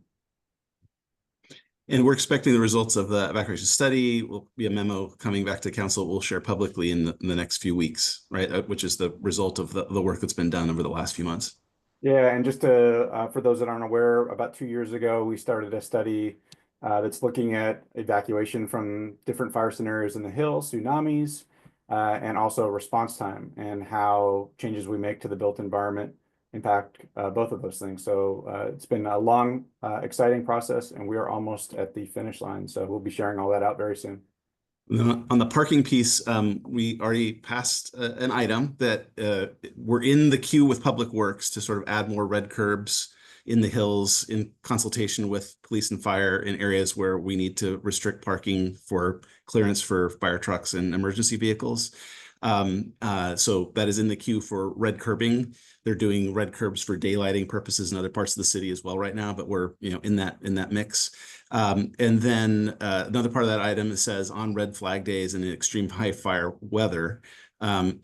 And we're expecting the results of the evacuation study. Will be a memo coming back to council. We'll share publicly in the next few weeks, right? Which is the result of the work that's been done over the last few months. Yeah, and just to, for those that aren't aware, about 2 years ago, we started a study that's looking at evacuation from different fire scenarios in the hills, tsunamis, and also response time and how changes we make to the built environment impact both of those things. So it's been a long, exciting process, and we are almost at the finish line. So we'll be sharing all that out very soon. On the parking piece, we already passed an item that we're in the queue with Public Works to sort of add more red curbs in the hills in consultation with police and fire in areas where we need to restrict parking for clearance for fire trucks and emergency vehicles. So that is in the queue for red curbing. They're doing red curbs for daylighting purposes in other parts of the city as well right now, but we're in that mix. And then another part of that item says on red flag days and in extreme high fire weather,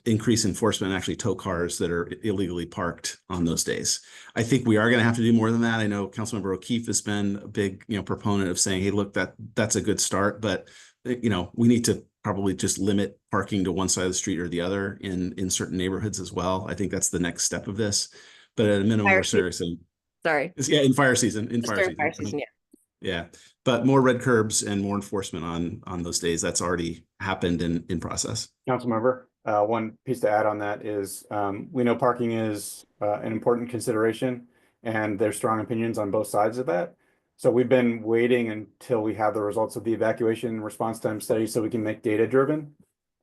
increase enforcement and actually tow cars that are illegally parked on those days. I think we are going to have to do more than that. I know Councilmember O'Keefe has been a big proponent of saying, hey, look, that's a good start, but we need to probably just limit parking to one side of the street or the other in certain neighborhoods as well. I think that's the next step of this. But at a minimum, we're seriously. Sorry. Yeah, in fire season. Fire season, yeah. Yeah, but more red curbs and more enforcement on those days. That's already happened in process. Councilmember, one piece to add on that is we know parking is an important consideration, and there's strong opinions on both sides of that. So we've been waiting until we have the results of the evacuation response time study so we can make data-driven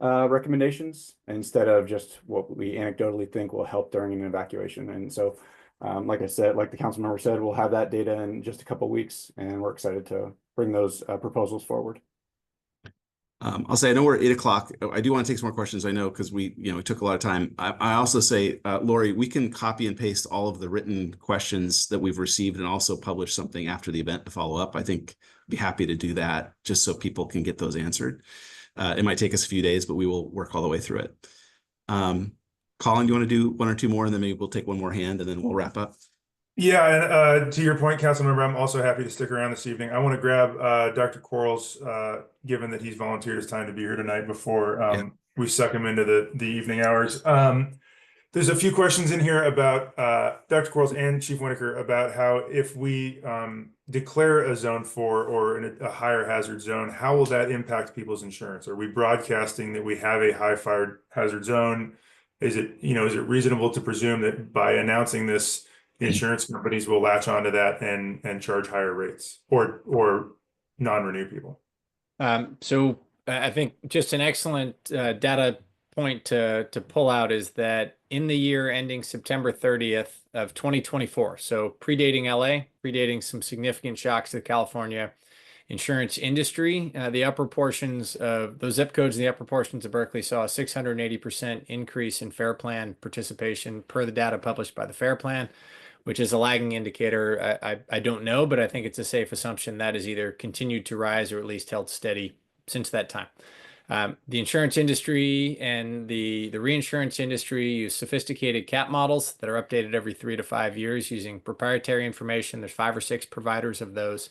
recommendations instead of just what we anecdotally think will help during an evacuation. And so, like I said, like the council member said, we'll have that data in just a couple of weeks, and we're excited to bring those proposals forward. I'll say, I know we're at 8 o'clock. I do want to take some more questions. I know because we took a lot of time. I also say, Lori, we can copy and paste all of the written questions that we've received and also publish something after the event to follow up. I think I'd be happy to do that just so people can get those answered. It might take us a few days, but we will work all the way through it. Colin, do you want to do one or two more, and then maybe we'll take one more hand and then we'll wrap up? Yeah, and to your point, Councilmember, I'm also happy to stick around this evening. I want to grab Dr. Quarles, given that he's volunteered his time to be here tonight before we suck him into the evening hours. There's a few questions in here about Dr. Quarles and Chief Winnacker about how if we declare a zone 4 or a higher hazard zone, how will that impact people's insurance? Are we broadcasting that we have a high fire hazard zone? Is it reasonable to presume that by announcing this, insurance companies will latch onto that and charge higher rates or non-renew people? So I think just an excellent data point to pull out is that in the year ending September 30th of 2024, so predating LA, predating some significant shocks to the California insurance industry, the upper portions of those zip codes in the upper portions of Berkeley saw a 680% increase in FAIR Plan participation per the data published by the FAIR Plan, which is a lagging indicator. I don't know, but I think it's a safe assumption that has either continued to rise or at least held steady since that time. The insurance industry and the reinsurance industry use sophisticated cap models that are updated every 3 to 5 years using proprietary information. There's 5 or 6 providers of those.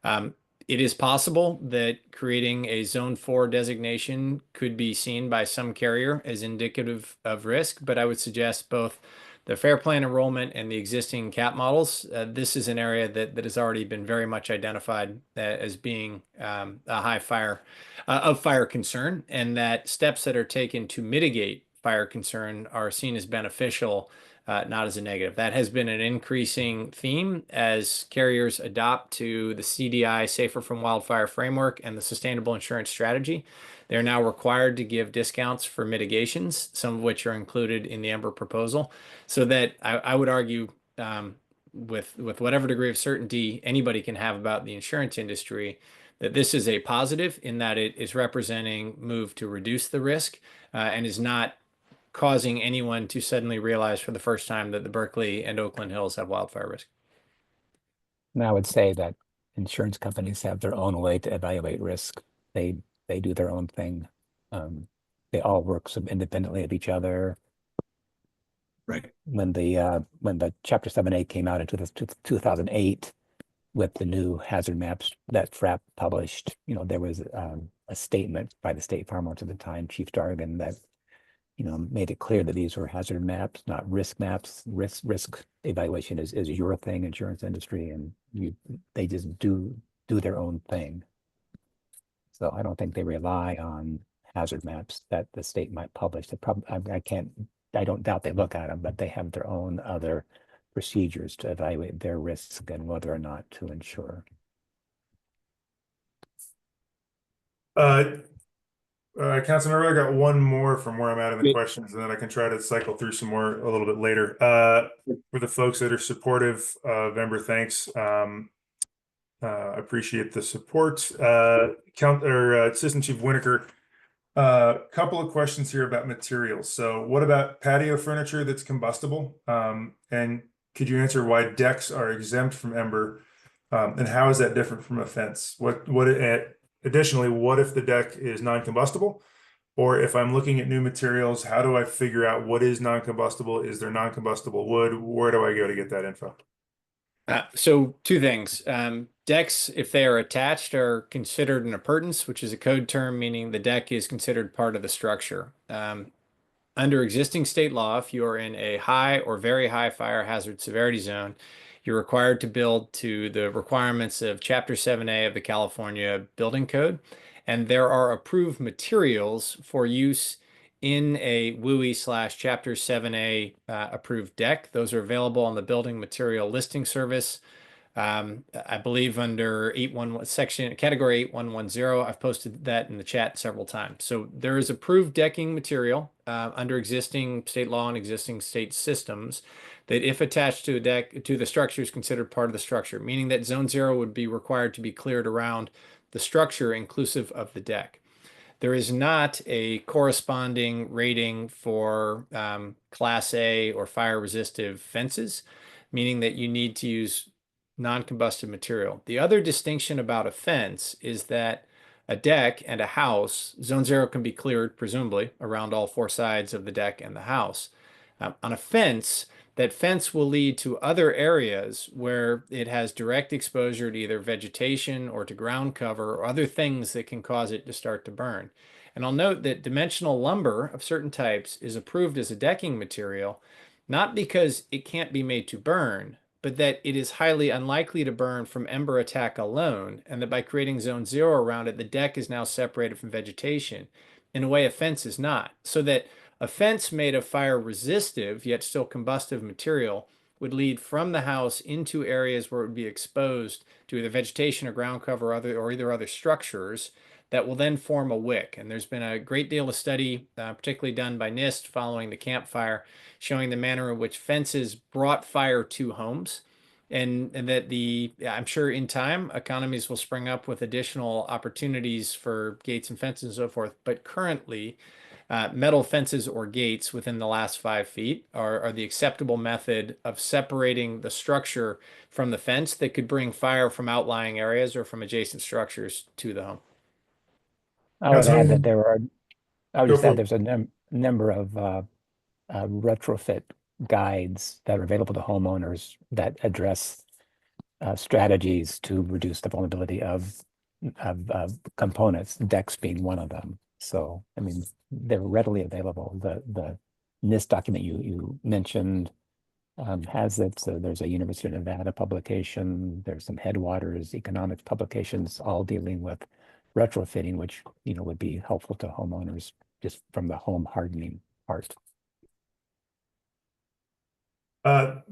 It is possible that creating a Zone 4 designation could be seen by some carrier as indicative of risk, but I would suggest both the FAIR Plan enrollment and the existing cap models, this is an area that has already been very much identified as being a high fire concern, and that steps that are taken to mitigate fire concern are seen as beneficial, not as a negative. That has been an increasing theme as carriers adopt to the CDI Safer from Wildfire framework and the Sustainable Insurance Strategy. They're now required to give discounts for mitigations, some of which are included in the Ember proposal, so that I would argue with whatever degree of certainty anybody can have about the insurance industry, that this is a positive in that it is representing move to reduce the risk and is not causing anyone to suddenly realize for the first time that the Berkeley and Oakland Hills have wildfire risk. And I would say that insurance companies have their own way to evaluate risk. They do their own thing. They all work independently of each other. Right. When the Chapter 7A came out in 2008 with the new hazard maps that FRAP published, there was a statement by the state farm at the time, Chief Dargan, that made it clear that these were hazard maps, not risk maps. Risk evaluation is your thing, insurance industry, and they just do their own thing. So I don't think they rely on hazard maps that the state might publish. I don't doubt they look at them, but they have their own other procedures to evaluate their risk and whether or not to insure. Councilmember, I got one more from where I'm at in the questions, and then I can try to cycle through some more a little bit later. For the folks that are supportive of Ember, thanks. Appreciate the support. Assistant Chief Winnacker, couple of questions here about materials. So what about patio furniture that's combustible? And could you answer why decks are exempt from Ember? And how is that different from a fence? Additionally, what if the deck is non-combustible? Or if I'm looking at new materials, how do I figure out what is non-combustible? Is there non-combustible wood? Where do I go to get that info? So 2 things. Decks, if they are attached, are considered an appurtenance, which is a code term meaning the deck is considered part of the structure. Under existing state law, if you are in a high or very high fire hazard severity zone, you're required to build to the requirements of Chapter 7A of the California Building Code. And there are approved materials for use in a WUI/Chapter 7A approved deck. Those are available on the Building Material Listing Service. I believe under 811 section category 8110. I've posted that in the chat several times. So there is approved decking material under existing state law and existing state systems that, if attached to a deck to the structure, is considered part of the structure, meaning that zone 0 would be required to be cleared around the structure inclusive of the deck. There is not a corresponding rating for Class A or fire resistive fences, meaning that you need to use non-combustive material. The other distinction about a fence is that a deck and a house, zone 0 can be cleared, presumably, around all four sides of the deck and the house. On a fence, that fence will lead to other areas where it has direct exposure to either vegetation or to ground cover or other things that can cause it to start to burn. And I'll note that dimensional lumber of certain types is approved as a decking material, not because it can't be made to burn, but that it is highly unlikely to burn from ember attack alone, and that by creating zone 0 around it, the deck is now separated from vegetation in a way a fence is not. So that a fence made of fire resistive yet still combustive material would lead from the house into areas where it would be exposed to either vegetation or ground cover or either other structures that will then form a wick. And there's been a great deal of study, particularly done by NIST following the Camp Fire, showing the manner in which fences brought fire to homes. And that I'm sure in time, economies will spring up with additional opportunities for gates and fences and so forth. But currently, metal fences or gates within the last 5 feet are the acceptable method of separating the structure from the fence that could bring fire from outlying areas or from adjacent structures to the home. I would add that Go there's a number of retrofit guides that are available to homeowners that address strategies to reduce the vulnerability of components, decks being one of them. So, I mean, they're readily available. The NIST document you mentioned has it. So there's a University of Nevada publication. There's some Headwaters economics publications, all dealing with retrofitting, which would be helpful to homeowners just from the home hardening part.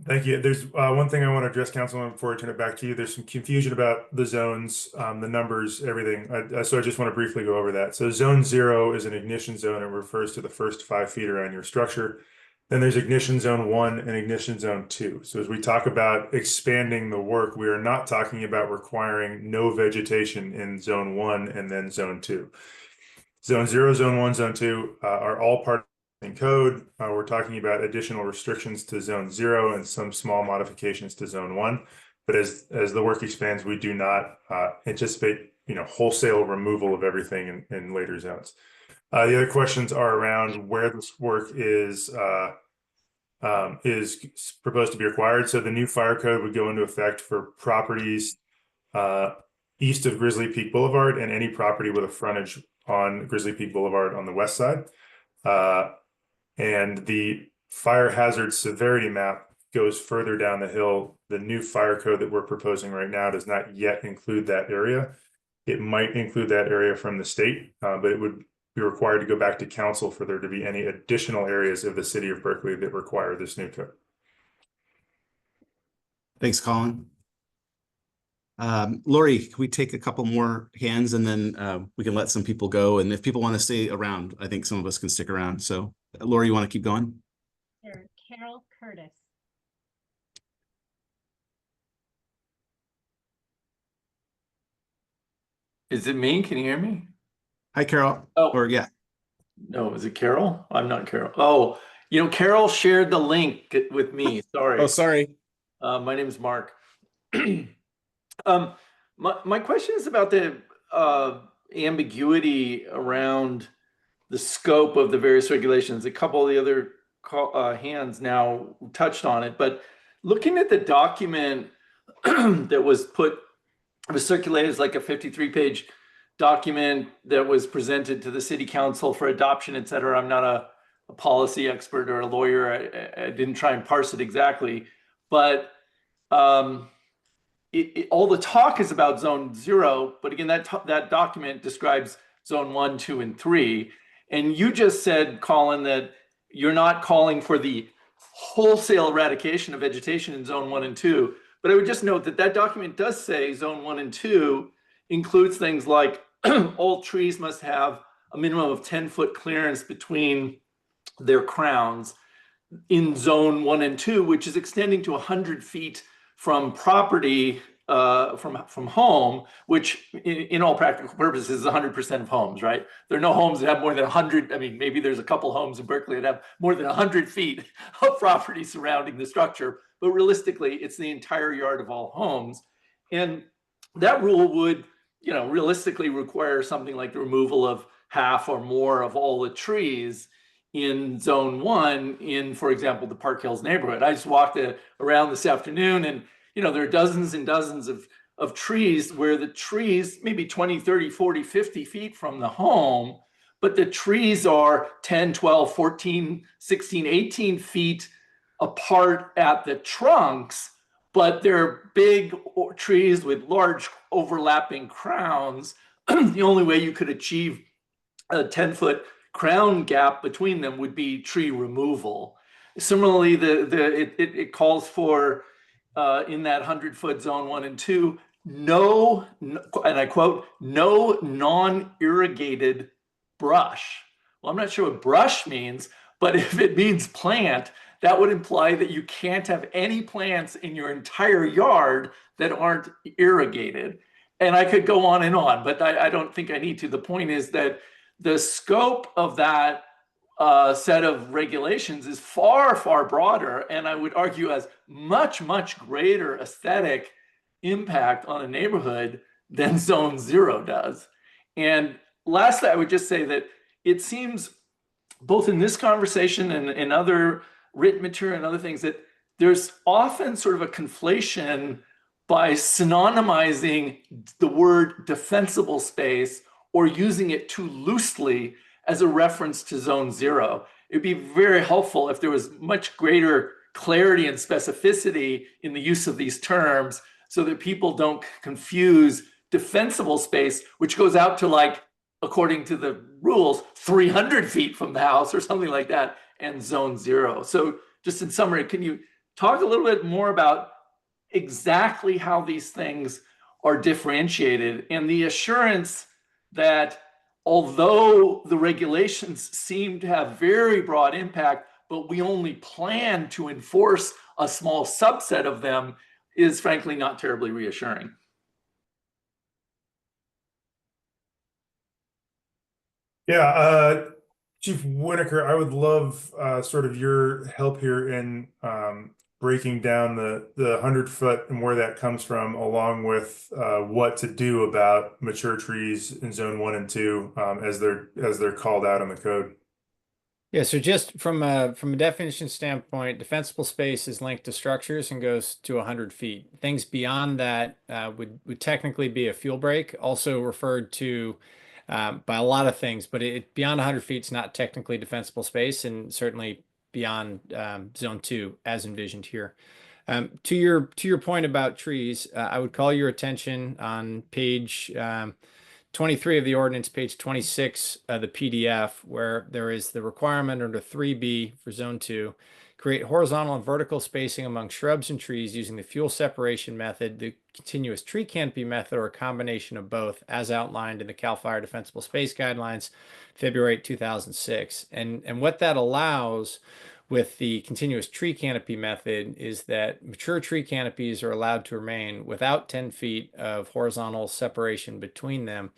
Thank you. There's one thing I want to address, Councilman, before I turn it back to you. There's some confusion about the zones, the numbers, everything. So I just want to briefly go over that. So zone 0 is an ignition zone and refers to the first 5 feet around your structure. Then there's ignition zone 1 and ignition zone 2. So as we talk about expanding the work, we are not talking about requiring no vegetation in zone 1 and then zone 2. Zone 0, zone 1, zone 2 are all part of in code. We're talking about additional restrictions to zone 0 and some small modifications to zone 1. But as the work expands, we do not anticipate wholesale removal of everything in later zones. The other questions are around where this work is proposed to be required. So the new fire code would go into effect for properties east of Grizzly Peak Boulevard and any property with a frontage on Grizzly Peak Boulevard on the west side. And the fire hazard severity map goes further down the hill. The new fire code that we're proposing right now does not yet include that area. It might include that area from the state, but it would be required to go back to council for there to be any additional areas of the city of Berkeley that require this new code. Thanks, Colin. Lori, can we take a couple more hands and then we can let some people go? And if people want to stay around, I think some of us can stick around. So Lori, you want to keep going? Sure. Carol Curtis. Is it me? Can you hear me? Hi, Carol. Oh, or yeah. No, is it Carol? I'm not Carol. Oh, Carol shared the link with me. Sorry. Oh, sorry. My name is Mark. My question is about the ambiguity around the scope of the various regulations. A couple of the other hands now touched on it, but looking at the document that was circulated as like a 53-page document that was presented to the city council for adoption, et cetera. I'm not a policy expert or a lawyer. I didn't try and parse it exactly, but all the talk is about zone 0, but again, that document describes zone 1, 2, and 3. And you just said, Colin, that you're not calling for the wholesale eradication of vegetation in zone 1 and 2. But I would just note that that document does say zone 1 and 2 includes things like all trees must have a minimum of 10-foot clearance between their crowns in zone 1 and 2, which is extending to 100 feet from property, from home, which in all practical purposes is 100% of homes, right? There are no homes that have more than 100. I mean, maybe there's a couple homes in Berkeley that have more than 100 feet of property surrounding the structure, but realistically, it's the entire yard of all homes. And that rule would, realistically require something like the removal of half or more of all the trees in zone 1 in, for example, the Park Hills neighborhood. I just walked around this afternoon, and there are dozens and dozens of trees where the trees maybe 20, 30, 40, 50 feet from the home, but the trees are 10, 12, 14, 16, 18 feet apart at the trunks, but they're big trees with large overlapping crowns. The only way you could achieve a 10-foot crown gap between them would be tree removal. Similarly, it calls for in that 100-foot zone 1 and 2, no, and I quote, no non-irrigated brush. Well, I'm not sure what brush means, but if it means plant, that would imply that you can't have any plants in your entire yard that aren't irrigated. And I could go on, but I don't think I need to. The point is that the scope of that set of regulations is far, far broader, and I would argue has much, much greater aesthetic impact on a neighborhood than zone 0 does. And lastly, I would just say that it seems both in this conversation and in other written material and other things that there's often sort of a conflation by synonymizing the word defensible space or using it too loosely as a reference to zone 0. It'd be very helpful if there was much greater clarity and specificity in the use of these terms so that people don't confuse defensible space, which goes out to, like, according to the rules, 300 feet from the house or something like that, and zone 0. So just in summary, can you talk a little bit more about exactly how these things are differentiated and the assurance that although the regulations seem to have very broad impact, but we only plan to enforce a small subset of them is frankly not terribly reassuring. Yeah, Chief Winnacker, I would love sort of your help here in breaking down the 100-foot and where that comes from, along with what to do about mature trees in zone 1 and 2 as they're called out in the code. Yeah, so just from a definition standpoint, defensible space is linked to structures and goes to 100 feet. Things beyond that would technically be a fuel break, also referred to by a lot of things, but beyond 100 feet is not technically defensible space, and certainly beyond zone 2 as envisioned here. To your point about trees, I would call your attention on page 23 of the ordinance, page 26 of the PDF, where there is the requirement under 3B for zone 2, create horizontal and vertical spacing among shrubs and trees using the fuel separation method, the continuous tree canopy method, or a combination of both, as outlined in the CAL FIRE Defensible Space Guidelines, February 2006. And what that allows with the continuous tree canopy method is that mature tree canopies are allowed to remain without 10 feet of horizontal separation between them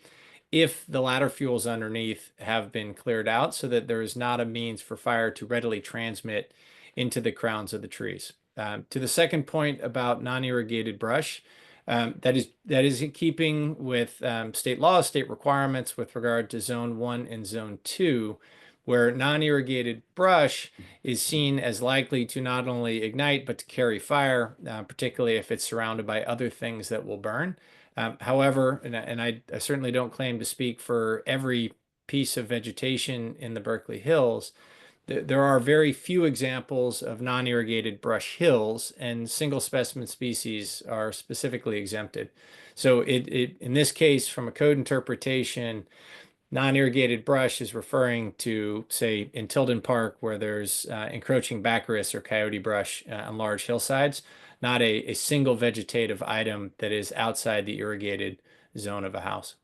if the ladder fuels underneath have been cleared out, so that there is not a means for fire to readily transmit into the crowns of the trees. To the second point about non-irrigated brush, that is in keeping with state laws, state requirements with regard to zone 1 and zone 2, where non-irrigated brush is seen as likely to not only ignite, but to carry fire, particularly if it's surrounded by other things that will burn. However, and I certainly don't claim to speak for every piece of vegetation in the Berkeley Hills, there are very few examples of non-irrigated brush hills, and single specimen species are specifically exempted. So in this case, from a code interpretation, Non-irrigated brush is referring to, say, in Tilden Park, where there's encroaching baccaris or coyote brush on large hillsides, not a single vegetative item that is outside the irrigated zone of a house.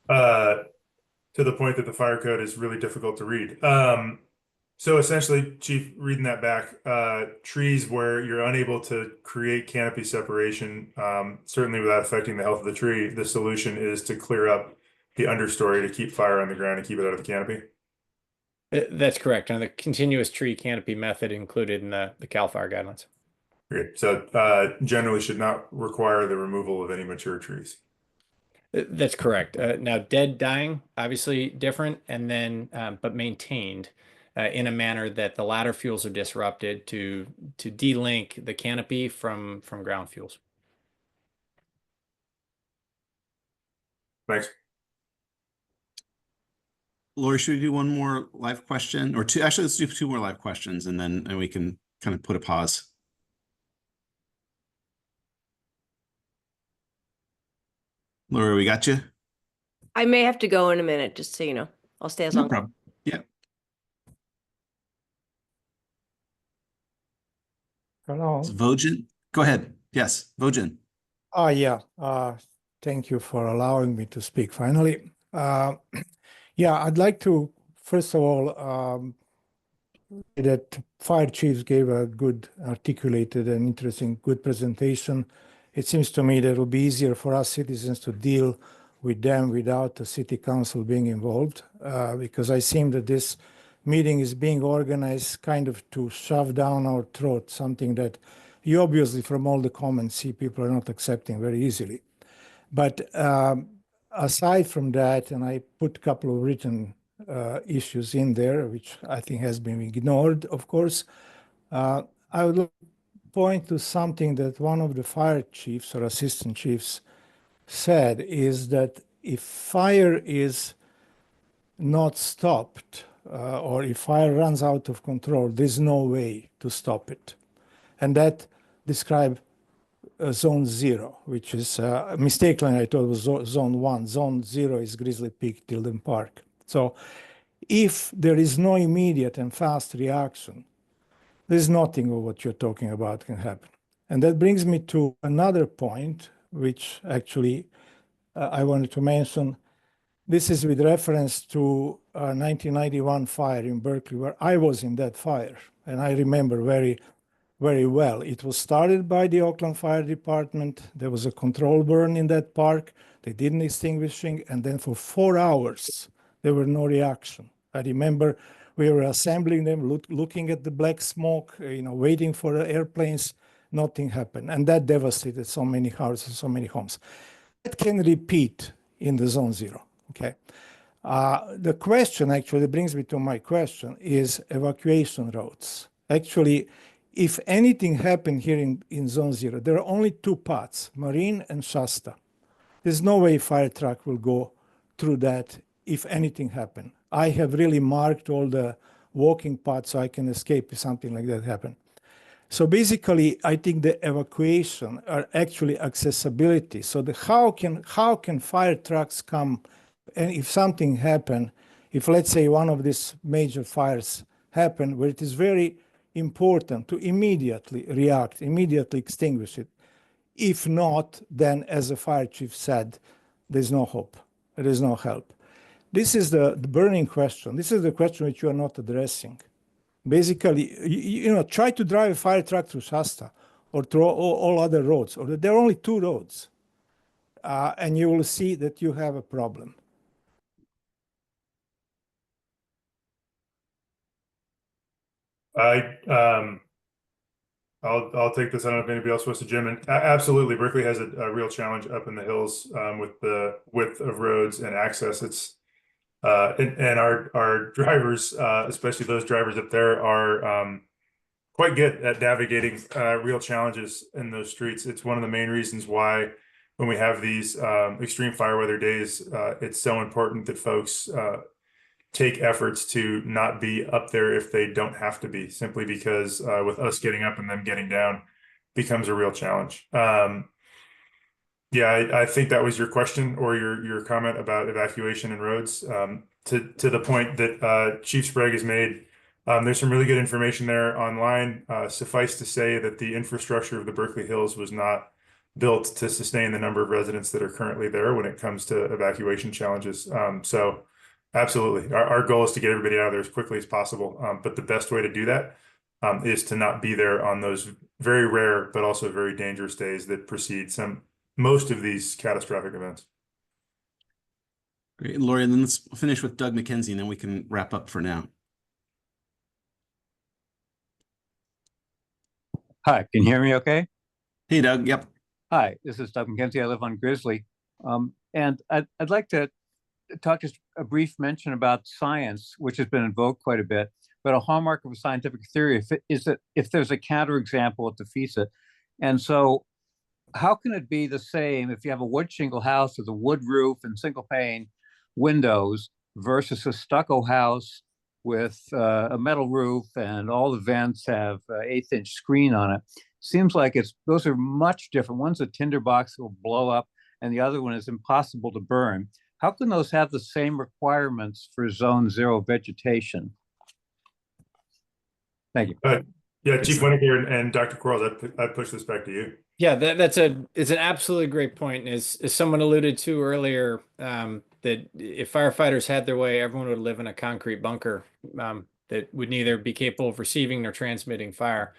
To the point that the fire code is really difficult to read. So essentially, Chief, reading that back, trees where you're unable to create canopy separation, certainly without affecting the health of the tree, the solution is to clear up the understory to keep fire on the ground and keep it out of the canopy. That's correct. And the continuous tree canopy method included in the CAL FIRE guidelines. Great. So generally should not require the removal of any mature trees. That's correct. Now, dead dying, obviously different, and then but maintained in a manner that the ladder fuels are disrupted to de-link the canopy from ground fuels. Thanks. Lori, should we do one more live question or two? Actually, let's do two more live questions and then we can kind of put a pause. Lori, we got you? I may have to go in a minute, just so you know. I'll stay as No long. problem. Yeah. Hello. It's Vojin. Go ahead. Yes, Vojin. Yeah. Thank you for allowing me to speak finally. Yeah, I'd like to, first of all, that fire chiefs gave a good, articulated and interesting, good presentation. It seems to me that it will be easier for us citizens to deal with them without the city council being involved, because I seem that this meeting is being organized kind of to shove down our throat, something that you obviously from all the comments see people are not accepting very easily. But aside from that, and I put a couple of written issues in there, which I think has been ignored, of course, I would point to something that one of the fire chiefs or assistant chiefs said, is that if fire is not stopped or if fire runs out of control, there's no way to stop it. And that described zone 0, which is mistakenly I thought it was zone 1. Zone 0 is Grizzly Peak, Tilden Park. So if there is no immediate and fast reaction, there's nothing of what you're talking about can happen. And that brings me to another point, which actually I wanted to mention. This is with reference to 1991 fire in Berkeley, where I was in that fire. And I remember very, very well. It was started by the Oakland Fire Department. There was a control burn in that park. They didn't extinguishing. And then for 4 hours, there were no reaction. I remember we were assembling them, looking at the black smoke, waiting for the airplanes. Nothing happened. And that devastated so many houses, so many homes. That can repeat in the zone 0. Okay. The question actually brings me to my question is evacuation routes. Actually, if anything happened here in zone 0, there are only 2 paths, Marine and Shasta. There's no way fire truck will go through that if anything happened. I have really marked all the walking paths so I can escape if something like that happened. So basically, I think the evacuation are actually accessibility. So how can fire trucks come, and if something happened, if let's say one of these major fires happen, where it is very important to immediately react, immediately extinguish it. If not, then as the fire chief said, there's no hope, there is no help. This is the burning question. This is the question which you are not addressing. Basically, try to drive a fire truck through Shasta or through all other roads, or there are only 2 roads, and you will see that you have a problem. I'll take this. I don't know if anybody else wants to jump in. Absolutely, Berkeley has a real challenge up in the hills with the width of roads and access. It's and our drivers, especially those drivers up there, are quite good at navigating real challenges in those streets. It's one of the main reasons why when we have these extreme fire weather days, it's so important that folks take efforts to not be up there if they don't have to be, simply because with us getting up and them getting down becomes a real challenge. Yeah, I think that was your question or your comment about evacuation and roads. To the point that Chief Sprague has made, there's some really good information there online. Suffice to say that the infrastructure of the Berkeley Hills was not built to sustain the number of residents that are currently there when it comes to evacuation challenges. So absolutely, our goal is to get everybody out of there as quickly as possible. But the best way to do that is to not be there on those very rare but also very dangerous days that precede most of these catastrophic events. Great, Lori, and then let's finish with Doug McKenzie, and then we can wrap up for now. Hi, can you hear me okay? Hey, Doug. Yep. Hi, this is Doug McKenzie. I live on Grizzly. And I'd like to talk just a brief mention about science, which has been invoked quite a bit, but a hallmark of a scientific theory is that if there's a counterexample, it defeats it. And so how can it be the same if you have a wood shingle house with a wood roof and single pane windows versus a stucco house with a metal roof and all the vents have an 1/8-inch screen on it? Seems like those are much different. One's a tinderbox that will blow up and the other one is impossible to burn. How can those have the same requirements for zone 0 vegetation? Thank you. Yeah, Chief Winnacker and Dr. Quarles, I'd push this back to you. Yeah, it's an absolutely great point. As someone alluded to earlier, that if firefighters had their way, everyone would live in a concrete bunker that would neither be capable of receiving nor transmitting fire.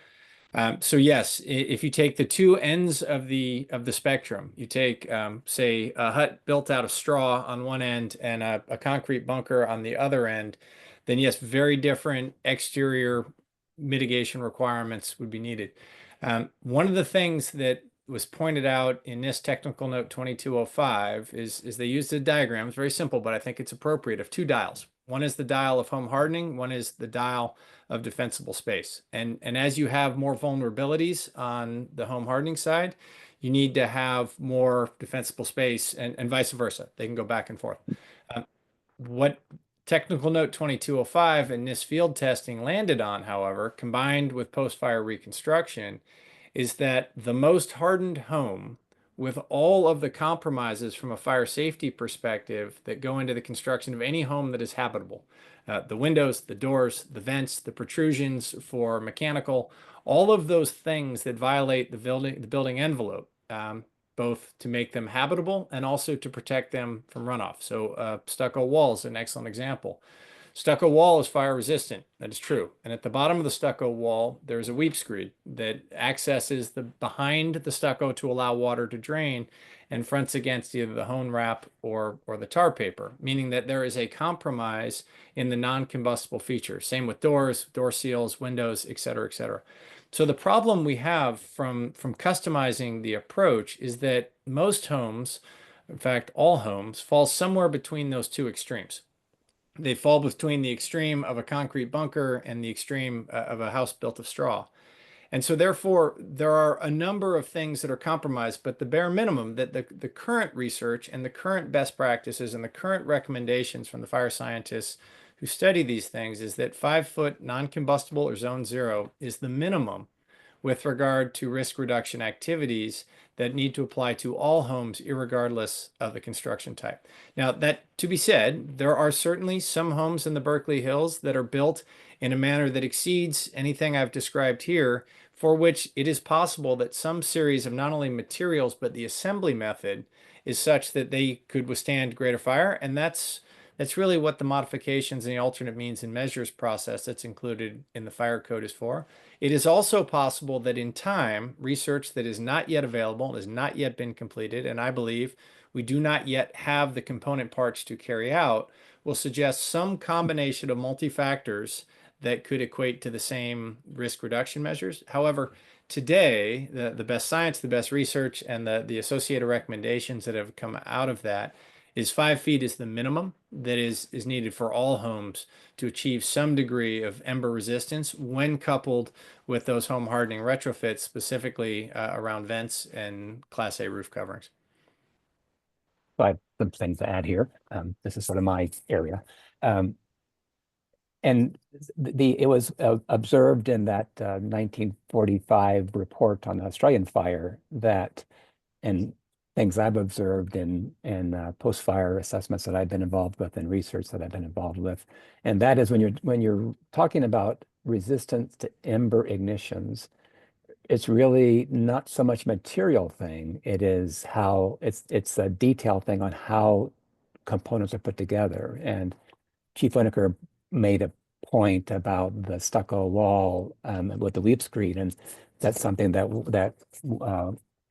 So yes, if you take the two ends of the spectrum, you take say a hut built out of straw on one end and a concrete bunker on the other end, then yes, very different exterior mitigation requirements would be needed. One of the things that was pointed out in this technical note 2205 is they used a diagram. It's very simple, but I think it's appropriate, of two dials. One is the dial of home hardening, one is the dial of defensible space. And as you have more vulnerabilities on the home hardening side, you need to have more defensible space and vice versa. They can go back and forth. What technical note 2205 and this field testing landed on, however, combined with post-fire reconstruction, is that the most hardened home, with all of the compromises from a fire safety perspective that go into the construction of any home that is habitable, the windows, the doors, the vents, the protrusions for mechanical, all of those things that violate the building envelope, both to make them habitable and also to protect them from runoff. So stucco wall is an excellent example. Stucco wall is fire resistant. That is true. And at the bottom of the stucco wall, there's a weep screed that accesses behind the stucco to allow water to drain and fronts against either the hone wrap or the tar paper, meaning that there is a compromise in the non-combustible feature. Same with doors, door seals, windows, et cetera, et cetera. So the problem we have from customizing the approach is that most homes, in fact, all homes, fall somewhere between those two extremes. They fall between the extreme of a concrete bunker and the extreme of a house built of straw. And so therefore, there are a number of things that are compromised, but the bare minimum that the current research and the current best practices and the current recommendations from the fire scientists who study these things is that 5-foot non-combustible or zone 0 is the minimum with regard to risk reduction activities that need to apply to all homes, irregardless of the construction type. Now, that to be said, there are certainly some homes in the Berkeley Hills that are built in a manner that exceeds anything I've described here, for which it is possible that some series of not only materials, but the assembly method is such that they could withstand greater fire. And that's really what the modifications and the alternate means and measures process that's included in the fire code is for. It is also possible that in time, research that is not yet available, has not yet been completed, and I believe we do not yet have the component parts to carry out, will suggest some combination of multi-factors that could equate to the same risk reduction measures. However, today, the best science, the best research, and the associated recommendations that have come out of that is 5 feet is the minimum that is needed for all homes to achieve some degree of ember resistance when coupled with those home hardening retrofits, specifically around vents and Class A roof coverings. So I have some things to add here. This is sort of my area. And it was observed in that 1945 report on the Australian fire that things I've observed in post-fire assessments that I've been involved with and research that I've been involved with. And that is when you're talking about resistance to ember ignitions, it's really not so much material thing. It is how it's a detail thing on how components are put together. And Chief Winnacker made a point about the stucco wall with the weep screen, and that's something that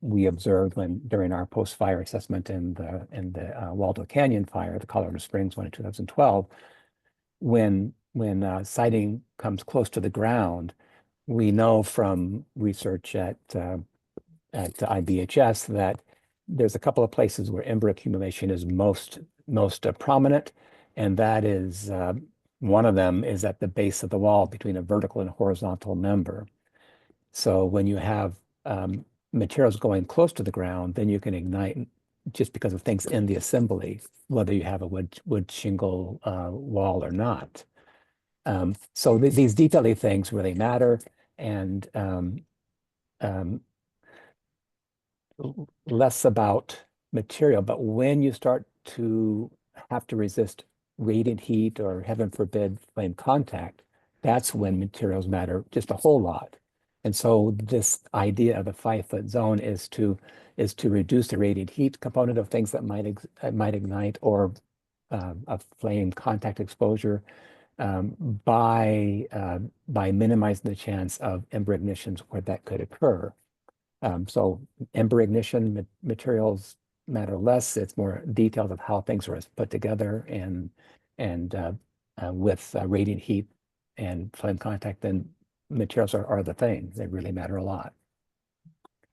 we observed during our post-fire assessment in the Waldo Canyon fire, the Colorado Springs one in 2012. When siding comes close to the ground, we know from research at IBHS that there's a couple of places where ember accumulation is most prominent, and that is one of them is at the base of the wall between a vertical and horizontal member. So when you have materials going close to the ground, then you can ignite just because of things in the assembly, whether you have a wood shingle wall or not. So these detail-y things really matter, and less about material. But when you start to have to resist radiant heat or, heaven forbid, flame contact, that's when materials matter just a whole lot. And so this idea of a 5-foot zone is to reduce the radiant heat component of things that might ignite, or a flame contact exposure, by minimizing the chance of ember ignitions where that could occur. So ember ignition materials matter less. It's more details of how things are put together, and with radiant heat and flame contact, then materials are the thing. They really matter a lot.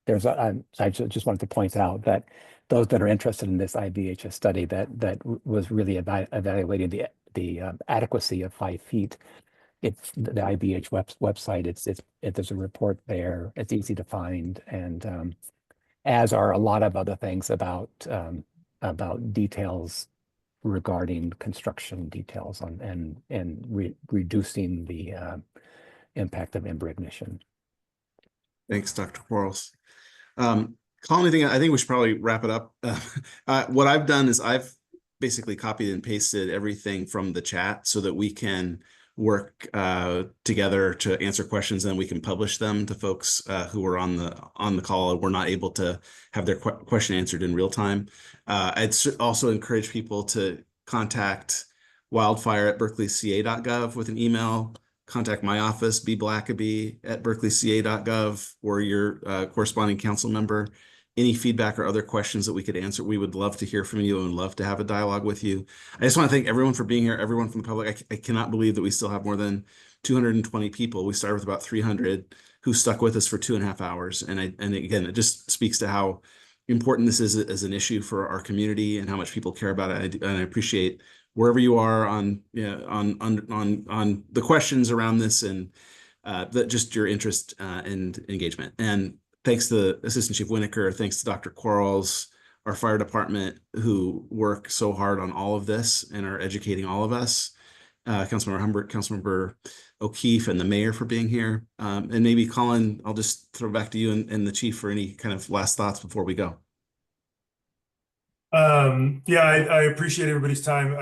I just wanted to point out that those that are interested in this IBHS study that was really evaluating the adequacy of 5 feet, it's the IBH website. There's a report there. It's easy to find, and as are a lot of other things about details regarding construction details and reducing the impact of ember ignition. Thanks, Dr. Quarles. Colin, I think we should probably wrap it up. What I've done is I've basically copied and pasted everything from the chat so that we can work together to answer questions, and we can publish them to folks who are on the call and were not able to have their question answered in real time. I'd also encourage people to contact Wildfire at berkeleyca.gov with an email. Contact my office, bblackaby@berkeleyca.gov, or your corresponding council member. Any feedback or other questions that we could answer, we would love to hear from you and love to have a dialogue with you. I just want to thank everyone for being here, everyone from the public. I cannot believe that we still have more than 220 people. We started with about 300 who stuck with us for 2.5 hours. And again, it just speaks to how important this is as an issue for our community and how much people care about it. And I appreciate wherever you are on the questions around this, and just your interest and engagement. And thanks to Assistant Chief Winnacker, thanks to Dr. Quarles, our fire department, who work so hard on all of this and are educating all of us. Councilmember Humbert, Councilmember O'Keefe, and the mayor for being here. And maybe Colin, I'll just throw back to you and the chief for any kind of last thoughts before we go. Yeah, I appreciate everybody's time.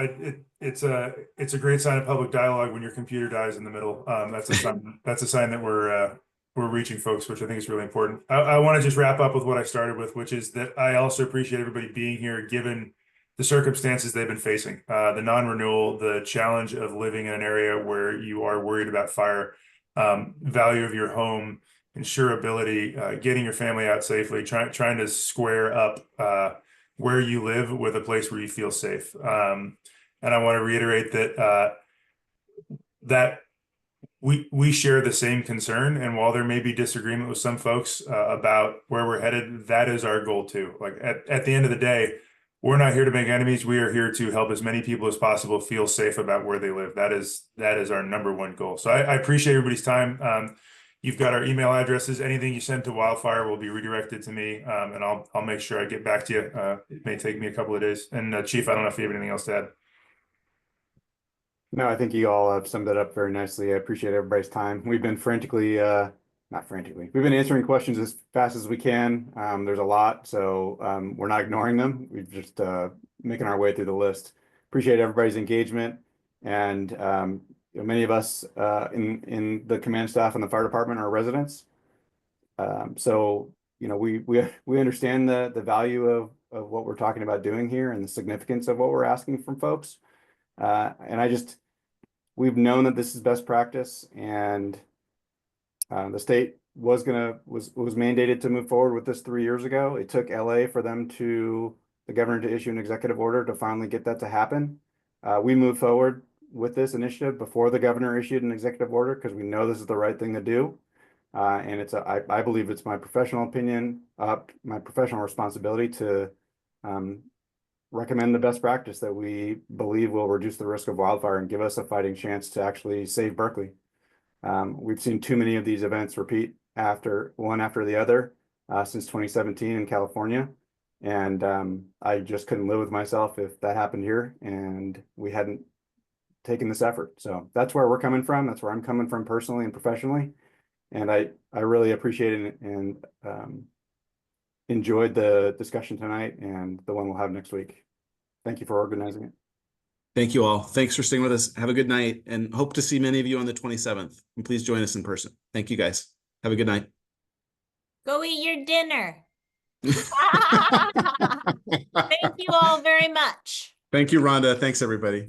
It's a great sign of public dialogue when your computer dies in the middle. That's a sign that we're reaching folks, which I think is really important. I want to just wrap up with what I started with, which is that I also appreciate everybody being here, given the circumstances they've been facing, the non-renewal, the challenge of living in an area where you are worried about fire, value of your home, insurability, getting your family out safely, trying to square up where you live with a place where you feel safe. And I want to reiterate that we share the same concern. And while there may be disagreement with some folks about where we're headed, that is our goal too. Like at the end of the day, we're not here to make enemies. We are here to help as many people as possible feel safe about where they live. That is our #1 goal. So I appreciate everybody's time. You've got our email addresses. Anything you send to Wildfire will be redirected to me, and I'll make sure I get back to you. It may take me a couple of days. And Chief, I don't know if you have anything else to add. No, I think you all have summed it up very nicely. I appreciate everybody's time. We've been frantically not frantically. We've been answering questions as fast as we can. There's a lot, so we're not ignoring them. We've just making our way through the list. Appreciate everybody's engagement, and many of us in the command staff and the fire department are residents. So we understand the value of what we're talking about doing here and the significance of what we're asking from folks. And we've known that this is best practice, and the state was mandated to move forward with this 3 years ago. It took LA for the governor to issue an executive order to finally get that to happen. We moved forward with this initiative before the governor issued an executive order because we know this is the right thing to do. And I believe it's my professional opinion, my professional responsibility to recommend the best practice that we believe will reduce the risk of wildfire and give us a fighting chance to actually save Berkeley. We've seen too many of these events repeat one after the other since 2017 in California. And I just couldn't live with myself if that happened here and we hadn't taken this effort. So that's where we're coming from. That's where I'm coming from personally and professionally. And I really appreciate it and enjoyed the discussion tonight and the one we'll have next week. Thank you for organizing it. Thank you all. Thanks for staying with us. Have a good night and hope to see many of you on the 27th. And please join us in person. Thank you guys. Have a good night. Go eat your dinner. Thank you all very much. Thank you, Rhonda. Thanks, everybody.